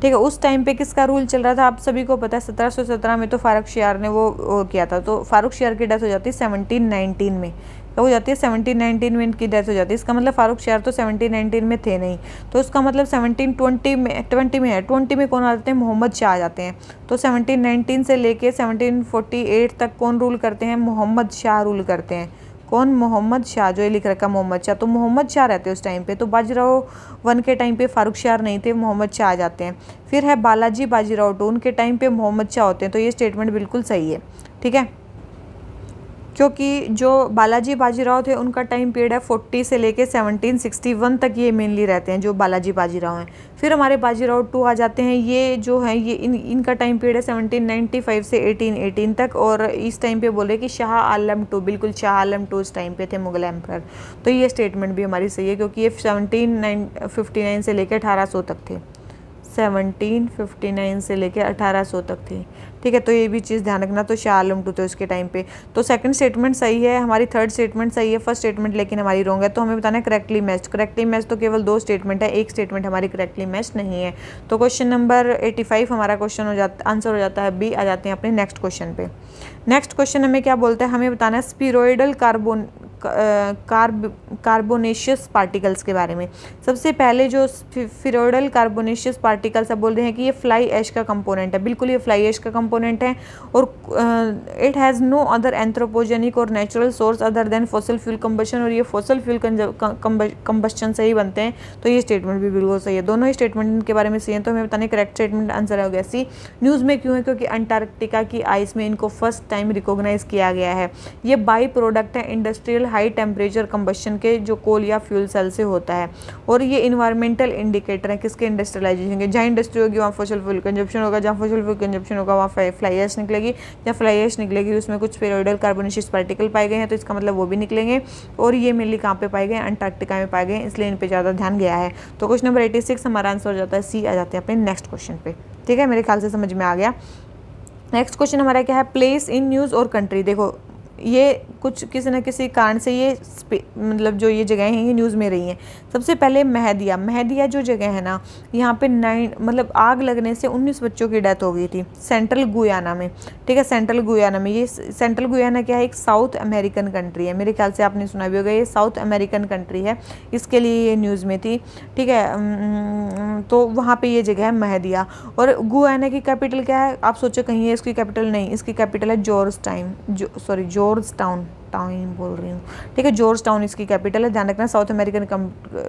ठीक है, उस टाइम पे किसका रूल चल रहा था? आप सभी को पता है 1717 में तो फारुखशियार ने वो किया था। तो फारुखशियार की डेथ हो जाती है 1719 में। तो हो जाती है 1719 में इनकी डेथ हो जाती है। इसका मतलब फारुखशियार तो 1719 में थे नहीं, तो इसका मतलब 1720 में है। 20 में कौन आ जाते हैं? मोहम्मद शाह आ जाते हैं। तो 1719 से लेके 1748 तक कौन रूल करते हैं? मोहम्मद शाह रूल करते हैं। कौन? मोहम्मद शाह। जो ये लिख रखा मोहम्मद शाह, तो मोहम्मद शाह रहते हैं उस टाइम पे। तो बाजीराव वन के टाइम पे फारुखशियार नहीं थे, मोहम्मद शाह आ जाते हैं। फिर है बालाजी बाजीराव टू, उनके टाइम पे मोहम्मद शाह होते हैं। तो ये स्टेटमेंट बिल्कुल सही है। ठीक है, क्योंकि जो बालाजी बाजीराव थे उनका टाइम पीरियड है 40 से लेके 1761 तक, ये मेनली रहते हैं जो बालाजी बाजीराव हैं। फिर हमारे बाजीराव टू आ जाते हैं, ये जो हैं ये इनका टाइम पीरियड है 1795 से 1818 तक। और इस टाइम पे बोले कि शाह आलम टू, बिल्कुल शाह आलम टू उस टाइम पे थे मुगल एम्पर। तो ये स्टेटमेंट भी हमारी सही है, क्योंकि ये 1759 से लेकर 1800 तक थे। 1759 से लेकर 1800 तक थी। ठीक है, तो ये भी चीज़ ध्यान रखना। तो शाह आलम टू थे उसके टाइम पे। तो सेकंड स्टेटमेंट सही है हमारी, थर्ड स्टेटमेंट सही है, फर्स्ट स्टेटमेंट लेकिन हमारी रॉन्ग है। तो हमें बताना है करेक्टली मैच्ड। करेक्टली मैच्ड तो केवल 2 स्टेटमेंट है, एक स्टेटमेंट हमारी करेक्टली मैच्ड नहीं है। तो क्वेश्चन नंबर 85 हमारा क्वेश्चन हो जाता, आंसर हो जाता है बी। आ जाते हैं अपने नेक्स्ट क्वेश्चन पे। नेक्स्ट क्वेश्चन हमें क्या बोलता है? हमें बताना है स्पीरोइडल कार्बोनेशियस पार्टिकल्स के बारे में। सबसे पहले जो स्फीरोइडल कार्बोनेशियस पार्टिकल्स, अब बोल रहे हैं कि ये फ्लाई ऐश का कंपोनेंट है। बिल्कुल ये फ्लाई ऐश का कंपोनेंट है, और it has no other anthropogenic or natural source other than fossil fuel combustion, और ये फॉसिल फ्यूल कंबशन से ही बनते हैं। तो ये स्टेटमेंट भी बिल्कुल सही है, दोनों ही स्टेटमेंट के बारे में सही है। तो हमें बताने करेक्ट स्टेटमेंट आंसर हो गया सी। न्यूज़ में क्यों है? क्योंकि अंटार्कटिका की आइस में इनको फर्स्ट टाइम रिकॉग्नाइज किया गया है। ये बाई प्रोडक्ट है इंडस्ट्रियल हाई टेम्परेचर कंबशन के, जो कोल या फ्यूल सेल से होता है। और ये इन्वायरमेंटल इंडिकेटर है किसके? इंडस्ट्रियलाइजेशन के। जहाँ इंडस्ट्री होगी वहाँ फॉसिल फ्यूल कंजप्शन होगा, जहाँ फॉसिल फ्यूल कंजप्शन होगा वहाँ फ्लाई ऐश निकलेगी, जहाँ फ्लाई ऐश निकलेगी उसमें कुछ स्फीरोइडल कार्बोनेशियस पार्टिकल पाए गए हैं, तो इसका मतलब वो भी निकलेंगे। और ये मेनली कहाँ पे पाए गए? अंटार्कटिका में पाए गए, इसलिए इन पर ज़्यादा ध्यान गया है। तो क्वेश्चन नंबर 86 हमारा आंसर हो जाता है सी। आ जाते हैं अपने नेक्स्ट क्वेश्चन पे। ठीक है, मेरे ख्याल से समझ में आ गया। नेक्स्ट क्वेश्चन हमारा क्या है, प्लेस इन न्यूज़ और कंट्री। देखो ये कुछ किसी न किसी कारण से ये मतलब जो ये जगह हैं ये न्यूज़ में रही हैं। सबसे पहले महदिया, महदिया जो जगह है ना, यहाँ पे 9 मतलब आग लगने से 19 बच्चों की डेथ हो गई थी सेंट्रल गुयाना में। ठीक है, सेंट्रल गुयाना में। ये सेंट्रल गुयाना क्या है, एक साउथ अमेरिकन कंट्री है, मेरे ख्याल से आपने सुना भी होगा, ये साउथ अमेरिकन कंट्री है, इसके लिए ये न्यूज़ में थी। ठीक है, तो वहाँ पर ये जगह है महदिया। और गुयाना की कैपिटल क्या है, आप सोचो कहीं है इसकी कैपिटल, नहीं, इसकी कैपिटल है जॉर्ज टाउन बोल रही हूँ। ठीक है, जॉर्ज टाउन इसकी कैपिटल है, ध्यान रखना। साउथ अमेरिकन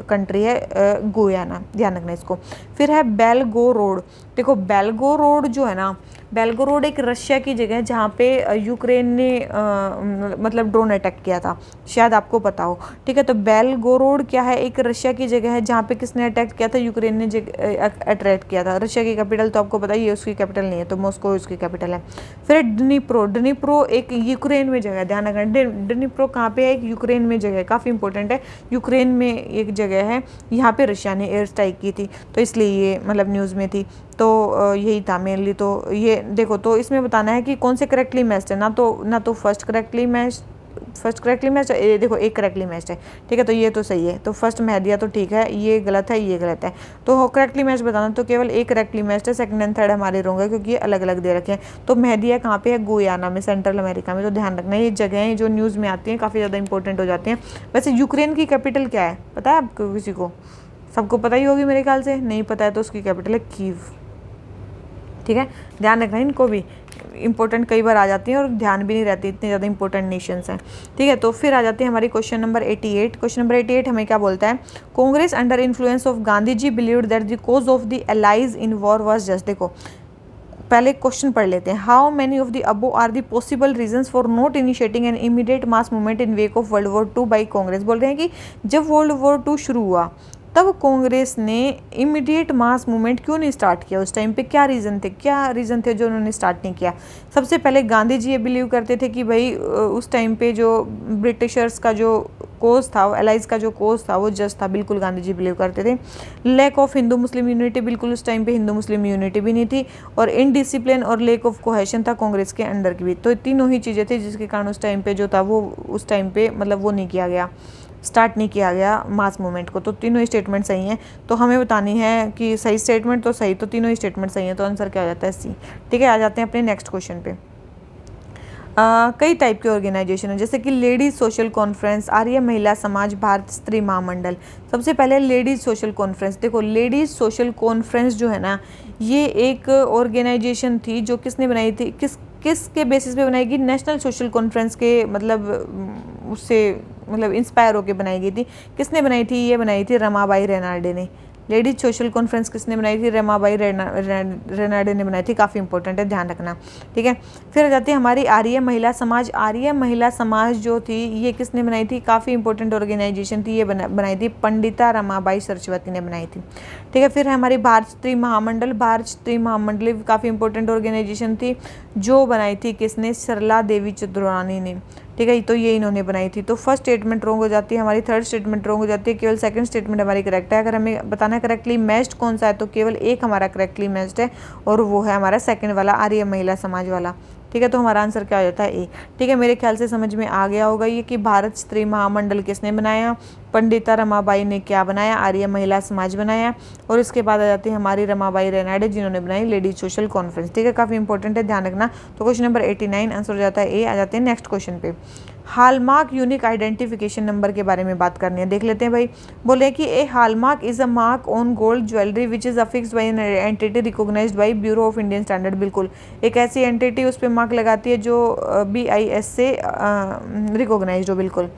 कंट्री है गुयाना, ध्यान रखना इसको। फिर है बेलगो रोड। देखो बेलगो रोड जो है ना, बेलगो रोड एक रशिया की जगह है जहाँ पे यूक्रेन ने मतलब ड्रोन अटैक किया था, शायद आपको पता हो। ठीक है, तो बेलगो रोड क्या है, एक रशिया की जगह है जहाँ पे किसने अटैक किया था, यूक्रेन ने अटैक किया था। रशिया की कैपिटल तो आपको पता ही है, उसकी कैपिटल नहीं है, तो मॉस्को उसकी कैपिटल है। फिर डिनीप्रो, डिनीप्रो एक यूक्रेन में जगह है, ध्यान रखना। डिनीप्रो कहाँ पे है, एक यूक्रेन में जगह है, काफ़ी इंपॉर्टेंट है, यूक्रेन में एक जगह है, यहाँ पे रशिया ने एयर स्ट्राइक की थी, तो इसलिए ये मतलब न्यूज़ में थी। तो यही था मेनली। तो ये देखो, तो इसमें बताना है कि कौन से करेक्टली मैच्ड है, ना तो फर्स्ट करेक्टली मैच, ये देखो एक करेक्टली मैच है। ठीक है, तो ये तो सही है, तो फर्स्ट महदिया तो ठीक है, ये गलत है, ये गलत है। तो करेक्टली मैच बताना, तो केवल एक करेक्टली मैच है, सेकंड एंड थर्ड हमारे रॉन्ग है क्योंकि ये अलग अलग दे रखे हैं। तो महदिया कहाँ पे है, गुयाना में, सेंट्रल अमेरिका में। तो ध्यान रखना ये जगहें जो न्यूज़ में आती हैं काफ़ी ज़्यादा इंपॉर्टेंट हो जाती हैं। वैसे यूक्रेन की कैपिटल क्या है पता है आपको, किसी को? सबको पता ही होगी मेरे ख्याल से, नहीं पता है तो उसकी कैपिटल है कीव। ठीक है, ध्यान रखना, इनको भी इंपॉर्टेंट कई बार आ जाती हैं और ध्यान भी नहीं रहती, इतने ज़्यादा इंपॉर्टेंट नेशंस हैं। ठीक है, तो फिर आ जाती है हमारी क्वेश्चन नंबर 88। क्वेश्चन नंबर 88 हमें क्या बोलता है, Congress under influence of Gandhi ji believed that the cause of the allies in war was just. देखो पहले क्वेश्चन पढ़ लेते हैं। How many of the above are the possible reasons for not initiating an immediate mass movement in wake of world war 2 by Congress. बोल रहे हैं कि जब वर्ल्ड वॉर 2 शुरू हुआ तब कांग्रेस ने इमीडिएट मास मूवमेंट क्यों नहीं स्टार्ट किया, उस टाइम पे क्या रीज़न थे जो उन्होंने स्टार्ट नहीं किया। सबसे पहले गांधी जी ये बिलीव करते थे कि भाई उस टाइम पे जो ब्रिटिशर्स का जो कोज था, एलाइज का जो कोज था वो जस्ट था, बिल्कुल गांधी जी बिलीव करते थे। Lack of Hindu Muslim unity, बिल्कुल उस टाइम पे हिंदू मुस्लिम यूनिटी भी नहीं थी। और इनडिसिप्लिन और लेक ऑफ कोहेशन था कांग्रेस के अंडर की भी। तो तीनों ही चीज़ें थी जिसके कारण उस टाइम पे जो था वो उस टाइम पे मतलब वो नहीं किया गया, स्टार्ट नहीं किया गया मास मूवमेंट को। तो तीनों ही स्टेटमेंट सही हैं। तो हमें बतानी है कि सही स्टेटमेंट, तो सही, तो तीनों ही स्टेटमेंट सही हैं, तो आंसर क्या हो जाता है सी। ठीक है, आ जाते हैं अपने नेक्स्ट क्वेश्चन पे। कई टाइप के ऑर्गेनाइजेशन है, जैसे कि लेडीज सोशल कॉन्फ्रेंस, आर्य महिला समाज, भारत स्त्री महामंडल। सबसे पहले लेडीज सोशल कॉन्फ्रेंस। देखो लेडीज सोशल कॉन्फ्रेंस जो है ना, ये एक ऑर्गेनाइजेशन थी जो किसने बनाई थी, किसके बेसिस पे बनाई गई, नेशनल सोशल कॉन्फ्रेंस के मतलब उससे मतलब इंस्पायर होकर बनाई गई थी। किसने बनाई थी, ये बनाई थी रमाबाई रेनाल्डे ने। लेडीज सोशल कॉन्फ्रेंस किसने बनाई थी, रमाबाई रेनाल्डे ने बनाई थी, काफ़ी इंपॉर्टेंट है, ध्यान रखना। ठीक है, फिर आ जाती है हमारी आर्य महिला समाज। आर्य महिला समाज जो थी ये किसने बनाई थी, काफ़ी इंपॉर्टेंट ऑर्गेनाइजेशन थी, ये बनाई थी पंडिता रमाबाई सरस्वती ने बनाई थी। ठीक है, फिर है हमारी भारत स्त्री महामंडल। भारत स्त्री महामंडल काफ़ी इंपॉर्टेंट ऑर्गेनाइजेशन थी, जो बनाई थी किसने, सरला देवी चंद्रानी ने। ठीक है, तो ये इन्होंने बनाई थी। तो फर्स्ट स्टेटमेंट रॉन्ग हो जाती है हमारी, थर्ड स्टेटमेंट रॉन्ग हो जाती है, केवल सेकंड स्टेटमेंट हमारी करेक्ट है। अगर हमें बताना करेक्टली मैच्ड कौन सा है, तो केवल एक हमारा करेक्टली मैच्ड है और वो है हमारा सेकंड वाला, आर्य महिला समाज वाला। ठीक है, तो हमारा आंसर क्या हो जाता है ए। ठीक है, मेरे ख्याल से समझ में आ गया होगा ये कि भारत स्त्री महामंडल किसने बनाया, पंडिता रमाबाई ने क्या बनाया, आर्य महिला समाज बनाया। और इसके बाद आ जाती है हमारी रमाबाई रेनाल्डे जिन्होंने बनाई लेडीज सोशल कॉन्फ्रेंस। ठीक है, काफ़ी इंपॉर्टेंट है, ध्यान रखना। तो क्वेश्चन नंबर 89 आंसर हो जाता है ए। आ जाते हैं नेक्स्ट क्वेश्चन पे। हॉलमार्क यूनिक आइडेंटिफिकेशन नंबर के बारे में बात करनी है, देख लेते हैं भाई। बोले कि a hallmark is a mark on gold jewellery which is affixed by an entity recognised by bureau of Indian standard. बिल्कुल, एक ऐसी एंटिटी उस पर मार्क लगाती है जो BIS से रिकॉग्नाइज्ड हो। बिल्कुल।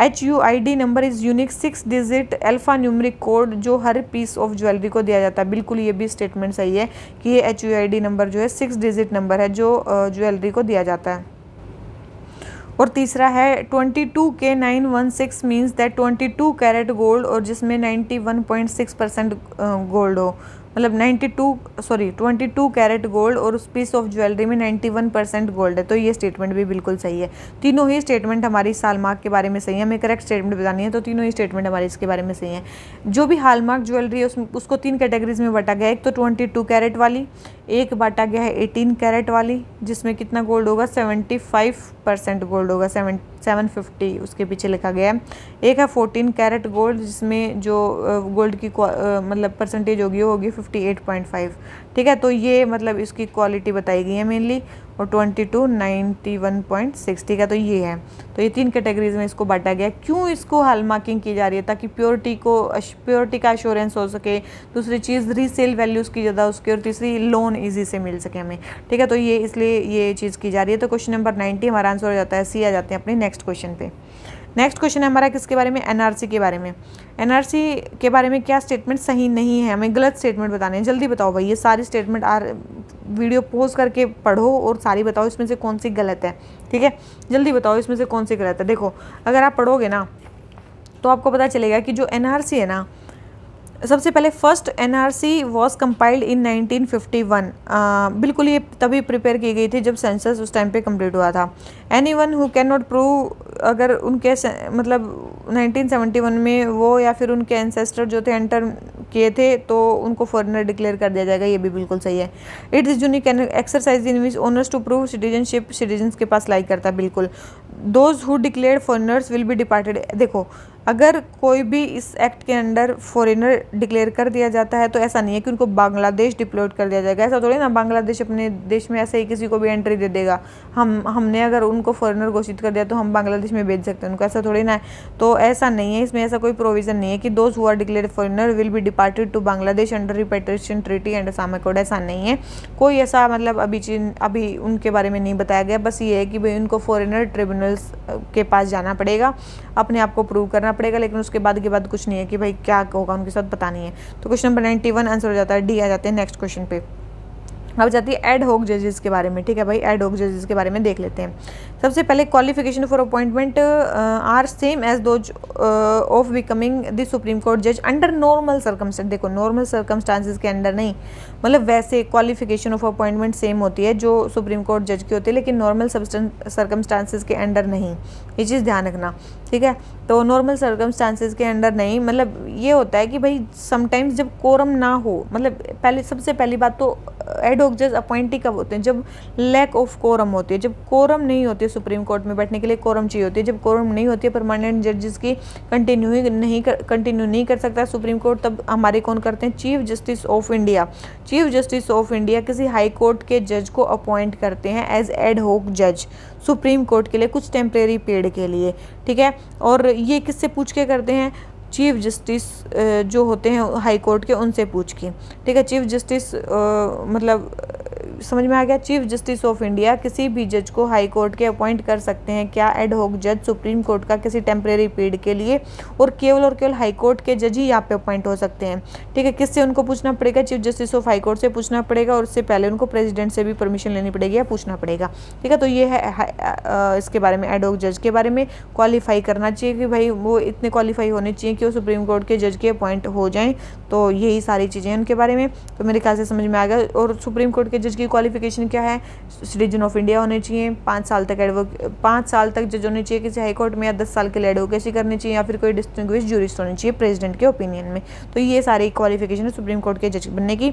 HUID number is unique 6 digit alpha numeric code जो हर पीस ऑफ ज्वेलरी को दिया जाता है। बिल्कुल, ये भी स्टेटमेंट सही है कि ये HUID नंबर जो है 6 डिजिट नंबर है जो ज्वेलरी को दिया जाता है। और तीसरा है 22K916 means that 22 carat gold और जिसमें 91.6% गोल्ड हो, मतलब 22 कैरेट गोल्ड और उस पीस ऑफ ज्वेलरी में 91% गोल्ड है। तो ये स्टेटमेंट भी बिल्कुल सही है। तीनों ही स्टेटमेंट हमारी हॉलमार्क के बारे में सही है। हमें करेक्ट स्टेटमेंट बतानी है, तो तीनों ही स्टेटमेंट हमारी इसके बारे में सही है। जो भी हॉलमार्क ज्वेलरी है उसको 3 कैटेगरीज में बांटा गया है। एक तो 22 कैरेट वाली, एक बांटा गया है 18 कैरेट वाली, जिसमें कितना गोल्ड होगा, 75% गोल्ड होगा, 750 उसके पीछे लिखा गया है। एक है 14 कैरेट गोल्ड, जिसमें जो गोल्ड की मतलब परसेंटेज होगी वो होगी 58.5। ठीक है, तो ये मतलब इसकी क्वालिटी बताई गई है मेनली। और 22 91.6। ठीक है, तो ये है। तो ये 3 कैटेगरीज में इसको बांटा गया। क्यों इसको हॉलमार्किंग की जा रही है, ताकि प्योरिटी का एश्योरेंस हो सके। दूसरी चीज़ रीसेल वैल्यूज़ की ज़्यादा उसकी, और तीसरी लोन ईजी से मिल सके हमें। ठीक है, तो ये इसलिए ये चीज़ की जा रही है। तो क्वेश्चन नंबर 90 हमारा आंसर हो जाता है सी। आ जाते हैं अपने नेक्स्ट क्वेश्चन पे। नेक्स्ट क्वेश्चन है हमारा किसके बारे में, एनआरसी के बारे में। एनआरसी के बारे में क्या स्टेटमेंट सही नहीं है, हमें गलत स्टेटमेंट बताने हैं। जल्दी बताओ भाई, ये सारी स्टेटमेंट वीडियो पॉज करके पढ़ो और सारी बताओ इसमें से कौन सी गलत है। ठीक है, जल्दी बताओ इसमें से कौन सी गलत है। देखो, अगर आप पढ़ोगे ना तो आपको पता चलेगा कि जो एनआरसी है ना, सबसे पहले first NRC was compiled in 1951। बिल्कुल ये तभी प्रिपेयर की गई थी जब सेंसस उस टाइम पे कंप्लीट हुआ था। Anyone who can not prove, अगर उनके मतलब 1971 में वो या फिर उनके एंसेस्टर जो थे एंटर किए थे तो उनको फॉरेनर डिक्लेयर कर दिया जाएगा। ये भी बिल्कुल सही है। It is unique exercise in which owners to prove citizenship citizens के पास लाइक करता है। बिल्कुल, those who declare foreigners will be departed. देखो, अगर कोई भी इस एक्ट के अंडर फॉरेनर डिक्लेयर कर दिया जाता है तो ऐसा नहीं है कि उनको बांग्लादेश डिप्लोट कर दिया जाएगा। ऐसा थोड़ी ना, बांग्लादेश अपने देश में ऐसे ही किसी को भी एंट्री दे देगा। हमने अगर उनको फॉरेनर घोषित कर दिया तो हम बांग्लादेश में भेज सकते हैं उनको, ऐसा थोड़ी ना है। तो ऐसा नहीं है, इसमें ऐसा कोई प्रोविजन नहीं है कि those who are declared foreigner will be departed to Bangladesh under repatriation treaty and Assam accord. ऐसा नहीं है, कोई ऐसा मतलब अभी उनके बारे में नहीं बताया गया। बस ये है कि भाई उनको फॉरेनर ट्रिब्यूनल्स के पास जाना पड़ेगा, अपने आप को प्रूव करना पड़ेगा, लेकिन उसके बाद के बाद कुछ नहीं है कि भाई क्या होगा उनके साथ, पता नहीं है। तो क्वेश्चन नंबर 91 आंसर हो जाता है डी। आ जाते हैं नेक्स्ट क्वेश्चन पे। अब जाती है एड हॉक जजेस के बारे में। ठीक है भाई, एड हॉक जजेस के बारे में देख लेते हैं। सबसे पहले qualification for appointment are same as those of becoming the supreme court जज अंडर नॉर्मल सर्कमस्टेंस। देखो, नॉर्मल सर्कमस्टांसिस के अंडर नहीं, मतलब वैसे क्वालिफिकेशन ऑफ अपॉइंटमेंट सेम होती है जो सुप्रीम कोर्ट जज की होती है, लेकिन नॉर्मल सर्कमस्टांसिस के अंडर नहीं। ये चीज़ ध्यान रखना। ठीक है, तो नॉर्मल सर्कमस्टांसिस के अंडर नहीं, मतलब ये होता है कि भाई समटाइम्स जब कोरम ना हो, मतलब सबसे पहली बात तो एड हॉक जज अपॉइंटी कब होते हैं, जब लैक ऑफ कोरम होती है, जब कोरम नहीं होती है सुप्रीम कोर्ट में बैठने के लिए कोरम चाहिए होती है। जब कोरम नहीं होती है, परमानेंट जजेस की कंटिन्यू नहीं कर सकता सुप्रीम कोर्ट, तब हमारे कौन करते हैं, chief justice of India. Chief justice of India किसी हाई कोर्ट के जज को अपॉइंट करते हैं एज एड हॉक जज सुप्रीम कोर्ट के लिए कुछ टेम्परेरी पीरियड के लिए। ठीक है, और ये किससे पूछ के करते हैं, चीफ जस्टिस जो होते हैं हाई कोर्ट के, उनसे पूछ के। ठीक है, चीफ जस्टिस मतलब समझ में आ गया। चीफ जस्टिस ऑफ इंडिया किसी भी जज को हाई कोर्ट के अपॉइंट कर सकते हैं, क्या, एड हॉक जज सुप्रीम कोर्ट का किसी टेम्परेरी पीरियड के लिए, और केवल हाई कोर्ट के जज ही यहाँ पे अपॉइंट हो सकते हैं। ठीक है, किससे उनको पूछना पड़ेगा, chief justice of high court से पूछना पड़ेगा, और उससे पहले उनको प्रेसिडेंट से भी परमिशन लेनी पड़ेगी या पूछना पड़ेगा। ठीक है, तो ये है इसके बारे में, एड हॉक जज के बारे में। क्वालिफाई करना चाहिए कि भाई वो इतने क्वालिफाई होने चाहिए कि वो सुप्रीम कोर्ट के जज के अपॉइंट हो जाएं। तो यही सारी चीज़ें हैं उनके बारे में। तो मेरे ख्याल से समझ में आ गया। और सुप्रीम कोर्ट के जज की क्वालिफिकेशन क्या है, सिटीजन ऑफ इंडिया होने चाहिए, 5 साल तक जज होने चाहिए किसी हाई कोर्ट में, या 10 साल के लिए एडवोकेसी करनी चाहिए, या फिर कोई डिस्टिंग्विश्ड जूरिस्ट होनी चाहिए प्रेसिडेंट के ओपिनियन में। तो ये सारी क्वालिफिकेशन है सुप्रीम कोर्ट के जज बनने की।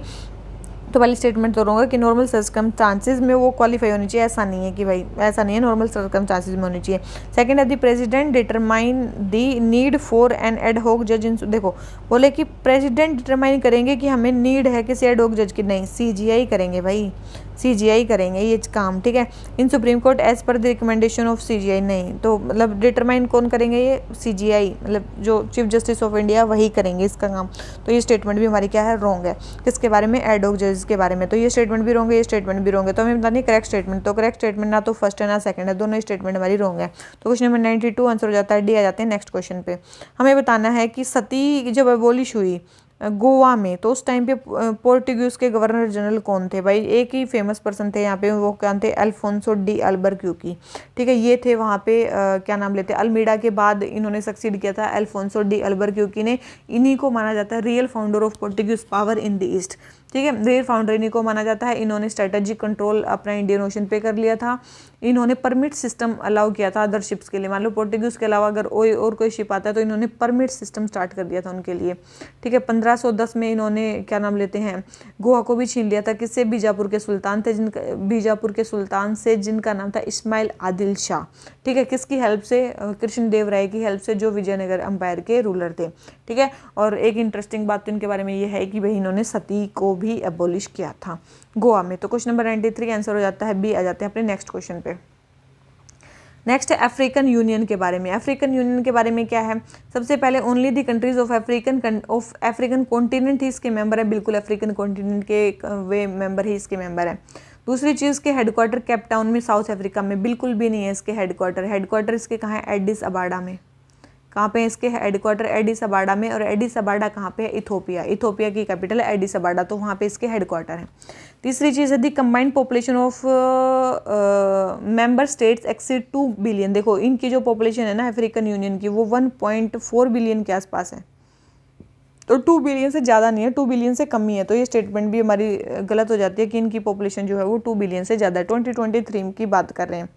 तो पहले स्टेटमेंट तो रहूँगा कि नॉर्मल सर्कमस्टांसेस में वो क्वालिफाई होनी चाहिए, ऐसा नहीं है कि भाई ऐसा नहीं है, नॉर्मल सर्कमस्टांसेस में होनी चाहिए। सेकंड है the president determine the need for an ad hoc जज इन। देखो, बोले कि प्रेसिडेंट डिटरमाइन करेंगे कि हमें नीड है किसी एड हॉक जज की, नहीं, सीजीआई करेंगे भाई, सीजीआई करेंगे ये काम। ठीक है, in supreme court as per the recommendation of CJI, नहीं, तो मतलब डिटरमाइन कौन करेंगे, ये सीजीआई, मतलब जो चीफ जस्टिस ऑफ इंडिया वही करेंगे इसका काम। तो ये स्टेटमेंट भी हमारी क्या है, रॉन्ग है। किसके बारे में, एड हॉक जज के बारे में। तो ये स्टेटमेंट भी रॉन्ग है, ये स्टेटमेंट भी रॉन्ग है। तो हमें बतानी करेक्ट स्टेटमेंट। तो करेक्ट स्टेटमेंट ना तो फर्स्ट है ना सेकंड है, दोनों स्टेटमेंट हमारी रॉन्ग है। तो क्वेश्चन नंबर 92 आंसर हो जाता है डी। आ जाते हैं नेक्स्ट क्वेश्चन पे। हमें बताना है कि सती जब एबॉलिश हुई गोवा में, तो उस टाइम पे पोर्टुगीज के गवर्नर जनरल कौन थे भाई। एक ही फेमस पर्सन थे यहाँ पे, वो कौन थे, अल्फोंसो डी अल्बुकर्क। ठीक है, ये थे वहाँ पे क्या नाम लेते हैं, अल्मीडा के बाद इन्होंने सक्सीड किया था अल्फोंसो डी अल्बुकर्क ने। इन्हीं को माना जाता है real founder of Portuguese power in the east. ठीक है, रियल फाउंडर इन्हीं को माना जाता है। इन्होंने स्ट्रेटेजिक कंट्रोल अपना इंडियन ओशन पे कर लिया था। इन्होंने परमिट सिस्टम अलाउ किया था अदर शिप्स के लिए। मान लो पोर्टुगीज के अलावा अगर और कोई शिप आता है तो इन्होंने परमिट सिस्टम स्टार्ट कर दिया था उनके लिए। ठीक है, 15 1510 में इन्होंने क्या नाम लेते हैं, गोवा को भी छीन लिया था। किससे? बीजापुर के सुल्तान थे, बीजापुर के सुल्तान से जिनका नाम था इस्माइल आदिल शाह। ठीक है, किसकी हेल्प से? कृष्णदेव राय की हेल्प से, जो विजयनगर अंपायर के रूलर थे। ठीक है, और एक इंटरेस्टिंग बात तो इनके बारे में ये है कि भाई इन्होंने सती को भी एबोलिश किया था गोवा में। तो क्वेश्चन नंबर 93 आंसर हो जाता है बी। आ जाते हैं अपने नेक्स्ट क्वेश्चन पे। नेक्स्ट है अफ्रीकन यूनियन के बारे में। अफ्रीकन यूनियन के बारे में क्या है? सबसे पहले only the countries of African continent ही इसके मेंबर है। बिल्कुल अफ्रीकन कॉन्टिनेंट के वे मेंबर ही इसके मेंबर है। दूसरी चीज़ के हेडक्वार्टर केप टाउन में साउथ अफ्रीका में बिल्कुल भी नहीं है इसके हेडक्वार्टर इसके कहाँ है? एडिस अबाडा में। कहाँ पे है इसके हेडक्वार्टर? एडिस अबाडा में। और एडिस अबाडा कहाँ पे है? इथोपिया की कैपिटल है एडिस अबाडा, तो वहाँ पे इसके हेडक्वार्टर है। तीसरी चीज़ है the combined population of member states exceed 2 billion. देखो इनकी जो पॉपुलेशन है ना अफ्रीकन यूनियन की, वो 1.4 बिलियन के आसपास है, तो 2 बिलियन से ज़्यादा नहीं है, 2 बिलियन से कम ही है। तो ये स्टेटमेंट भी हमारी गलत हो जाती है कि इनकी पॉपुलेशन जो है वो 2 बिलियन से ज़्यादा है। 2023 की बात कर रहे हैं,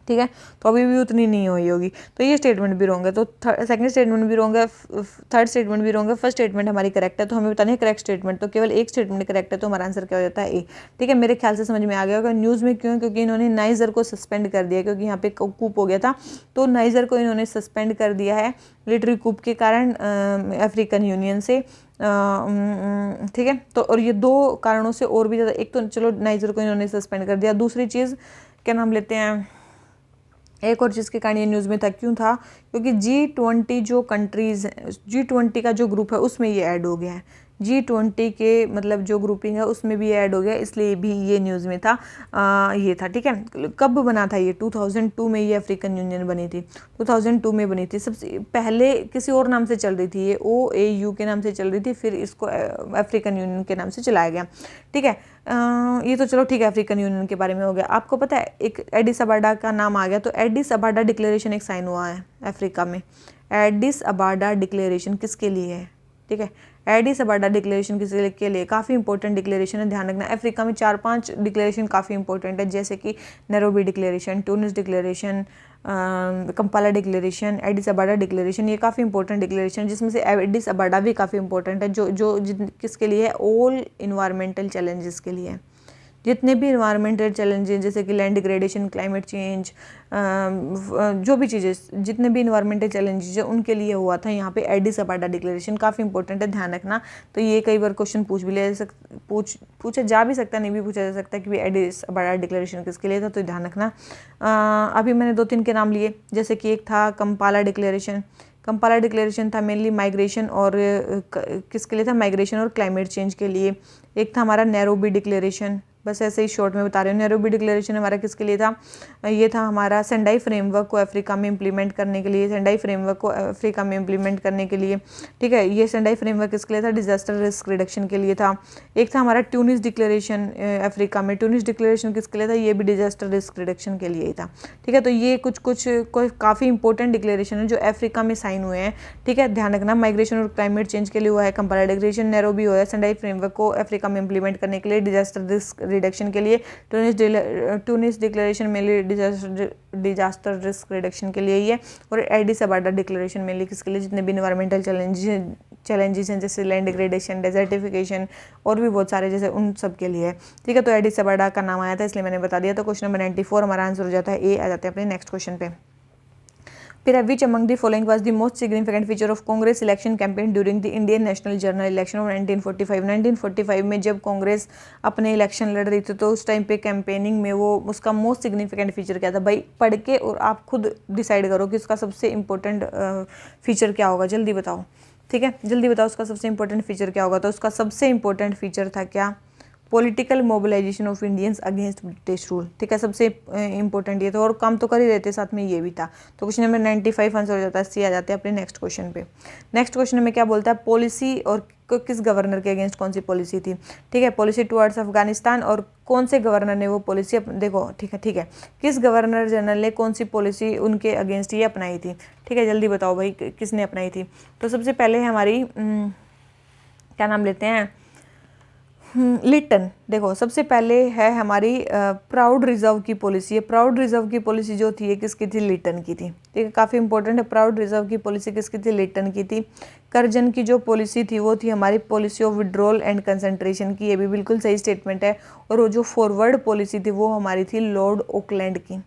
ठीक है, तो अभी भी उतनी नहीं हुई होगी, तो ये स्टेटमेंट भी रॉन्ग है। तो सेकंड स्टेटमेंट भी रॉन्ग है, थर्ड स्टेटमेंट भी रॉन्ग है, फर्स्ट स्टेटमेंट हमारी करेक्ट है। तो हमें बताना है करेक्ट स्टेटमेंट, तो केवल एक स्टेटमेंट करेक्ट है, तो हमारा आंसर क्या हो जाता है? ए। ठीक है, मेरे ख्याल से समझ में आ गया होगा। न्यूज़ में क्यों? क्योंकि इन्होंने नाइजर को सस्पेंड कर दिया, क्योंकि यहाँ पे कूप हो गया था, तो नाइजर को इन्होंने सस्पेंड कर दिया है मिलिट्री कूप के कारण अफ्रीकन यूनियन से। ठीक है, तो और ये 2 कारणों से और भी ज़्यादा, एक तो चलो नाइजर को इन्होंने सस्पेंड कर दिया, दूसरी चीज़ क्या नाम लेते हैं, एक और चीज़ के कारण ये न्यूज़ में था। क्यों था? क्योंकि G20 जो कंट्रीज़ हैं, G20 का जो ग्रुप है उसमें ये ऐड हो गया है। G20 के मतलब जो ग्रुपिंग है उसमें भी ऐड हो गया, इसलिए भी ये न्यूज़ में था। ये था, ठीक है। कब बना था ये? 2002 में ये अफ्रीकन यूनियन बनी थी, 2002 में बनी थी। सबसे पहले किसी और नाम से चल रही थी, ये OAU के नाम से चल रही थी, फिर इसको अफ्रीकन यूनियन के नाम से चलाया गया। ठीक है, ये तो चलो ठीक है, अफ्रीकन यूनियन के बारे में हो गया। आपको पता है एक एडिस अबाडा का नाम आ गया, तो एडिस अबाडा डिक्लेरेशन एक साइन हुआ है अफ्रीका में। एडिस अबाडा डिक्लेरेशन किसके लिए है? ठीक है, एडिस अबाडा डिक्लेरेशन किसके लिए? काफ़ी इंपॉर्टेंट डिक्लेरेशन है, ध्यान रखना। अफ्रीका में 4-5 डिक्लेरेशन काफ़ी इंपॉर्टेंट है, जैसे कि Nairobi declaration, Tunis declaration, Kampala declaration, Addis Ababa declaration, ये काफ़ी इंपॉर्टेंट डिक्लेरेशन, जिसमें से एडिस अबाडा भी काफ़ी इंपॉर्टेंट है, जो किसके लिए है? ऑल इन्वायरमेंटल चैलेंजेस के लिए। जितने भी इन्वायरमेंटल चैलेंजेस जैसे कि लैंड डिग्रेडेशन, क्लाइमेट चेंज, जो भी चीज़ें, जितने भी इन्वायरमेंटल चैलेंजेस है उनके लिए हुआ था यहाँ पे एडिस अबाडा डिक्लेरेशन। काफ़ी इंपॉर्टेंट है, ध्यान रखना। तो ये कई बार क्वेश्चन पूछा जा भी सकता है, नहीं भी पूछा जा सकता कि एडिस अबाडा डिक्लेरेशन किसके लिए था, तो ध्यान रखना। अभी मैंने 2-3 के नाम लिए, जैसे कि एक था कंपाला डिक्लेरेशन। कंपाला डिक्लेरेशन था मेनली माइग्रेशन और किसके लिए था? माइग्रेशन और क्लाइमेट चेंज के लिए। एक था हमारा नैरोबी डिक्लेरेशन, बस ऐसे ही शॉर्ट में बता रहे हो। नैरोबी डिक्लेरेशन हमारा किसके लिए था? ये था हमारा सेंडाई फ्रेमवर्क को अफ्रीका में इम्प्लीमेंट करने के लिए, सेंडाई फ्रेमवर्क को अफ्रीका में इम्प्लीमेंट करने के लिए। ठीक है, ये सेंडाई फ्रेमवर्क किसके लिए था? डिजास्टर रिस्क रिडक्शन के लिए था। एक था हमारा ट्यूनिस डिक्लेरेशन अफ्रीका में। ट्यूनिस डिक्लेरेशन किसके लिए था? ये भी डिजास्टर रिस्क रिडक्शन के लिए ही था। ठीक है, तो ये कुछ काफ़ी इंपॉर्टेंट डिक्लेरेशन है जो अफ्रीका में साइन हुए हैं। ठीक है, ध्यान रखना। माइग्रेशन और क्लाइमेट चेंज के लिए हुआ है कंपाला डिक्लेरेशन, नैरोबी हुआ है सेंडाई फ्रेमवर्क को अफ्रीका में इम्प्लीमेंट करने के लिए, डिजास्टर रिस्क रिडक्शन के लिए, Tunis declaration mainly disaster risk reduction के लिए ही है, और एडिस अबाडा डिक्लेरेशन मेनली किसके लिए? जितने भी इन्वायरमेंटल चैलेंजेस हैं, जैसे लैंड डिग्रेडेशन, डेजर्टिफिकेशन और भी बहुत सारे, जैसे उन सब के लिए है। ठीक है, तो एडिस अबाडा का नाम आया था इसलिए मैंने बता दिया। तो क्वेश्चन नंबर 94 हमारा आंसर हो जाता है ए। आ जाते हैं अपने नेक्स्ट क्वेश्चन पे। फिर which among the following was the most significant feature of Congress election campaign during the Indian national general election of 1945। 1945 में जब कांग्रेस अपने इलेक्शन लड़ रही थी, तो उस टाइम पे कैंपेनिंग में वो उसका मोस्ट सिग्निफिकेंट फीचर क्या था? भाई पढ़ के और आप खुद डिसाइड करो कि उसका सबसे इंपॉर्टेंट फीचर क्या होगा, जल्दी बताओ। ठीक है, जल्दी बताओ उसका सबसे इंपॉर्टेंट फीचर क्या होगा। तो उसका सबसे इंपॉर्टेंट फीचर था क्या? Political mobilisation of Indians against British rule. ठीक है, सबसे इंपॉर्टेंट ये था, और काम तो कर ही रहते साथ में ये भी था। तो क्वेश्चन नंबर 95 आंसर हो जाता है सी। आ जाते हैं अपने नेक्स्ट क्वेश्चन पे। नेक्स्ट क्वेश्चन में क्या बोलता है? पॉलिसी और किस गवर्नर के अगेंस्ट कौन सी पॉलिसी थी? ठीक है, पॉलिसी टुवर्ड्स अफगानिस्तान, और कौन से गवर्नर ने वो पॉलिसी देखो, ठीक है, किस गवर्नर जनरल ने कौन सी पॉलिसी उनके अगेंस्ट ये अपनाई थी? ठीक है, जल्दी बताओ भाई किसने अपनाई थी। तो सबसे पहले है हमारी क्या नाम लेते हैं, लिटन। देखो सबसे पहले है हमारी प्राउड रिजर्व की पॉलिसी है। प्राउड रिजर्व की पॉलिसी जो थी ये किसकी थी? लिटन की थी। ठीक है, काफ़ी इंपॉर्टेंट है। प्राउड रिजर्व की पॉलिसी किसकी थी? लिटन की थी। कर्जन की जो पॉलिसी थी वो थी हमारी policy of withdrawal and concentration की, ये भी बिल्कुल सही स्टेटमेंट है। और वो जो फॉरवर्ड पॉलिसी थी वो हमारी थी लॉर्ड ऑकलैंड की।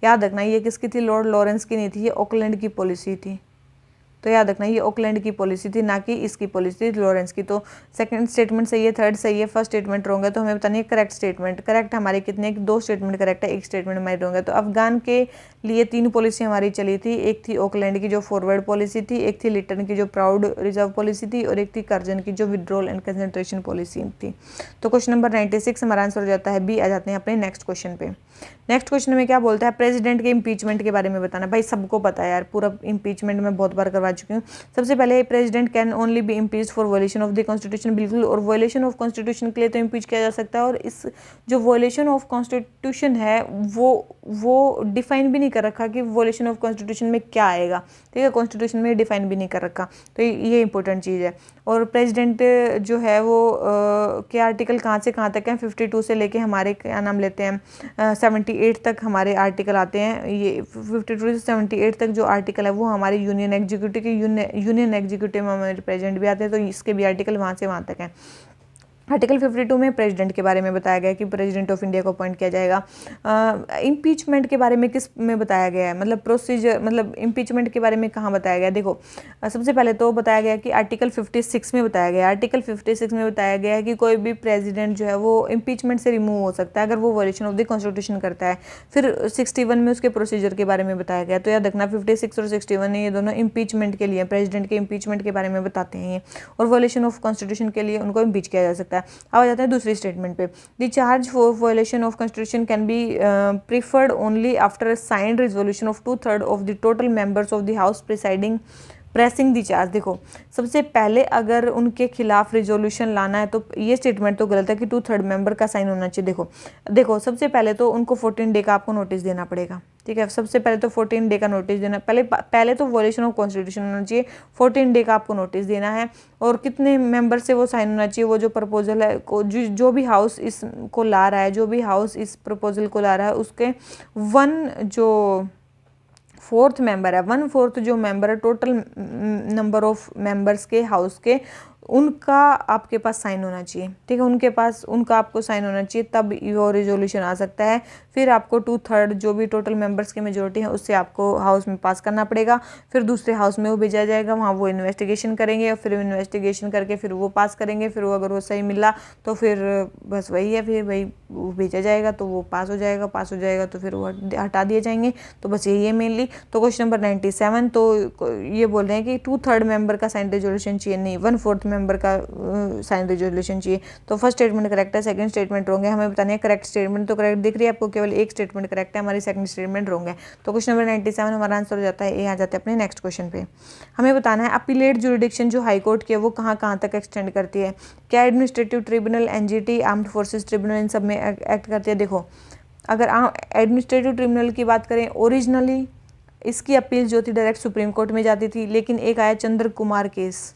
याद रखना ये किसकी थी, लॉर्ड लॉरेंस की नहीं थी, ये ऑकलैंड की पॉलिसी थी। तो याद रखना ये ऑकलैंड की पॉलिसी थी, ना कि इसकी पॉलिसी थी लॉरेंस की। तो सेकंड स्टेटमेंट सही है, थर्ड सही है, फर्स्ट स्टेटमेंट रॉन्ग है। तो हमें बतानी है करेक्ट स्टेटमेंट। करेक्ट हमारे कितने, 2 स्टेटमेंट करेक्ट है, 1 स्टेटमेंट हमारी रॉन्ग है। तो अफगान के लिए 3 पॉलिसी हमारी चली थी, एक थी ऑकलैंड की जो फॉरवर्ड पॉलिसी थी, एक थी लिटन की जो प्राउड रिजर्व पॉलिसी थी, और एक थी कर्जन की जो विड्रॉल एंड कंसंट्रेशन पॉलिसी थी। तो क्वेश्चन नंबर 96 हमारा आंसर हो जाता है बी। आ जाते हैं अपने नेक्स्ट क्वेश्चन पे। नेक्स्ट क्वेश्चन में क्या बोलता है, प्रेसिडेंट के इम्पीचमेंट के बारे में बताना। भाई सबको पता है यार, पूरा इम्पीचमेंट मैं बहुत बार करवा चुकी हूँ। सबसे पहले president can only be impeached for violation of the constitution, बिल्कुल। और वायलेशन ऑफ कॉन्स्टिट्यूशन के लिए तो इम्पीच किया जा सकता है। और इस जो वायलेशन ऑफ कॉन्स्टिट्यूशन है वो डिफाइन भी नहीं कर रखा कि वायलेशन ऑफ कॉन्स्टिट्यूशन में क्या आएगा, ठीक है, कॉन्स्टिट्यूशन में डिफाइन भी नहीं कर रखा। तो ये इंपॉर्टेंट चीज़ है। और प्रेसिडेंट जो है वो के आर्टिकल कहाँ से कहाँ तक हैं, 52 से लेके हमारे क्या नाम लेते हैं 78 तक हमारे आर्टिकल आते हैं। ये 52 से 78 तक जो आर्टिकल है वो हमारे यूनियन एग्जीक्यूटिव के यूनियन एग्जीक्यूटिव में हमारे प्रेसिडेंट भी आते हैं। तो इसके भी आर्टिकल वहाँ से वहाँ तक हैं। आर्टिकल 52 में प्रेसिडेंट के बारे में बताया गया कि प्रेसिडेंट ऑफ इंडिया को अपॉइंट किया जाएगा। इम्पीचमेंट के बारे में किस में बताया गया है, मतलब प्रोसीजर, मतलब इम्पीचमेंट के बारे में कहाँ बताया गया है। देखो सबसे पहले तो बताया गया कि आर्टिकल 56 में बताया गया है। आर्टिकल 56 में बताया गया है कि कोई भी प्रेसिडेंट जो है वो इम्पीचमेंट से रिमूव हो सकता है अगर वो वायलेशन ऑफ द कॉन्स्टिट्यूशन करता है। फिर 61 में उसके प्रोसीजर के बारे में बताया गया। तो याद रखना 56 और 61 ये दोनों इम्पीचमेंट के लिए, प्रेसिडेंट के इम्पीचमेंट के बारे में बताते हैं ये। और वायलेशन ऑफ कॉन्स्टिट्यूशन के लिए उनको इम्पीच किया जा सकता है। अब आ जाता है दूसरी स्टेटमेंट पे। The charge for violation of constitution can be preferred only after signed resolution of 2/3 of the total members of the house presiding pressing the charge. देखो सबसे पहले अगर उनके खिलाफ रिजोल्यूशन लाना है तो ये स्टेटमेंट तो गलत है कि 2/3 मेंबर का साइन होना चाहिए। देखो सबसे पहले तो उनको 14 डे का आपको नोटिस देना पड़ेगा, ठीक है। सबसे पहले तो 14 डे का नोटिस देना, पहले तो वायलेशन ऑफ कॉन्स्टिट्यूशन होना चाहिए, 14 डे का आपको नोटिस देना है। और कितने मेंबर से वो साइन होना चाहिए, वो जो प्रपोजल है जो भी हाउस इसको ला रहा है, जो भी हाउस इस प्रपोजल को ला रहा है उसके 1/4 मेंबर है, 1/4 जो मेंबर है टोटल नंबर ऑफ मेंबर्स के हाउस के, उनका आपके पास साइन होना चाहिए, ठीक है। उनका आपको साइन होना चाहिए, तब वो रिजोल्यूशन आ सकता है। फिर आपको 2/3 जो भी टोटल मेंबर्स की मेजोरिटी है उससे आपको हाउस में पास करना पड़ेगा। फिर दूसरे हाउस में वो भेजा जाएगा, वहाँ वो इन्वेस्टिगेशन करेंगे और फिर इन्वेस्टिगेशन करके फिर वो पास करेंगे। फिर वो अगर वो सही मिला तो फिर बस वही है, फिर वही वो भेजा जाएगा तो वो पास हो जाएगा तो फिर वो हटा दिए जाएंगे। तो बस यही है मेनली। तो क्वेश्चन नंबर 97 तो ये बोल रहे हैं कि 2/3 मेंबर का साइन रिजोल्यूशन चाहिए, नहीं 1/4 मेंबर का साइन रिजोल्यूशन चाहिए। तो फर्स्ट स्टेटमेंट करेक्ट है, सेकंड स्टेटमेंट रॉन्ग है। हमें बताने है करेक्ट स्टेटमेंट। तो करेक्ट दिख रही है आपको, केवल एक स्टेटमेंट करेक्ट है, हमारी सेकंड स्टेटमेंट रॉन्ग है। तो क्वेश्चन नंबर 97 हमारा आंसर हो जाता है ए। आ जाते हैं अपने नेक्स्ट क्वेश्चन पे। हमें बताना है अपीलेट जुरिडिक्शन जो हाई कोर्ट की है वो कहाँ कहाँ तक एक्सटेंड करती है। क्या administrative tribunal, NGT, armed forces tribunal इन सब में एक्ट करती है। देखो अगर एडमिनिस्ट्रेटिव ट्रिब्यूनल की बात करें, ओरिजिनली इसकी अपील जो थी डायरेक्ट सुप्रीम कोर्ट में जाती थी, लेकिन एक आया चंद्र कुमार केस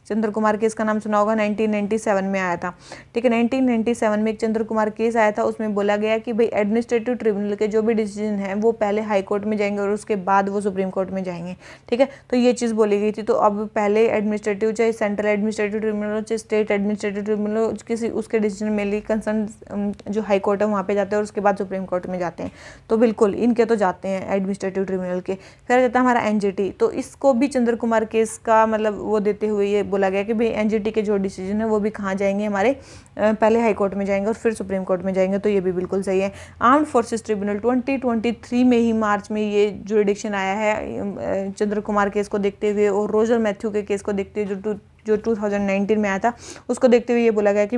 का नाम सुना होगा, 1997 में आया था, ठीक है। 1997 में एक चंद्र कुमार केस आया था, उसमें बोला गया कि भाई एडमिनिस्ट्रेटिव ट्रिब्यूनल के जो भी डिसीजन हैं वो पहले हाई कोर्ट में जाएंगे और उसके बाद वो सुप्रीम कोर्ट में जाएंगे, ठीक है। तो ये चीज़ बोली गई थी। तो अब पहले एडमिनिस्ट्रेटिव, चाहे सेंट्रल एडमिनिस्ट्रेटिव ट्रिब्यूनल हो चाहे स्टेट एडमिनिस्ट्रेटिव ट्रिब्यूनल हो, किसी उसके डिसीजन मेनली कंसर्न जो हाई कोर्ट है वहाँ पे जाते हैं और उसके बाद सुप्रीम कोर्ट में जाते हैं। तो बिल्कुल इनके तो जाते हैं एडमिनिस्ट्रेटिव ट्रिब्यूनल के। जाता है हमारा एनजीटी। तो इसको भी चंद्र कुमार केस का मतलब वो देते हुए ये बोला गया कि भाई एनजीटी के जो डिसीजन है वो भी कहाँ जाएंगे, हमारे पहले हाई कोर्ट में जाएंगे और फिर सुप्रीम कोर्ट में जाएंगे। तो ये भी बिल्कुल सही है। आर्म्ड फोर्सेस ट्रिब्यूनल 2023 में ही मार्च में ये जुरिडिक्शन आया है चंद्र कुमार केस को देखते हुए और रोजर मैथ्यू के केस को देखते हुए जो 2019 में आया था, उसको देखते हुए ये बोला गया कि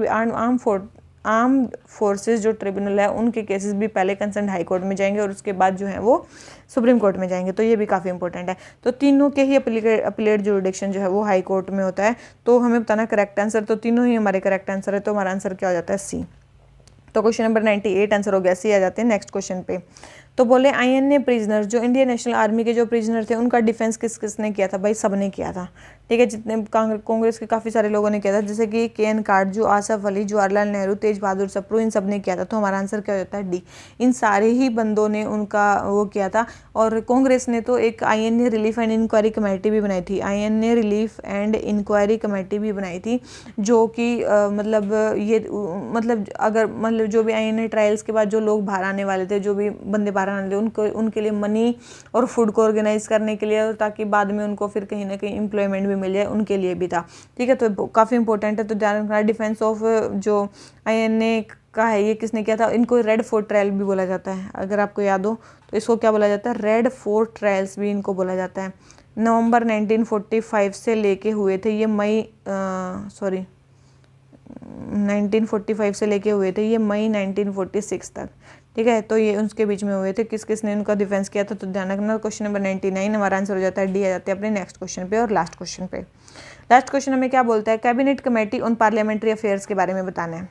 आर्म्ड फोर्सेस जो ट्रिब्यूनल है उनके केसेस भी पहले कंसर्न हाई कोर्ट में जाएंगे और उसके बाद जो है वो सुप्रीम कोर्ट में जाएंगे। तो ये भी काफ़ी इंपॉर्टेंट है। तो तीनों के ही अपीलेट जुरिडिक्शन जो है वो हाई कोर्ट में होता है। तो हमें बताना करेक्ट आंसर। तो तीनों ही हमारे करेक्ट आंसर है। तो हमारा आंसर क्या हो जाता है सी। तो क्वेश्चन नंबर 98 आंसर हो गया सी। आ जाते हैं नेक्स्ट क्वेश्चन पे। तो बोले INA प्रिजनर, जो इंडियन नेशनल आर्मी के जो प्रिजनर थे उनका डिफेंस किस किसने किया था? भाई सबने किया था, ठीक है, जितने कांग्रेस के काफ़ी सारे लोगों ने किया था, जैसे कि KN काटजू, आसफ अली, जवाहरलाल नेहरू, तेज बहादुर सप्रू, इन सब ने किया था। तो हमारा आंसर क्या हो जाता है? डी, इन सारे ही बंदों ने उनका वो किया था। और कांग्रेस ने तो एक INA relief and inquiry committee भी बनाई थी, INA relief and inquiry committee भी बनाई थी, जो कि मतलब ये मतलब अगर मतलब जो भी INA ट्रायल्स के बाद जो लोग बाहर आने वाले थे, जो भी बंदे बाहर आने वाले उनके लिए मनी और फूड को ऑर्गेनाइज करने के लिए, और ताकि बाद में उनको फिर कहीं ना कहीं एम्प्लॉयमेंट भी मिल जाए, उनके लिए भी था, ठीक है। तो काफ़ी इंपॉर्टेंट है, तो ध्यान रखना। डिफेंस ऑफ जो INA का है, ये किसने किया था? इनको रेड फोर्ट ट्रायल भी बोला जाता है, अगर आपको याद हो तो इसको क्या बोला जाता है? रेड फोर्ट ट्रायल्स भी इनको बोला जाता है। नवंबर 1945 से लेके हुए थे ये, मई 1945 से लेके हुए थे ये मई 1946 तक, ठीक है। तो ये उसके बीच में हुए थे। किस किस ने उनका डिफेंस किया था? तो ध्यान रखना, क्वेश्चन नंबर 99 हमारा आंसर हो जाता है डी। आ जाते हैं अपने नेक्स्ट क्वेश्चन पे और लास्ट क्वेश्चन पे। लास्ट क्वेश्चन हमें क्या बोलता है? Cabinet committee on parliamentary affairs के बारे में बताना है,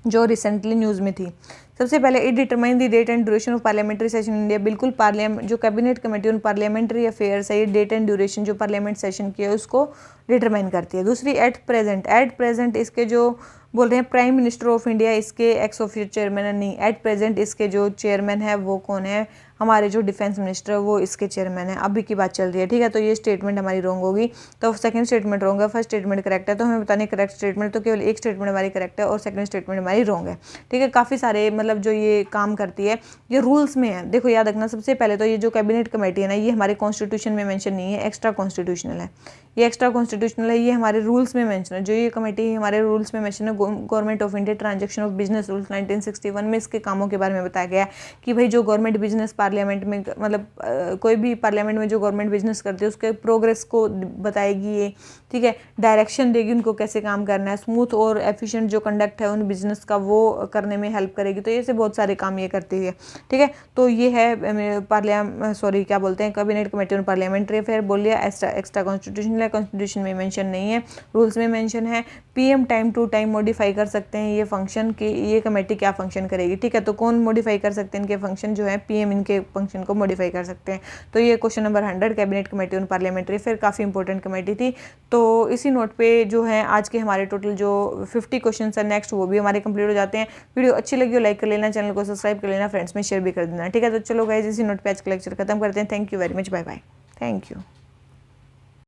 जो रिसेंटली न्यूज़ में थी। सबसे पहले it determine the date and duration of parliamentary session in India. बिल्कुल, पार्लियामेंट जो cabinet committee on parliamentary affairs है, ये डेट एंड ड्यूरेशन जो पार्लियामेंट सेशन की है उसको डिटरमाइन करती है। दूसरी, एट प्रेजेंट इसके जो बोल रहे हैं प्राइम मिनिस्टर ऑफ इंडिया, इसके एक्स ऑफिशियल चेयरमैन है, नहीं, एट प्रेजेंट इसके जो चेयरमैन है वो कौन है? हमारे जो डिफेंस मिनिस्टर है वो इसके चेयरमैन है। अभी की बात चल रही है, ठीक है। तो ये स्टेटमेंट हमारी रॉन्ग होगी, तो सेकंड स्टेटमेंट रॉन्ग है, फर्स्ट स्टेटमेंट करेक्ट है। तो हमें बताने करेक्ट स्टेटमेंट, तो केवल एक स्टेटमेंट हमारी करेक्ट है और सेकंड स्टेटमेंट हमारी रॉन्ग है, ठीक है। काफ़ी सारे मतलब जो ये काम करती है, ये रूल्स में है। देखो याद रखना, सबसे पहले तो ये जो कैबिनेट कमेटी है ना, ये हमारे कॉन्स्टिट्यूशन में मेंशन नहीं है, एक्स्ट्रा कॉन्स्टिट्यूशनल है, ये एक्स्ट्रा कॉन्स्टिट्यूशनल है, ये हमारे रूल्स में मेंशन है। जो ये कमेटी है हमारे रूल्स में मेंशन है, government of India transaction of business rules 1961 में इसके कामों के बारे में बताया गया है कि भाई जो गवर्नमेंट बिजनेस पार्लियामेंट में मतलब कोई भी पार्लियामेंट में जो गवर्नमेंट बिजनेस करती है उसके प्रोग्रेस को बताएगी ये, ठीक है, डायरेक्शन देगी उनको कैसे काम करना है, स्मूथ और एफिशिएंट जो कंडक्ट है उन बिजनेस का वो करने में हेल्प करेगी। तो ऐसे बहुत सारे काम ये करती है, ठीक है। तो ये है क्या बोलते हैं, cabinet committee on parliamentary affair. बोल लिया एक्स्ट्रा कॉन्स्टिट्यूशनल है, कॉन्स्टिट्यूशन में मेंशन नहीं है, रूल्स में मेंशन है। PM time to time modify कर सकते हैं ये फंक्शन की, ये कमेटी क्या फंक्शन करेगी, ठीक है। तो कौन मॉडिफाई कर सकते हैं इनके फंक्शन? जो है PM इनके फंक्शन को मॉडिफाई कर सकते हैं। तो ये question number 100 cabinet committee on parliamentary affair काफ़ी इंपॉर्टेंट कमेटी थी। तो इसी नोट पे जो है आज के हमारे टोटल जो 50 क्वेश्चन है नेक्स्ट वो भी हमारे कंप्लीट हो जाते हैं। वीडियो अच्छी लगी हो लाइक कर लेना, चैनल को सब्सक्राइब कर लेना, फ्रेंड्स में शेयर भी कर देना, ठीक है। तो चलो गाइस, इसी नोट पे आज का लेक्चर खत्म करते हैं। Thank you very much, bye bye, thank you.